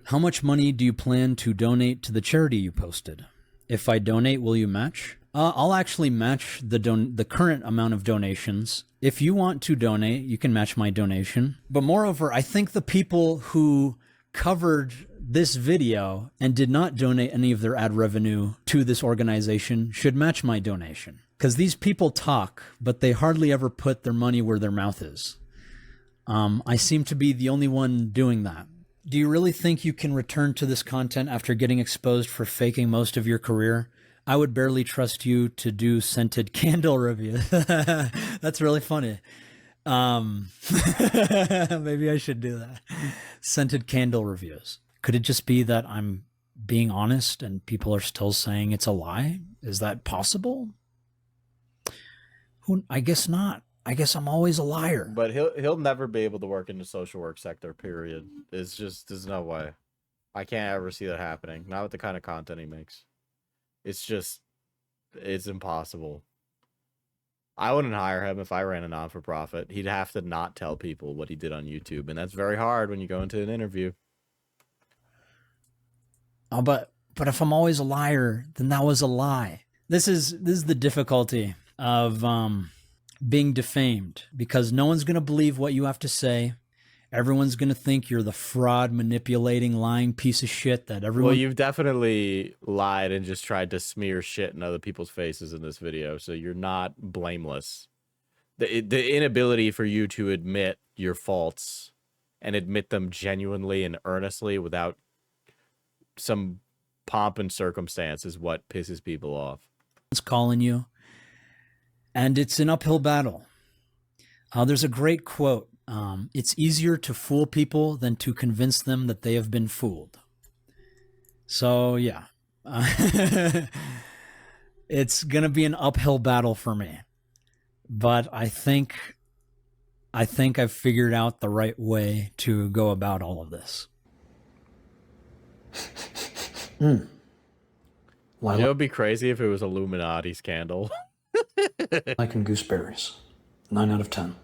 How much money do you plan to donate to the charity you posted? If I donate, will you match? I'll actually match the current amount of donations. If you want to donate, you can match my donation. But moreover, I think the people who covered this video and did not donate any of their ad revenue to this organization should match my donation. Because these people talk, but they hardly ever put their money where their mouth is. I seem to be the only one doing that. Do you really think you can return to this content after getting exposed for faking most of your career? I would barely trust you to do scented candle reviews. That's really funny. Maybe I should do that. Scented candle reviews. Could it just be that I'm being honest and people are still saying it's a lie? Is that possible? I guess not. I guess I'm always a liar. But he'll never be able to work in the social work sector, period. It's just, there's no way. I can't ever see that happening. Not with the kind of content he makes. It's just, it's impossible. I wouldn't hire him if I ran a non-for-profit. He'd have to not tell people what he did on YouTube, and that's very hard when you go into an interview. Oh, but if I'm always a liar, then that was a lie. This is the difficulty of being defamed, because no one's going to believe what you have to say. Everyone's going to think you're the fraud, manipulating, lying piece of shit that everyone... Well, you've definitely lied and just tried to smear shit in other people's faces in this video, so you're not blameless. The inability for you to admit your faults and admit them genuinely and earnestly without some pomp and circumstance is what pisses people off. It's calling you, and it's an uphill battle. There's a great quote. It's easier to fool people than to convince them that they have been fooled. So, yeah. It's going to be an uphill battle for me. But I think I've figured out the right way to go about all of this. You know, it'd be crazy if it was Illuminati's candle. Like and gooseberries. 9 out of 10.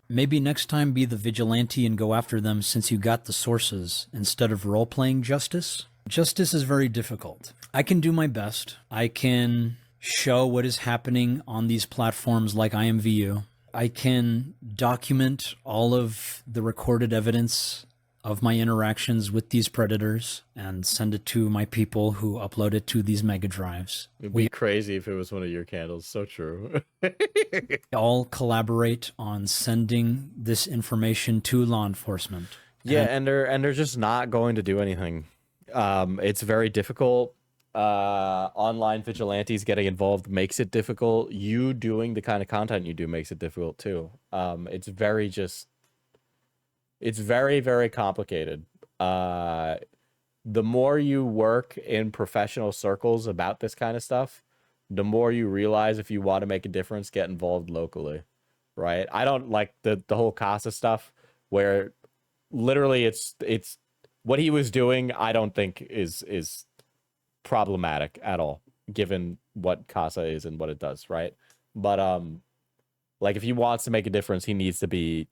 Maybe next time be the vigilante and go after them since you got the sources instead of role-playing justice. Justice is very difficult. I can do my best. I can show what is happening on these platforms like IMVU. I can document all of the recorded evidence of my interactions with these predators and send it to my people who upload it to these mega drives. It'd be crazy if it was one of your candles. So true. We all collaborate on sending this information to law enforcement. Yeah, and they're just not going to do anything. It's very difficult. Online vigilantes getting involved makes it difficult. You doing the kind of content you do makes it difficult too. It's very, very complicated. The more you work in professional circles about this kind of stuff, the more you realize if you want to make a difference, get involved locally. right? I don't like the whole CASA stuff where literally it's what he was doing. I don't think is problematic at all, given what CASA is and what it does, right? But like if he wants to make a difference, he needs to be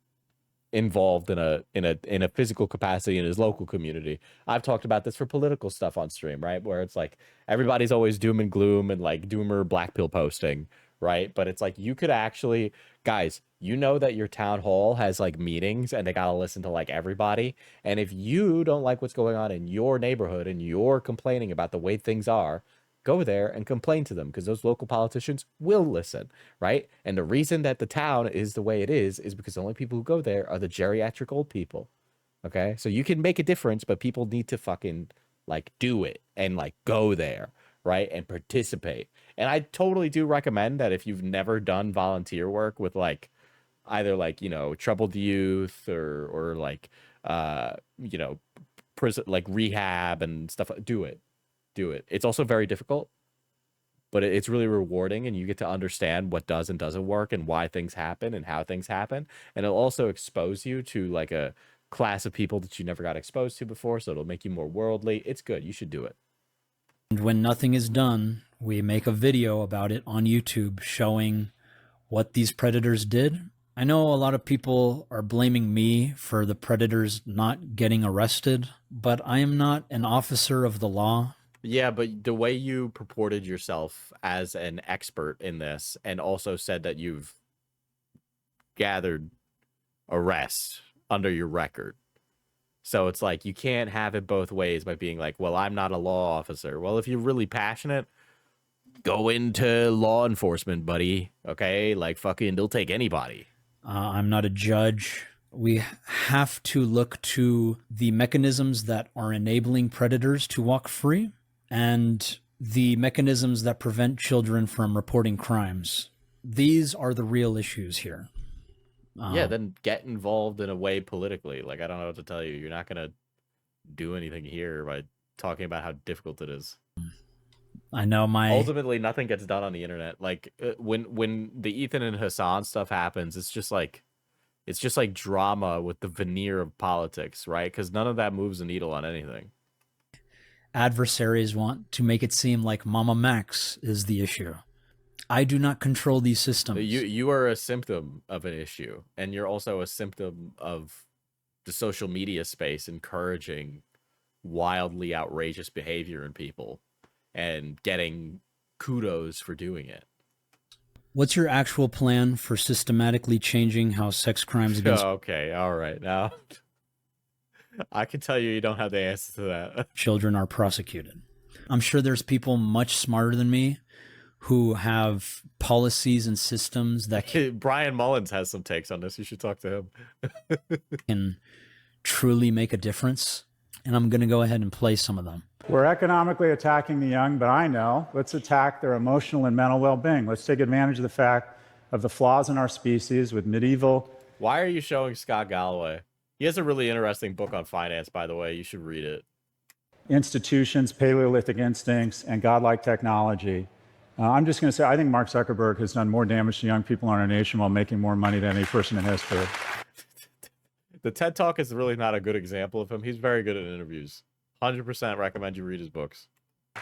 involved in a physical capacity in his local community. I've talked about this for political stuff on stream, right? Where it's like everybody's always doom and gloom and like doomer black pill posting, right? But it's like you could actually, guys, you know that your town hall has like meetings and they gotta listen to like everybody. And if you don't like what's going on in your neighborhood and you're complaining about the way things are, go there and complain to them, because those local politicians will listen, right? And the reason that the town is the way it is because the only people who go there are the geriatric old people, okay? So you can make a difference, but people need to fucking like do it and like go there, right? And participate. And I totally do recommend that if you've never done volunteer work with like either like, you know, troubled youth or like, you know, prison, like rehab and stuff, do it. It's also very difficult, but it's really rewarding, and you get to understand what does and doesn't work and why things happen and how things happen. And it'll also expose you to like a class of people that you never got exposed to before. So it'll make you more worldly. It's good. You should do it. And when nothing is done, we make a video about it on YouTube showing what these predators did. I know a lot of people are blaming me for the predators not getting arrested, but I am not an officer of the law. Yeah, but the way you purported yourself as an expert in this and also said that you've gathered arrests under your record. So it's like you can't have it both ways by being like, well, I'm not a law officer. Well, if you're really passionate, go into law enforcement, buddy. Okay? Like fucking they'll take anybody. I'm not a judge. We have to look to the mechanisms that are enabling predators to walk free, and the mechanisms that prevent children from reporting crimes. These are the real issues here. Yeah, then get involved in a way politically. Like, I don't know what to tell you. You're not going to do anything here by talking about how difficult it is. I know ultimately nothing gets done on the internet. Like when the Ethan and Hassan stuff happens, it's just like drama with the veneer of politics, right? Because none of that moves the needle on anything. Adversaries want to make it seem like Mama Max is the issue. I do not control these systems. You are a symptom of an issue, and you're also a symptom of the social media space encouraging wildly outrageous behavior in people and getting kudos for doing it. What's your actual plan for systematically changing how sex crimes against... Okay, all right. Now, I can tell you don't have the answer to that. Children are prosecuted. I'm sure there's people much smarter than me who have policies and systems that can... Brian Mullins has some takes on this. You should talk to him. can truly make a difference. And I'm going to go ahead and play some of them. We're economically attacking the young, but I know, let's attack their emotional and mental well-being. Let's take advantage of the fact of the flaws in our species with medieval... Why are you showing Scott Galloway? He has a really interesting book on finance, by the way. You should read it. Institutions, Paleolithic instincts, and godlike technology. I'm just going to say, I think Mark Zuckerberg has done more damage to young people in our nation while making more money than any person in history. The TED Talk is really not a good example of him. He's very good at interviews. 100% recommend you read his books.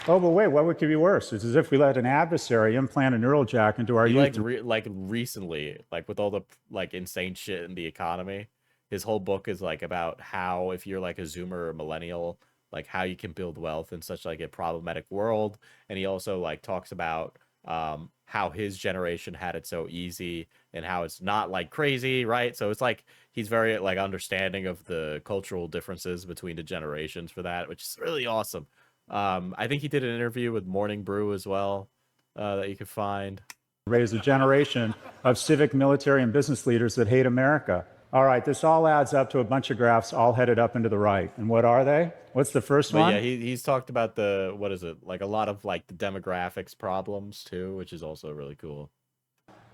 Oh, but wait, what could be worse? It's as if we let an adversary implant a neural jack into our youth. Recently, like with all the like insane shit in the economy, his whole book is like about how if you're like a Zoomer or millennial, like how you can build wealth in such like a problematic world. And he also like talks about how his generation had it so easy and how it's not like crazy, right? So it's like he's very like understanding of the cultural differences between the generations for that, which is really awesome. I think he did an interview with Morning Brew as well that you could find. Raise a generation of civic, military, and business leaders that hate America. All right, this all adds up to a bunch of graphs all headed up into the right. And what are they? What's the first one? Yeah, he's talked about the, what is it? Like a lot of like the demographics problems too, which is also really cool.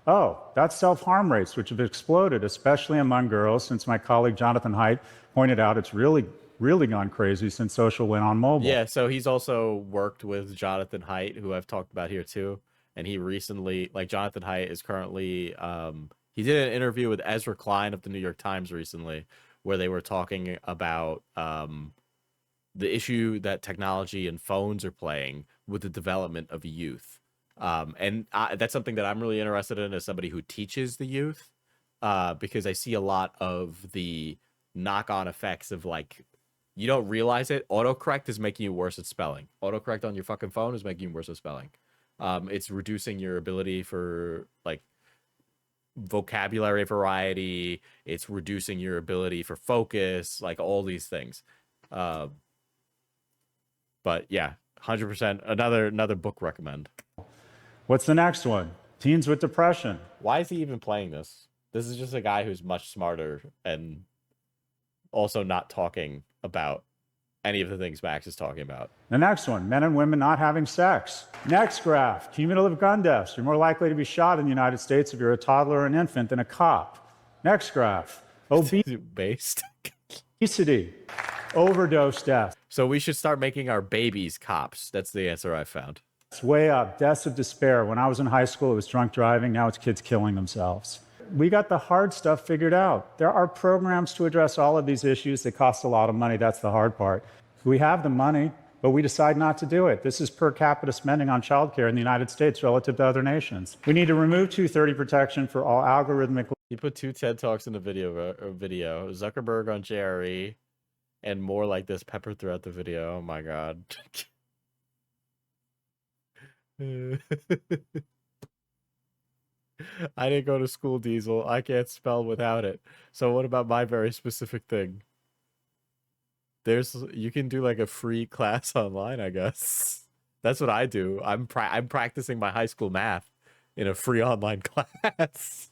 Oh, that's self-harm rates, which have exploded, especially among girls, since my colleague Jonathan Haidt pointed out it's really gone crazy since social went on mobile. Yeah, so he's also worked with Jonathan Haidt, who I've talked about here too. And he recently, like Jonathan Haidt is currently, He did an interview with Ezra Klein of the New York Times recently, where they were talking about the issue that technology and phones are playing with the development of youth. And that's something that I'm really interested in as somebody who teaches the youth, because I see a lot of the knock-on effects of, like, you don't realize it. Autocorrect is making you worse at spelling. Autocorrect on your fucking phone is making you worse at spelling. It's reducing your ability for, like, vocabulary variety. It's reducing your ability for focus, like all these things. But yeah, 100%. Another book recommend. What's the next one? Teens with depression. Why is he even playing this? This is just a guy who's much smarter and also not talking about any of the things Max is talking about. The next one, men and women not having sex. Next graph, cumulative gun deaths. You're more likely to be shot in the United States if you're a toddler or an infant than a cop. Next graph, based. Obesity, overdose deaths. So we should start making our babies cops. That's the answer I found. It's way up. Deaths of despair. When I was in high school, it was drunk driving. Now it's kids killing themselves. We got the hard stuff figured out. There are programs to address all of these issues that cost a lot of money. That's the hard part. We have the money, but we decide not to do it. This is per capita spending on childcare in the United States relative to other nations. We need to remove 230 protection for all algorithmic. You put 2 TED Talks in the video. Zuckerberg on Jerry, and more like this peppered throughout the video. Oh my god. I didn't go to school, Diesel. I can't spell without it. So what about my very specific thing? You can do like a free class online, I guess. That's what I do. I'm practicing my high school math in a free online class.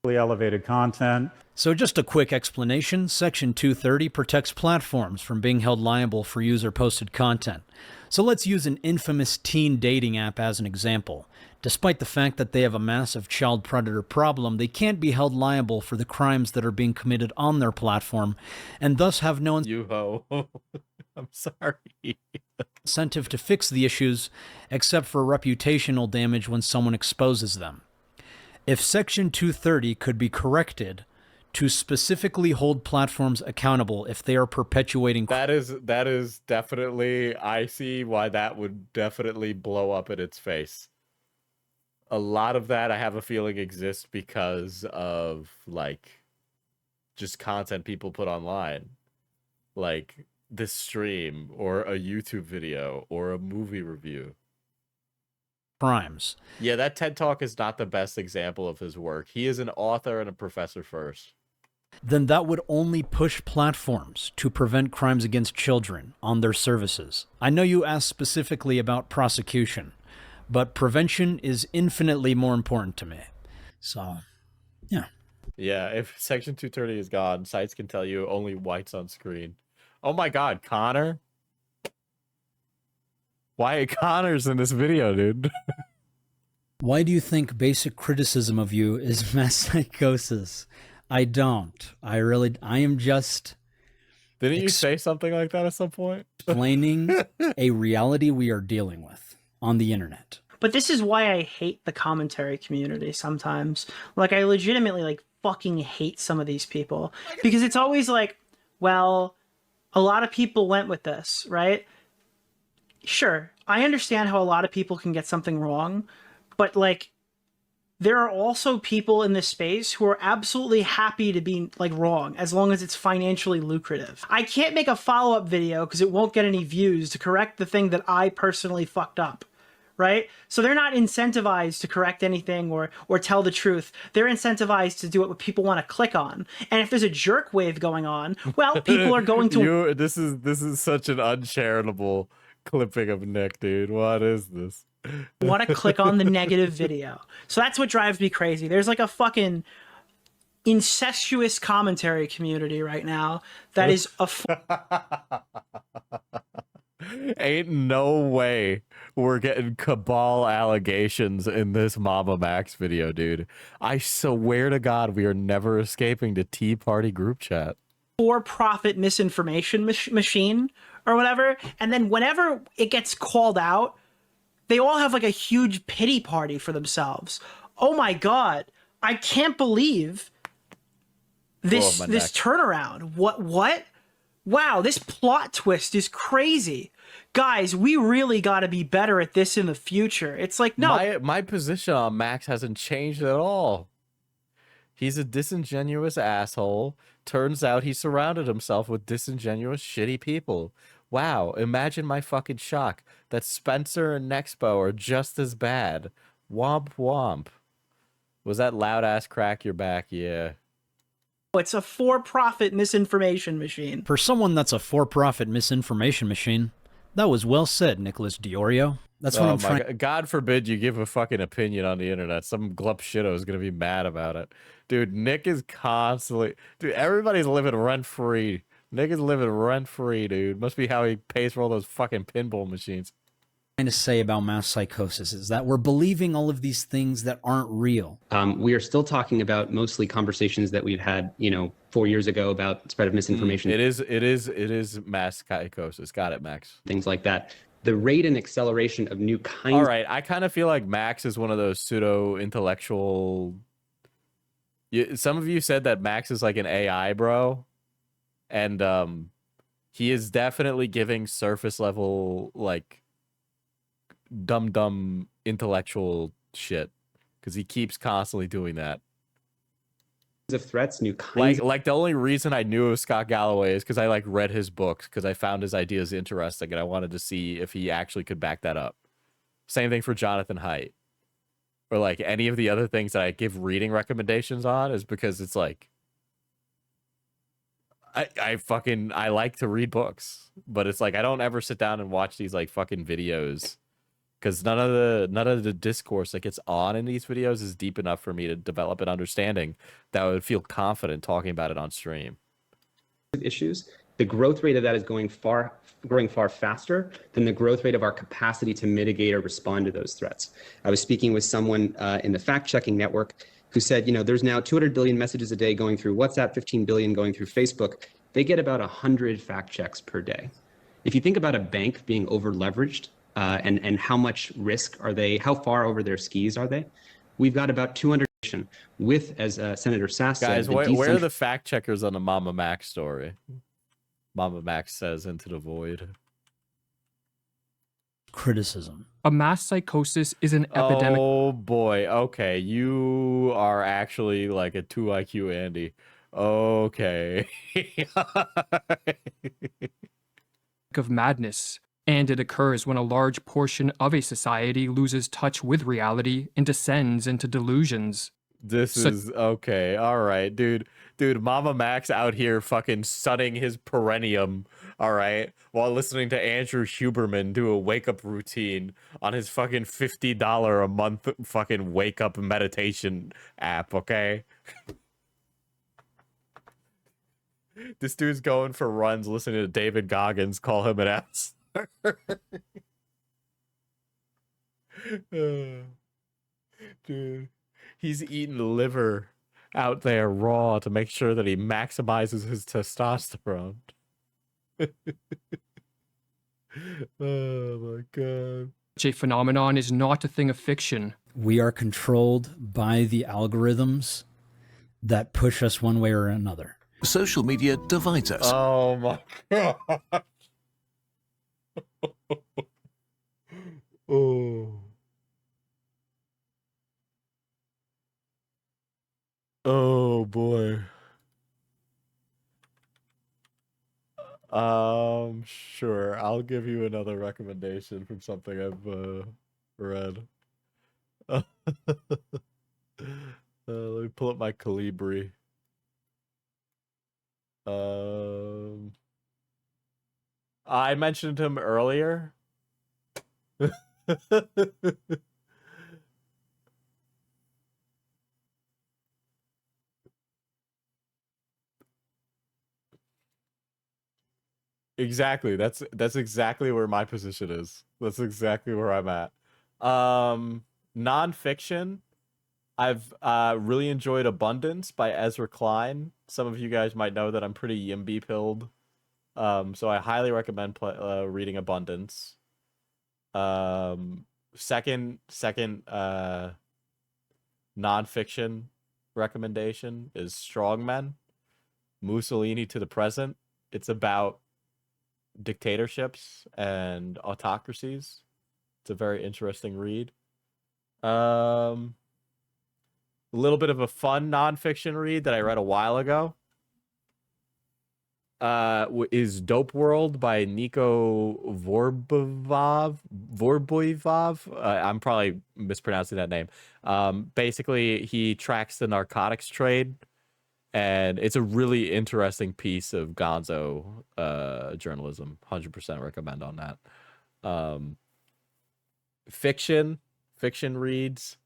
Elevated content. So just a quick explanation. Section 230 protects platforms from being held liable for user-posted content. So let's use an infamous teen dating app as an example. Despite the fact that they have a massive child predator problem, they can't be held liable for the crimes that are being committed on their platform, and thus have no I'm sorry. incentive to fix the issues, except for reputational damage when someone exposes them. If Section 230 could be corrected to specifically hold platforms accountable if they are perpetuating... That is definitely... I see why that would definitely blow up in its face. A lot of that, I have a feeling, exists because of, like, just content people put online. Like, this stream, or a YouTube video, or a movie review. Crimes. Yeah, that TED Talk is not the best example of his work. He is an author and a professor first. Then that would only push platforms to prevent crimes against children on their services. I know you asked specifically about prosecution, but prevention is infinitely more important to me. So, yeah. Yeah, if Section 230 is gone, sites can tell you only whites on screen. Oh my god, Connor? Wyatt Connor's in this video, dude. Why do you think basic criticism of you is mass psychosis? I don't. I am just... Didn't you say something like that at some point? Explaining a reality we are dealing with on the internet. But this is why I hate the commentary community sometimes. Like, I legitimately, like, fucking hate some of these people. Because it's always like, well, a lot of people went with this, right? Sure, I understand how a lot of people can get something wrong, but, like, there are also people in this space who are absolutely happy to be, like, wrong, as long as it's financially lucrative. I can't make a follow-up video because it won't get any views to correct the thing that I personally fucked up, right? So they're not incentivized to correct anything or tell the truth. They're incentivized to do what people want to click on. And if there's a jerk wave going on, well, people are going to... This is such an uncharitable clipping of Nick, dude. What is this? Want to click on the negative video. So that's what drives me crazy. There's like a fucking incestuous commentary community right now that is ain't no way we're getting cabal allegations in this Mama Max video, dude. I swear to God, we are never escaping the Tea Party group chat. For-profit misinformation machine or whatever. And then whenever it gets called out, they all have like a huge pity party for themselves. Oh my God, I can't believe this my this neck. turnaround. What? Wow, this plot twist is crazy. Guys, we really got to be better at this in the future. It's like, no. My position on Max hasn't changed at all. He's a disingenuous asshole. Turns out he surrounded himself with disingenuous, shitty people. Wow, imagine my fucking shock that Spencer and Nexpo are just as bad. Womp womp. Was that loud ass crack your back? Yeah. It's a for-profit misinformation machine. For someone that's a for-profit misinformation machine, that was well said, Nicholas Diorio. That's what I'm trying. God forbid you give a fucking opinion on the internet. Some glup shitto is gonna be mad about it. Dude, Nick is constantly... Dude, everybody's living rent-free. Nick is living rent-free, dude. Must be how he pays for all those fucking pinball machines. Trying to say about mass psychosis is that we're believing all of these things that aren't real. We are still talking about mostly conversations that we've had, 4 years ago about spread of misinformation. It is mass psychosis. Got it, Max. Things like that. The rate and acceleration of new kinds. All right, I kind of feel like Max is one of those pseudo-intellectual... Some of you said that Max is like an AI, bro. And he is definitely giving surface level, like... dumb intellectual shit because he keeps constantly doing that. Of threats, new kinds. Like the only reason I knew of Scott Galloway is because I like read his books because I found his ideas interesting and I wanted to see if he actually could back that up. Same thing for Jonathan Haidt or like any of the other things that I give reading recommendations on is because it's like I like to read books, but it's like I don't ever sit down and watch these like fucking videos. Because none of the discourse that gets on in these videos is deep enough for me to develop an understanding that I would feel confident talking about it on stream. Issues. The growth rate of that is growing far faster than the growth rate of our capacity to mitigate or respond to those threats. I was speaking with someone in the fact-checking network who said, there's now 200 billion messages a day going through WhatsApp, 15 billion going through Facebook. They get about 100 fact checks per day. If you think about a bank being over-leveraged, and how much risk are they? How far over their skis are they? We've got about 200 with, as Senator Sass said, guys, where are the fact checkers on the Mama Max story? Mama Max says into the void. Criticism. A mass psychosis is an epidemic. Oh boy. Okay, you are actually like a 2 IQ Andy. Okay. Of madness. And it occurs when a large portion of a society loses touch with reality and descends into delusions. This is okay. All right, dude. Mama Max out here fucking sunning his perineum, all right, while listening to Andrew Huberman do a wake-up routine on his fucking $50 a month fucking wake-up meditation app, okay? This dude's going for runs listening to David Goggins call him an ass. Dude, he's eating liver out there raw to make sure that he maximizes his testosterone. Oh my god. Such a phenomenon is not a thing of fiction. We are controlled by the algorithms that push us one way or another. Social media divides us. Oh my god. Oh. Oh boy. Sure. I'll give you another recommendation from something I've read. Let me pull up my Calibri. I mentioned him earlier. Exactly. That's exactly where my position is. That's exactly where I'm at. Nonfiction. I've really enjoyed Abundance by Ezra Klein. Some of you guys might know that I'm pretty Yimby pilled. So I highly recommend reading Abundance. Second nonfiction recommendation is Strongmen, Mussolini to the Present. It's about dictatorships and autocracies. It's a very interesting read. A little bit of a fun nonfiction read that I read a while ago is Dope World by Nico Vorboivov. I'm probably mispronouncing that name. Basically, he tracks the narcotics trade, and it's a really interesting piece of gonzo journalism. 100% recommend on that. Fiction reads.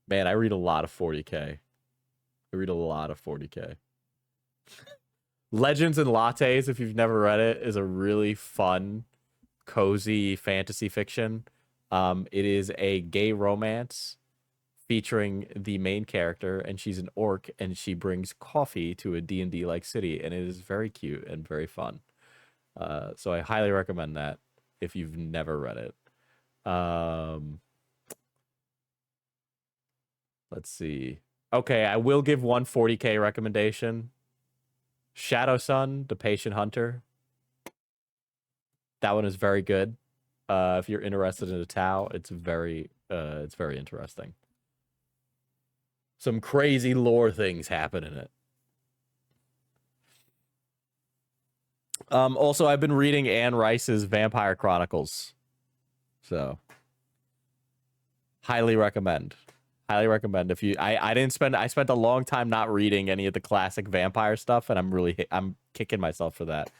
Man, I read a lot of 40K. Legends and Lattes, if you've never read it, is a really fun, cozy fantasy fiction. It is a gay romance featuring the main character, and she's an orc, and she brings coffee to a D&D like city, and it is very cute and very fun. So I highly recommend that if you've never read it. Let's see. Okay, I will give one 40K recommendation. Shadow Sun, The Patient Hunter. That one is very good. If you're interested in the Tau, it's very interesting. Some crazy lore things happen in it. Also, I've been reading Anne Rice's Vampire Chronicles. So, highly recommend. If you, I spent a long time not reading any of the classic vampire stuff, and I'm kicking myself for that.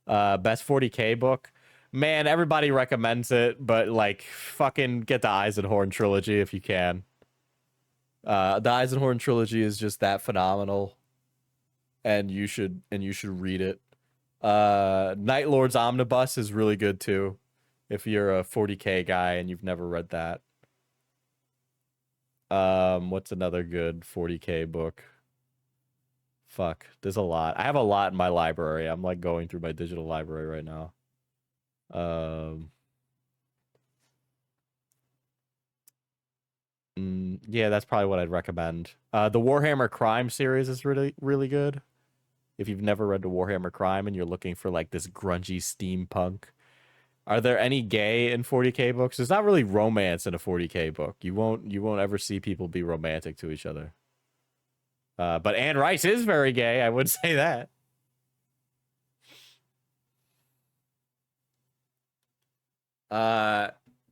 Best 40K book, man. Everybody recommends it, but like, fucking get the Eisenhorn trilogy if you can. The Eisenhorn trilogy is just that phenomenal, and you should read it. Night Lord's Omnibus is really good too, if you're a 40K guy and you've never read that. What's another good 40K book? Fuck, there's a lot. I have a lot in my library. I'm like going through my digital library right now. Yeah, that's probably what I'd recommend. The Warhammer Crime series is really, really good. If you've never read the Warhammer Crime and you're looking for like this grungy steampunk. Are there any gay in 40K books? There's not really romance in a 40K book. You won't ever see people be romantic to each other. But Anne Rice is very gay. I would say that.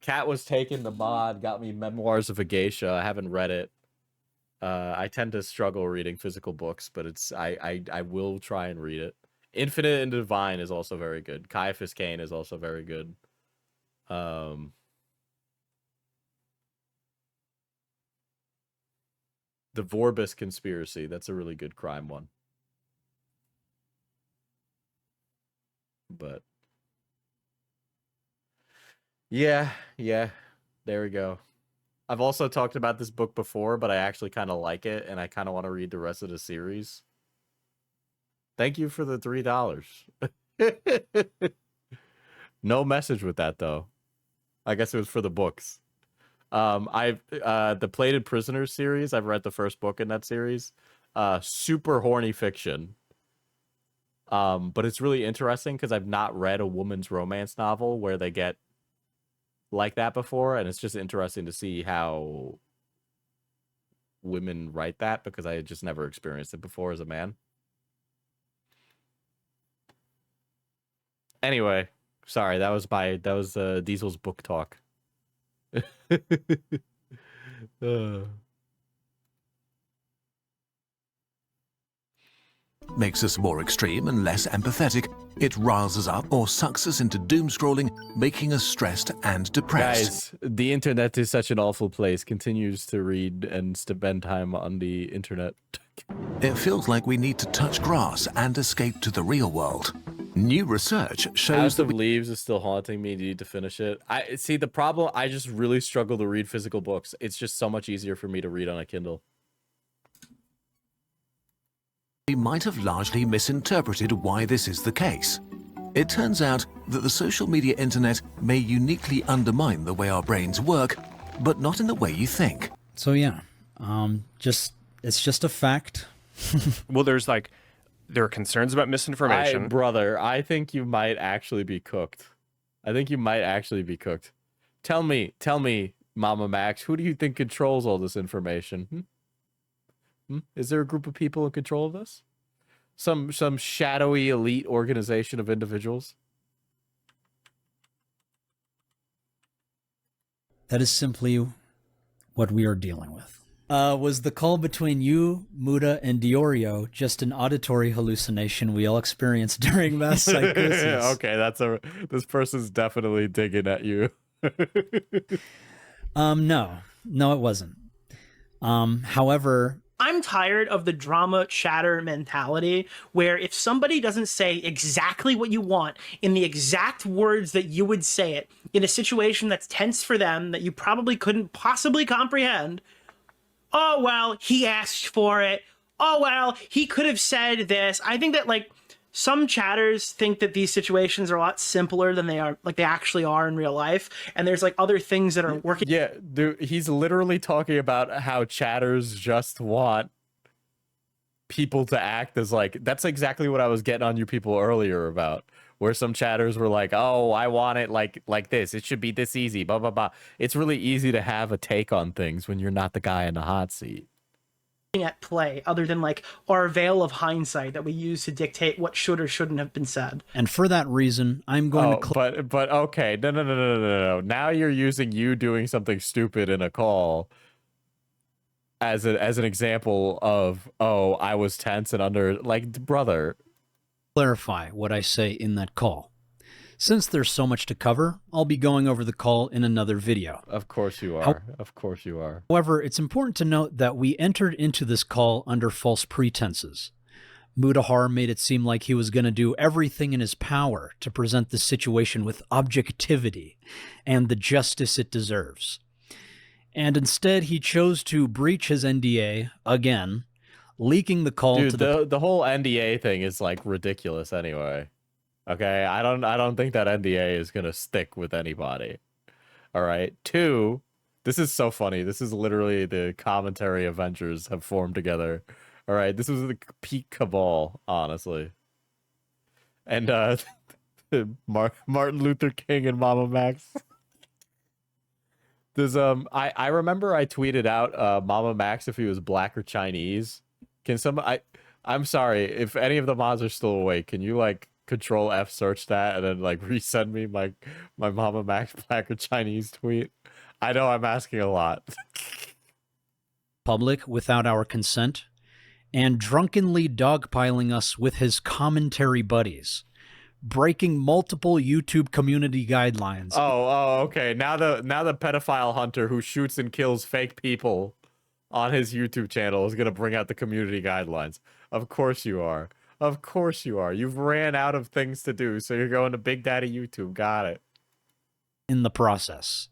Cat Was Taken, the mod, got me Memoirs of a Geisha. I haven't read it. I tend to struggle reading physical books, but I will try and read it. Infinite and Divine is also very good. Caiaphas Cain is also very good. The Vorbis Conspiracy, that's a really good crime one. But yeah, there we go. I've also talked about this book before, but I actually kind of like it, and I kind of want to read the rest of the series. Thank you for the $3. No message with that though. I guess it was for the books. The Plated Prisoners series, I've read the first book in that series. Super horny fiction. But it's really interesting because I've not read a woman's romance novel where they get like that before, and it's just interesting to see how women write that because I had just never experienced it before as a man. Anyway, sorry, that was Diesel's book talk. Makes us more extreme and less empathetic. It riles us up or sucks us into doom scrolling, making us stressed and depressed. Guys, the internet is such an awful place. Continues to read and spend time on the internet. It feels like we need to touch grass and escape to the real world. New research shows House of Leaves is still haunting me. Need to finish it. I see the problem. I just really struggle to read physical books. It's just so much easier for me to read on a Kindle. We might have largely misinterpreted why this is the case. It turns out that the social media internet may uniquely undermine the way our brains work, but not in the way you think. So yeah, it's just a fact. Well, there are concerns about misinformation. Brother, I think you might actually be cooked. Tell me, Mama Max, who do you think controls all this information? Is there a group of people in control of this? Some shadowy elite organization of individuals? That is simply what we are dealing with. Was the call between you, Muda, and Diorio just an auditory hallucination we all experienced during mass psychosis? Okay, this person's definitely digging at you. No, it wasn't. However, I'm tired of the drama chatter mentality where if somebody doesn't say exactly what you want in the exact words that you would say it in a situation that's tense for them that you probably couldn't possibly comprehend, oh, well, he asked for it. Oh, well, he could have said this. I think that, like, some chatters think that these situations are a lot simpler than they actually are in real life. And there's, like, other things that are working. Yeah, dude, he's literally talking about how chatters just want people to act as, like, that's exactly what I was getting on you people earlier about. Where some chatters were like, oh, I want it like this. It should be this easy, blah, blah, blah. It's really easy to have a take on things when you're not the guy in the hot seat. At play other than like our veil of hindsight that we use to dictate what should or shouldn't have been said. And for that reason, I'm going to... But okay, no. Now you're using you doing something stupid in a call as an example of, oh, I was tense and under... Like, brother... Clarify what I say in that call. Since there's so much to cover, I'll be going over the call in another video. Of course you are. Of course you are. However, it's important to note that we entered into this call under false pretenses. Mudahar made it seem like he was going to do everything in his power to present the situation with objectivity and the justice it deserves. And instead, he chose to breach his NDA again, leaking the call Dude, to the whole NDA thing is like ridiculous anyway. Okay, I don't think that NDA is gonna stick with anybody. All right. 2, this is so funny. This is literally the commentary Avengers have formed together. All right, this was the peak cabal, honestly. And Martin Luther King and Mama Max. There's I remember I tweeted out Mama Max if he was black or Chinese. I'm sorry if any of the mods are still awake. Can you like Control F search that and then like resend me my Mama Max black or Chinese tweet? I know I'm asking a lot. Public without our consent and drunkenly dogpiling us with his commentary buddies, breaking multiple YouTube community guidelines. Oh, okay. Now the pedophile hunter who shoots and kills fake people on his YouTube channel is going to bring out the community guidelines. Of course you are. Of course you are. You've ran out of things to do, so you're going to Big Daddy YouTube. Got it. In the process,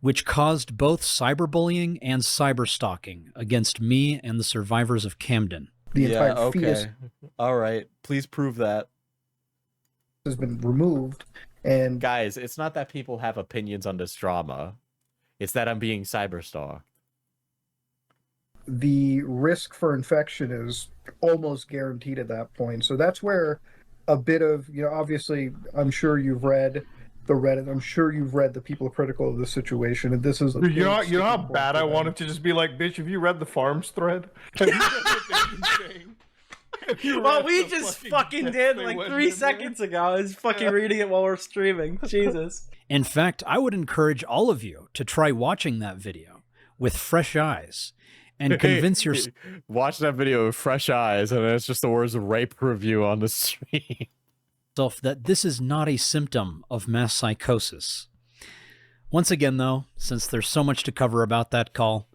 which caused both cyberbullying and cyberstalking against me and the survivors of Camden. The entire fetus all right. Please prove that. Has been removed. And guys, it's not that people have opinions on this drama. It's that I'm being cyberstalked. The risk for infection is almost guaranteed at that point. So that's where a bit of, obviously, I'm sure you've read the Reddit. I'm sure you've read the people critical of the situation. And this is... You know how bad I wanted to just be like, bitch, have you read the farms thread? Have you read what they've been saying? Well, we just fucking did like 3 seconds ago. I was fucking reading it while we're streaming. Jesus. In fact, I would encourage all of you to try watching that video with fresh eyes and convince yourself. Watch that video with fresh eyes, and it's just the words rape review on the stream. That this is not a symptom of mass psychosis. Once again, though, since there's so much to cover about that call,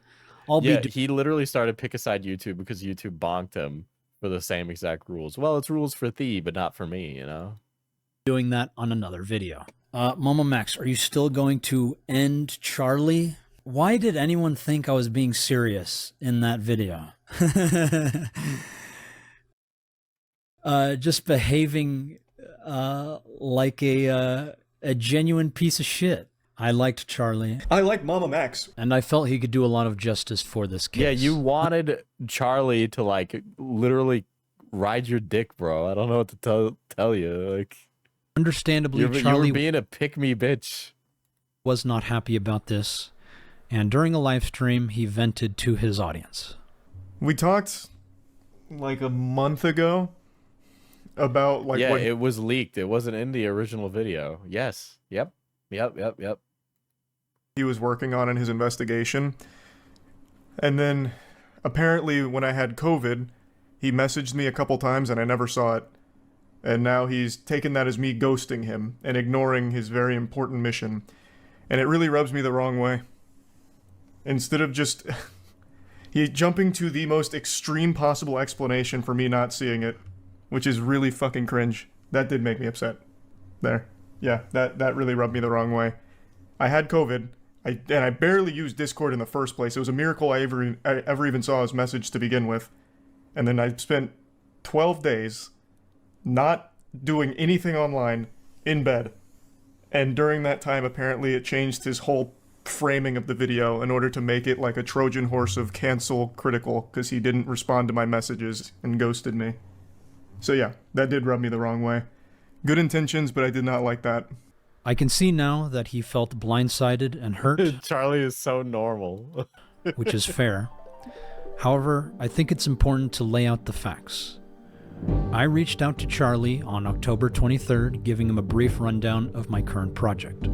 he literally started Pick Aside YouTube because YouTube bonked him for the same exact rules. Well, it's rules for thee, but not for me, doing that on another video. Mama Max, are you still going to end Charlie? Why did anyone think I was being serious in that video? Just behaving like a genuine piece of shit. I liked Charlie. I like Mama Max. And I felt he could do a lot of justice for this case. Yeah, you wanted Charlie to, like, literally ride your dick, bro. I don't know what to tell you. Like, understandably, you Charlie were being a pick-me bitch. Was not happy about this. And during a live stream, he vented to his audience. We talked like a month ago about like what... it was leaked. It wasn't in the original video. Yes. Yep. He was working on in his investigation. And then apparently when I had COVID, he messaged me a couple times and I never saw it. And now he's taken that as me ghosting him and ignoring his very important mission. And it really rubs me the wrong way. Instead of just he jumping to the most extreme possible explanation for me not seeing it, which is really fucking cringe. That did make me upset. There. Yeah, that really rubbed me the wrong way. I had COVID, and I barely used Discord in the first place. It was a miracle I ever even saw his message to begin with. And then I spent 12 days not doing anything online in bed. And during that time, apparently it changed his whole framing of the video in order to make it like a Trojan horse of cancel critical because he didn't respond to my messages and ghosted me. So yeah, that did rub me the wrong way. Good intentions, but I did not like that. I can see now that he felt blindsided and hurt. Charlie is so normal. Which is fair. However, I think it's important to lay out the facts. I reached out to Charlie on October 23rd, giving him a brief rundown of my current project.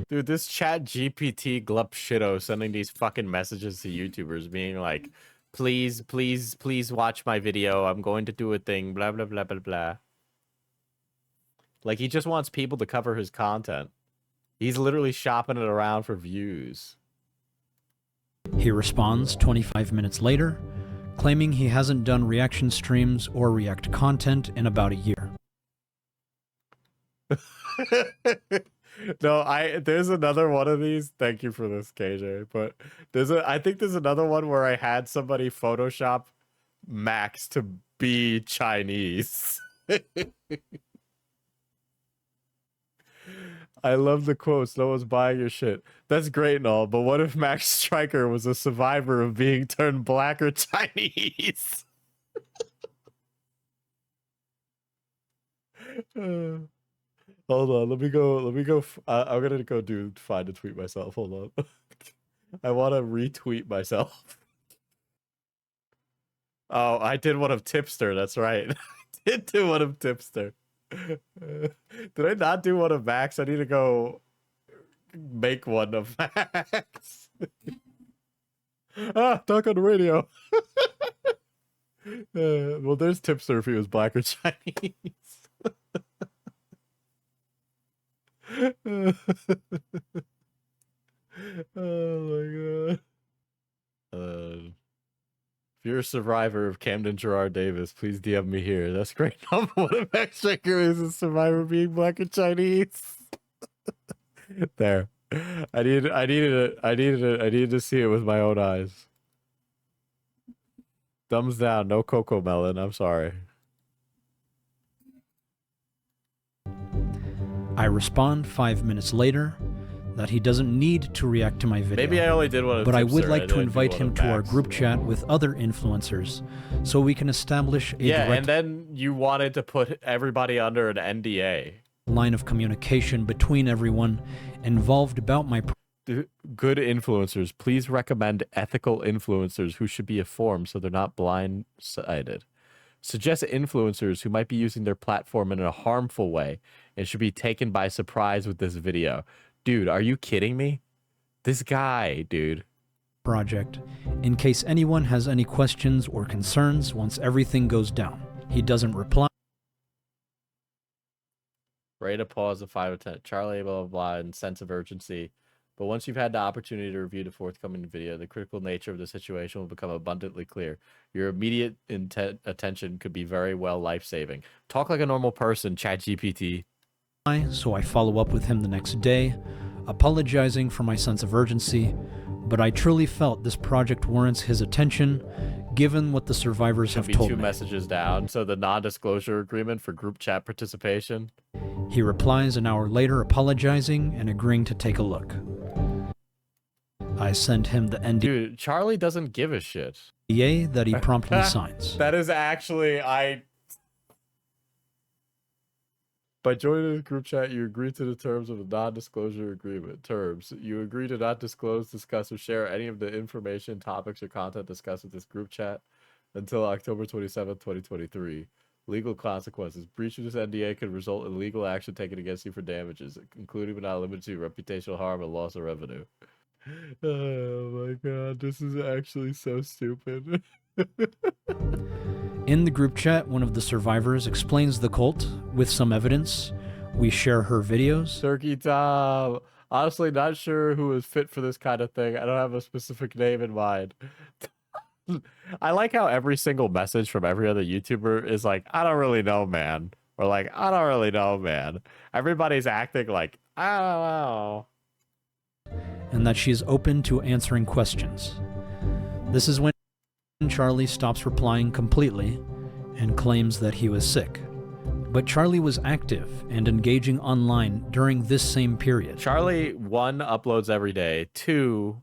Dude, this chat GPT glup shitto sending these fucking messages to YouTubers being like, please watch my video. I'm going to do a thing, blah, blah, blah, blah, blah. Like, he just wants people to cover his content. He's literally shopping it around for views. He responds 25 minutes later, claiming he hasn't done reaction streams or react content in about a year. No, there's another one of these. Thank you for this, KJ. But I think there's another one where I had somebody Photoshop Max to be Chinese. I love the quotes. No one's buying your shit. That's great and all, but what if Max Stryker was a survivor of being turned black or Chinese? Hold on, let me go. I'm gonna go find a tweet myself. Hold on. I want to retweet myself. Oh, I did one of Tipster. That's right. I did do one of Tipster. Did I not do one of Max? I need to go make one of Max. Talk on the radio. Well, there's Tipster if he was black or Chinese. Oh my god. If you're a survivor of Camden Gerard Davis, please DM me here. That's great. What if Max Stryker is a survivor being black or Chinese? There. I needed to see it with my own eyes. Thumbs down, no Coco Melon. I'm sorry. I respond 5 minutes later that he doesn't need to react to my video. Maybe I only did one of but Tipster. I would like to invite him to our group chat with other influencers so we can establish a direct and then you wanted to put everybody under an NDA. Line of communication between everyone involved about my good influencers. Please recommend ethical influencers who should be informed so they're not blindsided. Suggest influencers who might be using their platform in a harmful way and should be taken by surprise with this video. Dude, are you kidding me? This guy, dude. Project, in case anyone has any questions or concerns once everything goes down. He doesn't reply. Rate a pause of 5 or 10. Charlie, blah, blah, blah, and sense of urgency. But once you've had the opportunity to review the forthcoming video, the critical nature of the situation will become abundantly clear. Your immediate attention could be very well life-saving. Talk like a normal person, ChatGPT. So I follow up with him the next day, apologizing for my sense of urgency, but I truly felt this project warrants his attention, given what the survivors have told me. 2 messages down, so the non-disclosure agreement for group chat participation. He replies an hour later apologizing and agreeing to take a look. I send him the NDA. Dude, Charlie doesn't give a shit. That he promptly signs. That is actually, By joining the group chat, you agree to the terms of a non-disclosure agreement. Terms: you agree to not disclose, discuss, or share any of the information, topics, or content discussed with this group chat until October 27th, 2023. Legal consequences: breach of this NDA could result in legal action taken against you for damages, including but not limited to reputational harm and loss of revenue. Oh my god, this is actually so stupid. In the group chat, one of the survivors explains the cult with some evidence. We share her videos. Turkey Tom. Honestly, not sure who is fit for this kind of thing. I don't have a specific name in mind. I like how every single message from every other YouTuber is like, I don't really know, man. Or like, I don't really know, man. Everybody's acting like, I don't know. And that she is open to answering questions. This is when Charlie stops replying completely and claims that he was sick. But Charlie was active and engaging online during this same period. Charlie, 1, uploads every day. 2,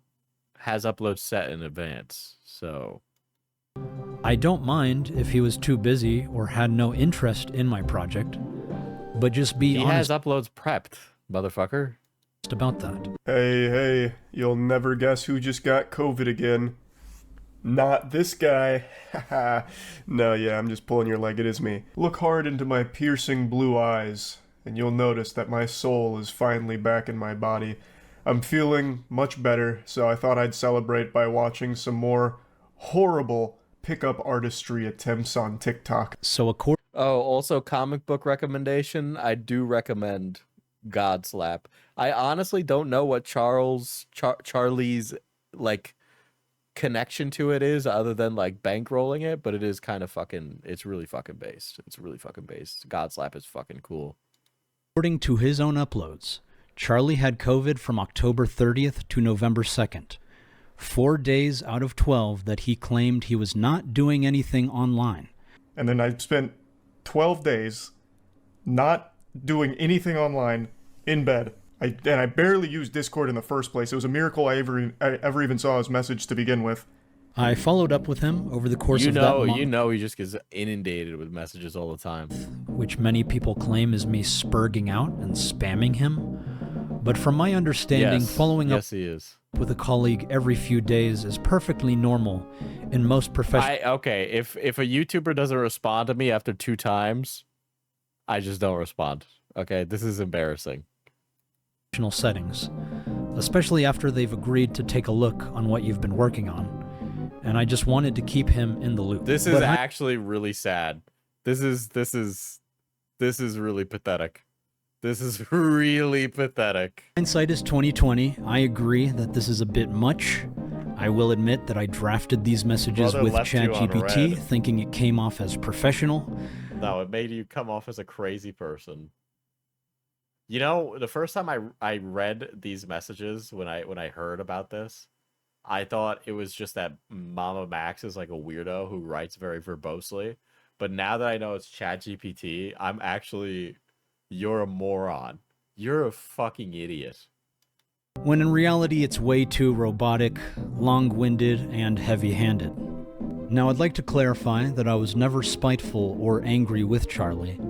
has uploads set in advance. So I don't mind if he was too busy or had no interest in my project, but just be honest. He has uploads prepped, motherfucker. About that. Hey, you'll never guess who just got COVID again. Not this guy. No, yeah, I'm just pulling your leg. It is me. Look hard into my piercing blue eyes, and you'll notice that my soul is finally back in my body. I'm feeling much better, so I thought I'd celebrate by watching some more horrible pickup artistry attempts on TikTok. Also comic book recommendation. I do recommend Godslap. I honestly don't know what Charlie's like connection to it is other than like bankrolling it, but it is kind of fucking, it's really fucking based. Godslap is fucking cool. According to his own uploads, Charlie had COVID from October 30th to November 2nd. 4 days out of 12 that he claimed he was not doing anything online. And then I spent 12 days not doing anything online in bed. I barely used Discord in the first place. It was a miracle I ever even saw his message to begin with. I followed up with him over the course of that month. He just gets inundated with messages all the time. Which many people claim is me spurging out and spamming him. But from my understanding, following up with a colleague every few days is perfectly normal in most professional... Okay, if a YouTuber doesn't respond to me after 2 times, I just don't respond. Okay, this is embarrassing. Settings, especially after they've agreed to take a look on what you've been working on. And I just wanted to keep him in the loop. This is actually really sad. This is really pathetic. This is really pathetic. Hindsight is 2020. I agree that this is a bit much. I will admit that I drafted these messages with ChatGPT, thinking it came off as professional. No, it made you come off as a crazy person. You know, the first time I read these messages when I heard about this, I thought it was just that Mamamax is like a weirdo who writes very verbosely. But now that I know it's ChatGPT, I'm actually, you're a moron. You're a fucking idiot. When in reality, it's way too robotic, long-winded, and heavy-handed. Now, I'd like to clarify that I was never spiteful or angry with Charlie,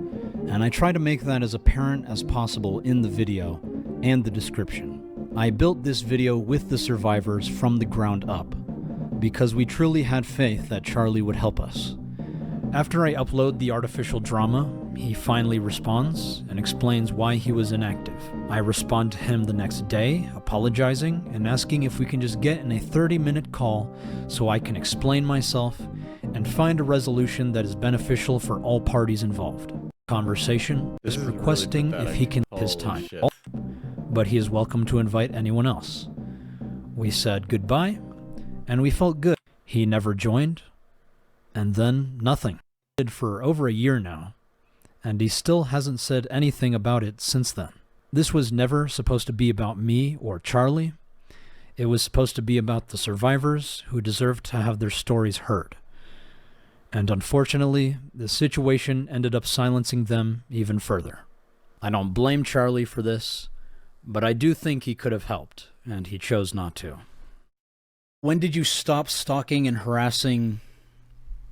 and I try to make that as apparent as possible in the video and the description. I built this video with the survivors from the ground up, because we truly had faith that Charlie would help us. After I upload the artificial drama, he finally responds and explains why he was inactive. I respond to him the next day, apologizing and asking if we can just get in a 30-minute call so I can explain myself and find a resolution that is beneficial for all parties involved. Conversation is requesting if he can his time, but he is welcome to invite anyone else. We said goodbye, and we felt good. He never joined, and then nothing. For over a year now, and he still hasn't said anything about it since then. This was never supposed to be about me or Charlie. It was supposed to be about the survivors who deserved to have their stories heard. And unfortunately, the situation ended up silencing them even further. I don't blame Charlie for this, but I do think he could have helped, and he chose not to. When did you stop stalking and harassing?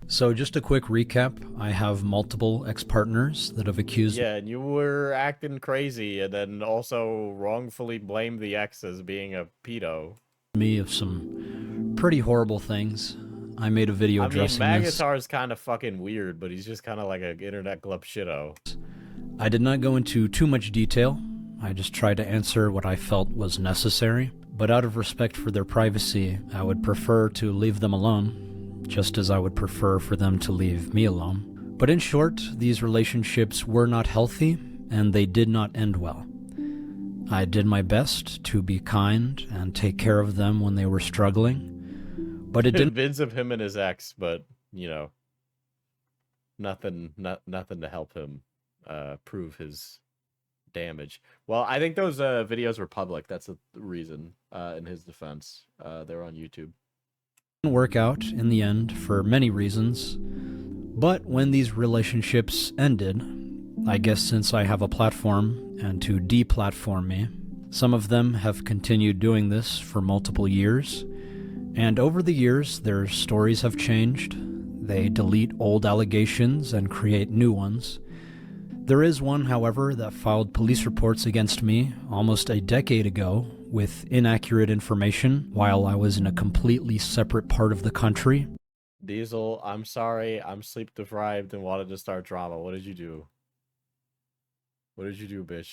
So just a quick recap, I have multiple ex-partners that have accused... Yeah, and you were acting crazy and then also wrongfully blamed the ex as being a pedo. ...me of some pretty horrible things. I made a video addressing this. Magatar is kind of fucking weird, but he's just kind of like an internet club shitto. I did not go into too much detail. I just tried to answer what I felt was necessary. But out of respect for their privacy, I would prefer to leave them alone, just as I would prefer for them to leave me alone. But in short, these relationships were not healthy, and they did not end well. I did my best to be kind and take care of them when they were struggling, but it didn't... Convince of him and his ex, but, you know, nothing to help him prove his damage. Well, I think those videos were public. That's the reason, in his defense. They're on YouTube. Didn't work out in the end for many reasons, but when these relationships ended, I guess since I have a platform and to deplatform me, some of them have continued doing this for multiple years, and over the years their stories have changed. They delete old allegations and create new ones. There is one, however, that filed police reports against me almost a decade ago with inaccurate information while I was in a completely separate part of the country. Diesel, I'm sorry. I'm sleep deprived and wanted to start drama. What did you do? What did you do, bitch?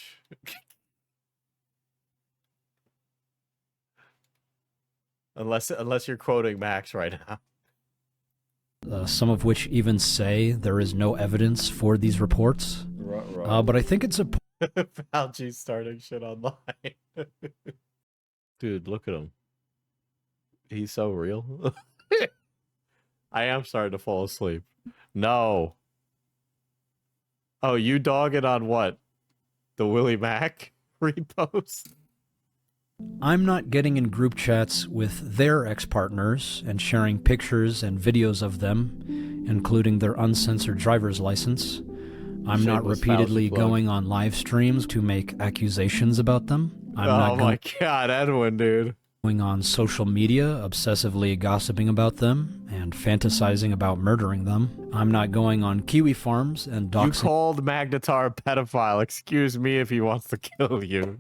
Unless you're quoting Max right now. Some of which even say there is no evidence for these reports. But I think it's a... Fauci's starting shit online. Dude, look at him. He's so real. I am starting to fall asleep. No. Oh, you dog it on what? The Willie Mac repost? I'm not getting in group chats with their ex-partners and sharing pictures and videos of them, including their uncensored driver's license. I'm not repeatedly going on live streams to make accusations about them. I'm not my god, Edwin, dude. Going on social media, obsessively gossiping about them and fantasizing about murdering them. I'm not going on Kiwi farms and doxing... You called Magnetar a pedophile. Excuse me if he wants to kill you.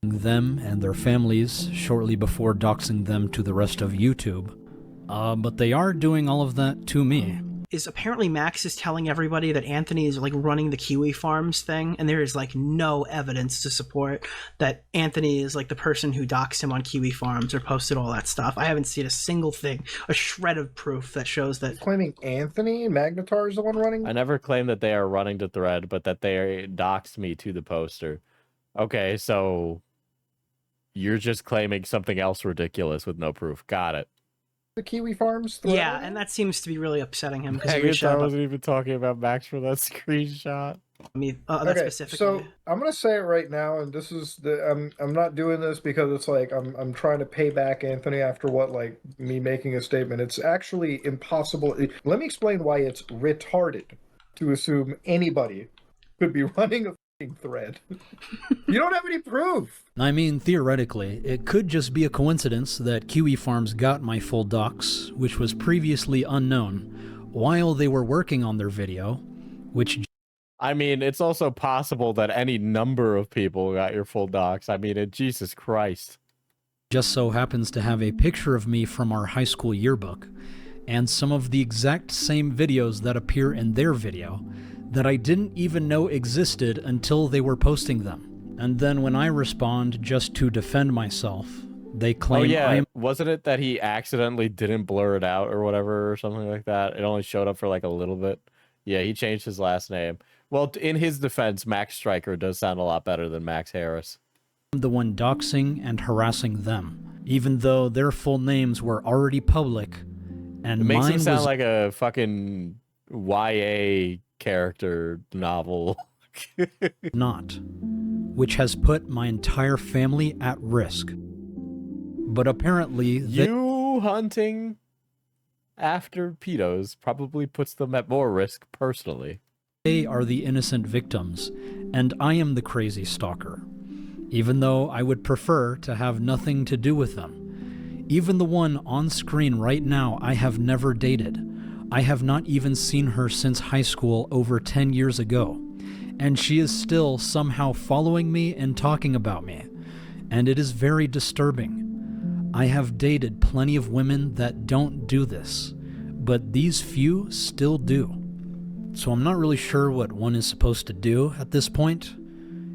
...them and their families shortly before doxing them to the rest of YouTube. But they are doing all of that to me. Is apparently Max is telling everybody that Anthony is like running the Kiwi Farms thing, and there is like no evidence to support that Anthony is like the person who doxed him on Kiwi Farms or posted all that stuff. I haven't seen a single thing, a shred of proof that shows that. Claiming Anthony Magnetar is the one running? I never claimed that they are running the thread, but that they doxed me to the poster. Okay, so you're just claiming something else ridiculous with no proof. Got it. The Kiwi Farms thread? Yeah, and that seems to be really upsetting him because I wasn't even talking about Max for that screenshot. I mean, that specifically. So I'm gonna say it right now, and this is the I'm not doing this because it's like I'm trying to pay back Anthony after what like me making a statement. It's actually impossible. Let me explain why it's retarded to assume anybody could be running a thread. You don't have any proof. I mean, theoretically, it could just be a coincidence that Kiwi Farms got my full docs, which was previously unknown, while they were working on their video, which... I mean, it's also possible that any number of people got your full docs. I mean, Jesus Christ. Just so happens to have a picture of me from our high school yearbook, and some of the exact same videos that appear in their video, that I didn't even know existed until they were posting them. And then when I respond just to defend myself, they claim wasn't it that he accidentally didn't blur it out or whatever or something like that? It only showed up for like a little bit. Yeah, he changed his last name. Well, in his defense, Max Stryker does sound a lot better than Max Harris. I'm the one doxing and harassing them, even though their full names were already public, and it makes mine him sound was like a fucking YA character novel. not, which has put my entire family at risk. But apparently you hunting after pedos probably puts them at more risk personally. They are the innocent victims, and I am the crazy stalker, even though I would prefer to have nothing to do with them. Even the one on screen right now I have never dated. I have not even seen her since high school over 10 years ago, and she is still somehow following me and talking about me, and it is very disturbing. I have dated plenty of women that don't do this, but these few still do. So I'm not really sure what one is supposed to do at this point.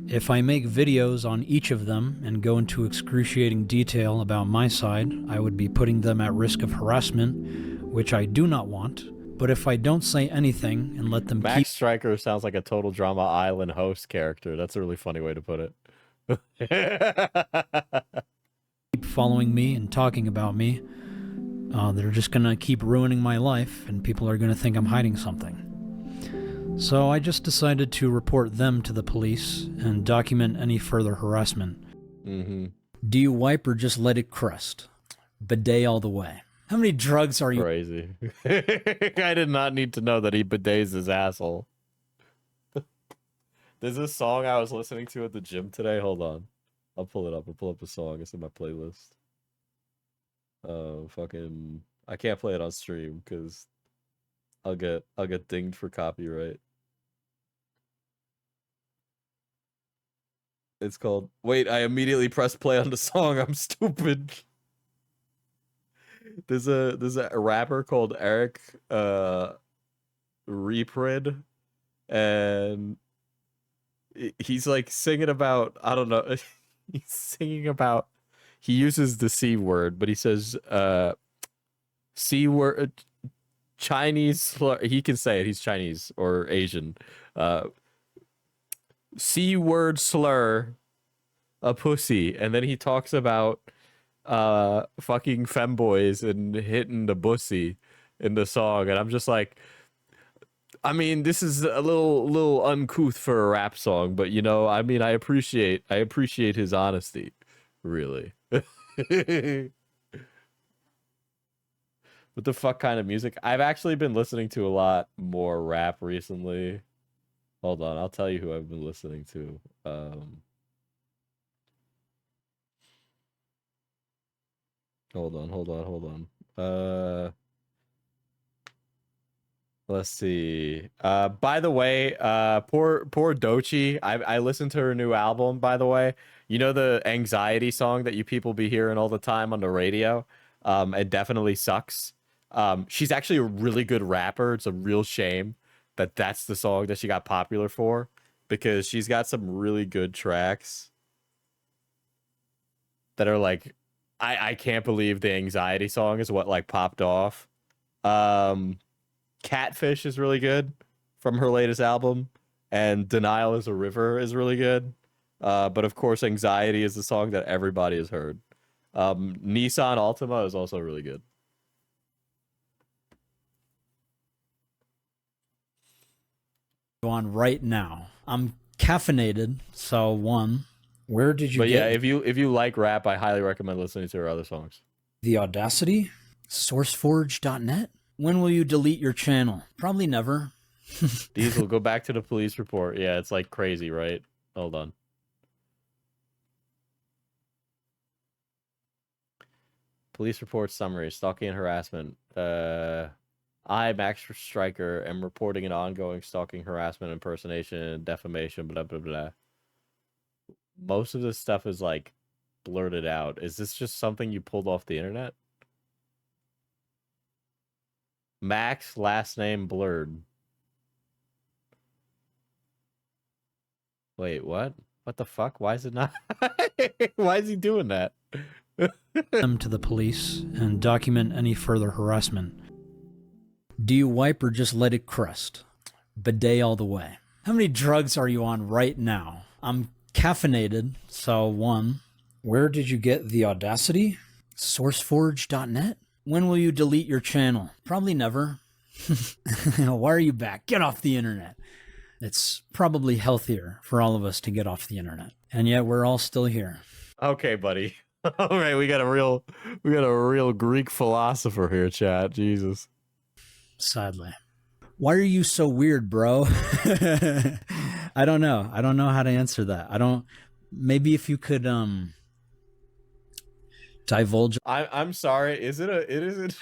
If I make videos on each of them and go into excruciating detail about my side, I would be putting them at risk of harassment, which I do not want. But if I don't say anything and let them Max Striker sounds like a Total Drama Island host character. That's a really funny way to put it. Keep following me and talking about me, they're just gonna keep ruining my life, and people are gonna think I'm hiding something. So I just decided to report them to the police and document any further harassment. Do you wipe or just let it crust? Bidet all the way. How many drugs are you? Crazy. I did not need to know that he bidets his asshole. There's this song I was listening to at the gym today. Hold on. I'll pull it up. I'll pull up a song. It's in my playlist. I can't play it on stream because I'll get dinged for copyright. It's called, wait, I immediately pressed play on the song. I'm stupid. There's a rapper called Eric Reprid, and he's like singing about, I don't know, he's singing about, he uses the C word, but he says C word, Chinese slur, he can say it, he's Chinese or Asian. C word slur a pussy, and then he talks about fucking femboys and hitting the bussy in the song, and I'm just like, I mean, this is a little uncouth for a rap song, but you know, I mean, I appreciate his honesty, really. What the fuck kind of music? I've actually been listening to a lot more rap recently. Hold on, I'll tell you who I've been listening to. Hold on. Let's see. By the way, poor Dochi. I listened to her new album, by the way. You know the anxiety song that you people be hearing all the time on the radio? It definitely sucks. She's actually a really good rapper. It's a real shame that that's the song that she got popular for, because she's got some really good tracks that are like, I can't believe the anxiety song is what like popped off. Catfish is really good from her latest album, and Denial is a River is really good. But of course, Anxiety is the song that everybody has heard. Nissan Altima is also really good. Go on right now. I'm caffeinated, so one. Where did you But get? yeah, if you like rap, I highly recommend listening to her other songs. The Audacity? Sourceforge.net? When will you delete your channel? Probably never. Diesel, go back to the police report. Yeah, it's like crazy, right? Hold on. Police report summary, stalking and harassment. I, Max Striker, am reporting an ongoing stalking, harassment, impersonation, defamation, blah, blah, blah. Most of this stuff is like blurted out. Is this just something you pulled off the internet? Max, last name blurred. Wait, what? What the fuck? Why is it not? Why is he doing that? Them to the police and document any further harassment. Do you wipe or just let it crust? Bidet all the way. How many drugs are you on right now? I'm caffeinated, so one. Where did you get the Audacity? Sourceforge.net? When will you delete your channel? Probably never. Why are you back? Get off the internet. It's probably healthier for all of us to get off the internet. And yet we're all still here. Okay, buddy. All right, we got a real Greek philosopher here, chat. Jesus. Sadly. Why are you so weird, bro? I don't know. I don't know how to answer that. I don't. Maybe if you could divulge. I'm sorry. Is it a? It isn't.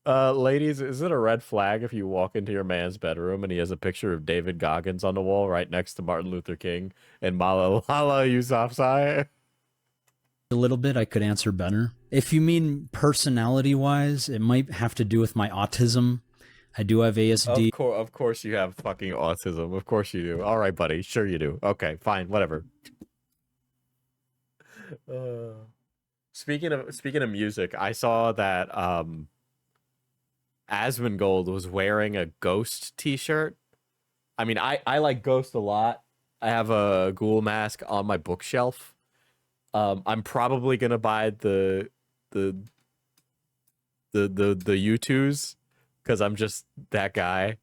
Ladies, is it a red flag if you walk into your man's bedroom and he has a picture of David Goggins on the wall right next to Martin Luther King and Malala Yousafzai? A little bit, I could answer better. If you mean personality-wise, it might have to do with my autism. I do have ASD. Of course you have fucking autism. Of course you do. All right, buddy. Sure you do. Okay, fine. Whatever. Speaking of music, I saw that Asmongold was wearing a Ghost t-shirt. I mean, I like Ghost a lot. I have a Ghoul mask on my bookshelf. I'm probably gonna buy the U2s because I'm just that guy.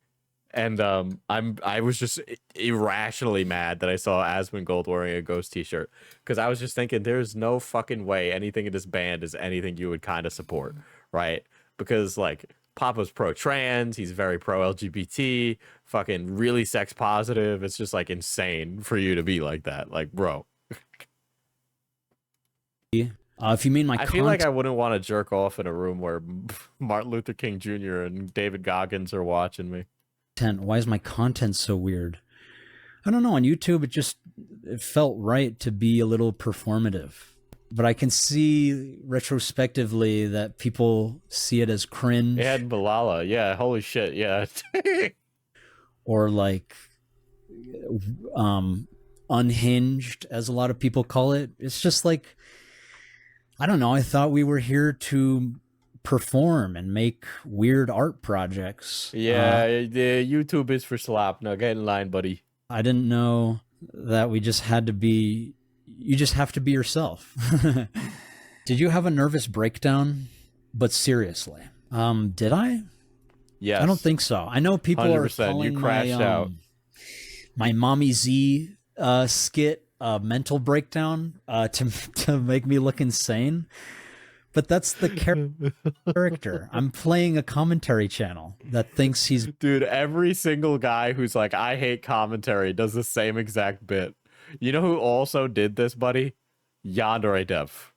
And I was just irrationally mad that I saw Asmongold wearing a Ghost t-shirt because I was just thinking there's no fucking way anything in this band is anything you would kind of support, right? Because like Papa's pro-trans, he's very pro-LGBT, fucking really sex positive. It's just like insane for you to be like that, like bro. If you mean my, I feel like I wouldn't want to jerk off in a room where Martin Luther King Jr. and David Goggins are watching me. Why is my content so weird? I don't know. On YouTube, it felt right to be a little performative. But I can see retrospectively that people see it as cringe. It had Malala. Yeah, holy shit, yeah. Or like unhinged, as a lot of people call it. It's just like, I don't know. I thought we were here to perform and make weird art projects. Yeah, the YouTube is for slap. Now get in line, buddy. I didn't know that we just had to be, you just have to be yourself. Did you have a nervous breakdown? But seriously, did I? Yes. I don't think so. I know people 100%. are calling You crashed out. My Mommy Z skit mental breakdown to make me look insane. But that's the character. I'm playing a commentary channel that thinks he's... Dude, every single guy who's like, I hate commentary does the same exact bit. You know who also did this, buddy? Yandere Dev.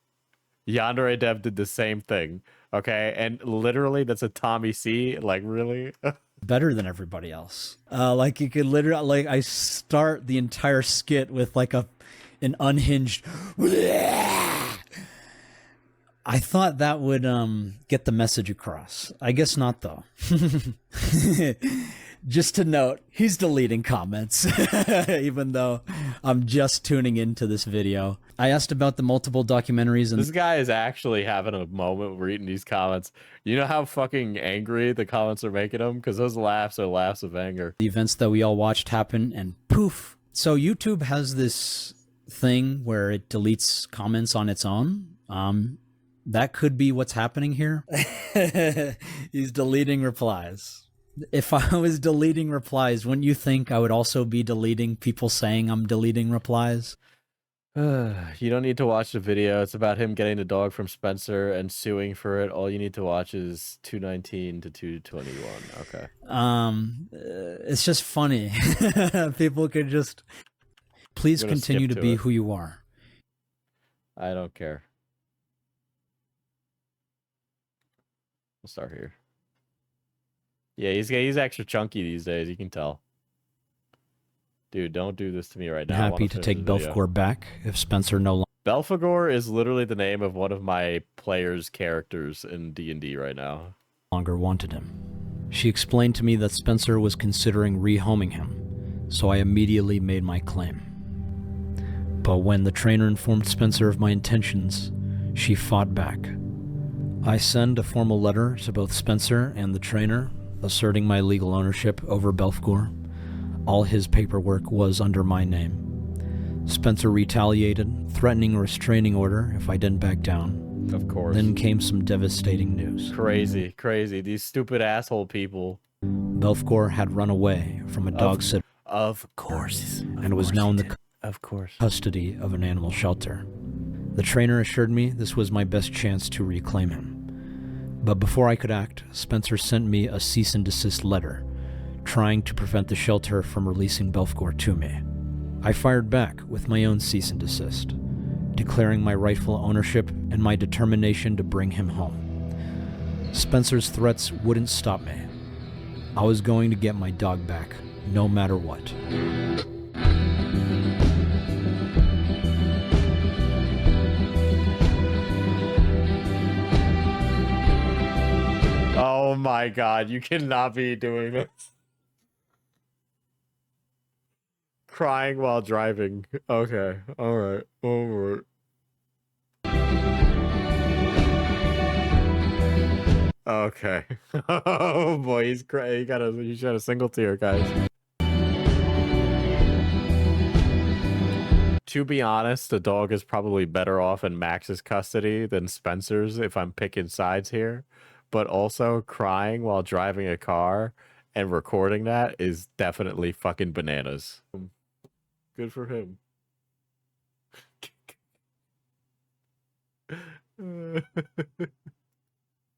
Yandere Dev did the same thing. Okay? And literally, that's a Tommy C. Like, really? Better than everybody else. Like, you could literally... Like, I start the entire skit with, like, an unhinged... I thought that would get the message across. I guess not, though. Just to note, he's deleting comments, even though I'm just tuning into this video. I asked about the multiple documentaries, and this guy is actually having a moment reading these comments. You know how fucking angry the comments are making him? Because those laughs are laughs of anger. The events that we all watched happen, and poof. So YouTube has this thing where it deletes comments on its own. That could be what's happening here. He's deleting replies. If I was deleting replies, wouldn't you think I would also be deleting people saying I'm deleting replies? You don't need to watch the video. It's about him getting the dog from Spencer and suing for it. All you need to watch is 219 to 221. Okay. It's just funny. People could just... Please continue to be who you are. I don't care. We'll start here. Yeah, he's extra chunky these days. You can tell. Dude, don't do this to me right now. Happy to take Belfagor back if Spencer no longer... Belfagor is literally the name of one of my players' characters in D&D right now. ...longer wanted him. She explained to me that Spencer was considering rehoming him, so I immediately made my claim. But when the trainer informed Spencer of my intentions, she fought back. I send a formal letter to both Spencer and the trainer, asserting my legal ownership over Belfagor. All his paperwork was under my name. Spencer retaliated, threatening a restraining order if I didn't back down. Of course. Then came some devastating news. Crazy. These stupid asshole people. Belfagor had run away from a dog sitter. Of course. And was now in the custody of an animal shelter. The trainer assured me this was my best chance to reclaim him. But before I could act, Spencer sent me a cease and desist letter, trying to prevent the shelter from releasing Belfgor to me. I fired back with my own cease and desist, declaring my rightful ownership and my determination to bring him home. Spencer's threats wouldn't stop me. I was going to get my dog back, no matter what. Oh my god, you cannot be doing this. Crying while driving. Okay, alright, alright. Okay. Oh boy, he's crying. You got a single tear, guys. To be honest, the dog is probably better off in Max's custody than Spencer's if I'm picking sides here. But also, crying while driving a car and recording that is definitely fucking bananas. Good for him.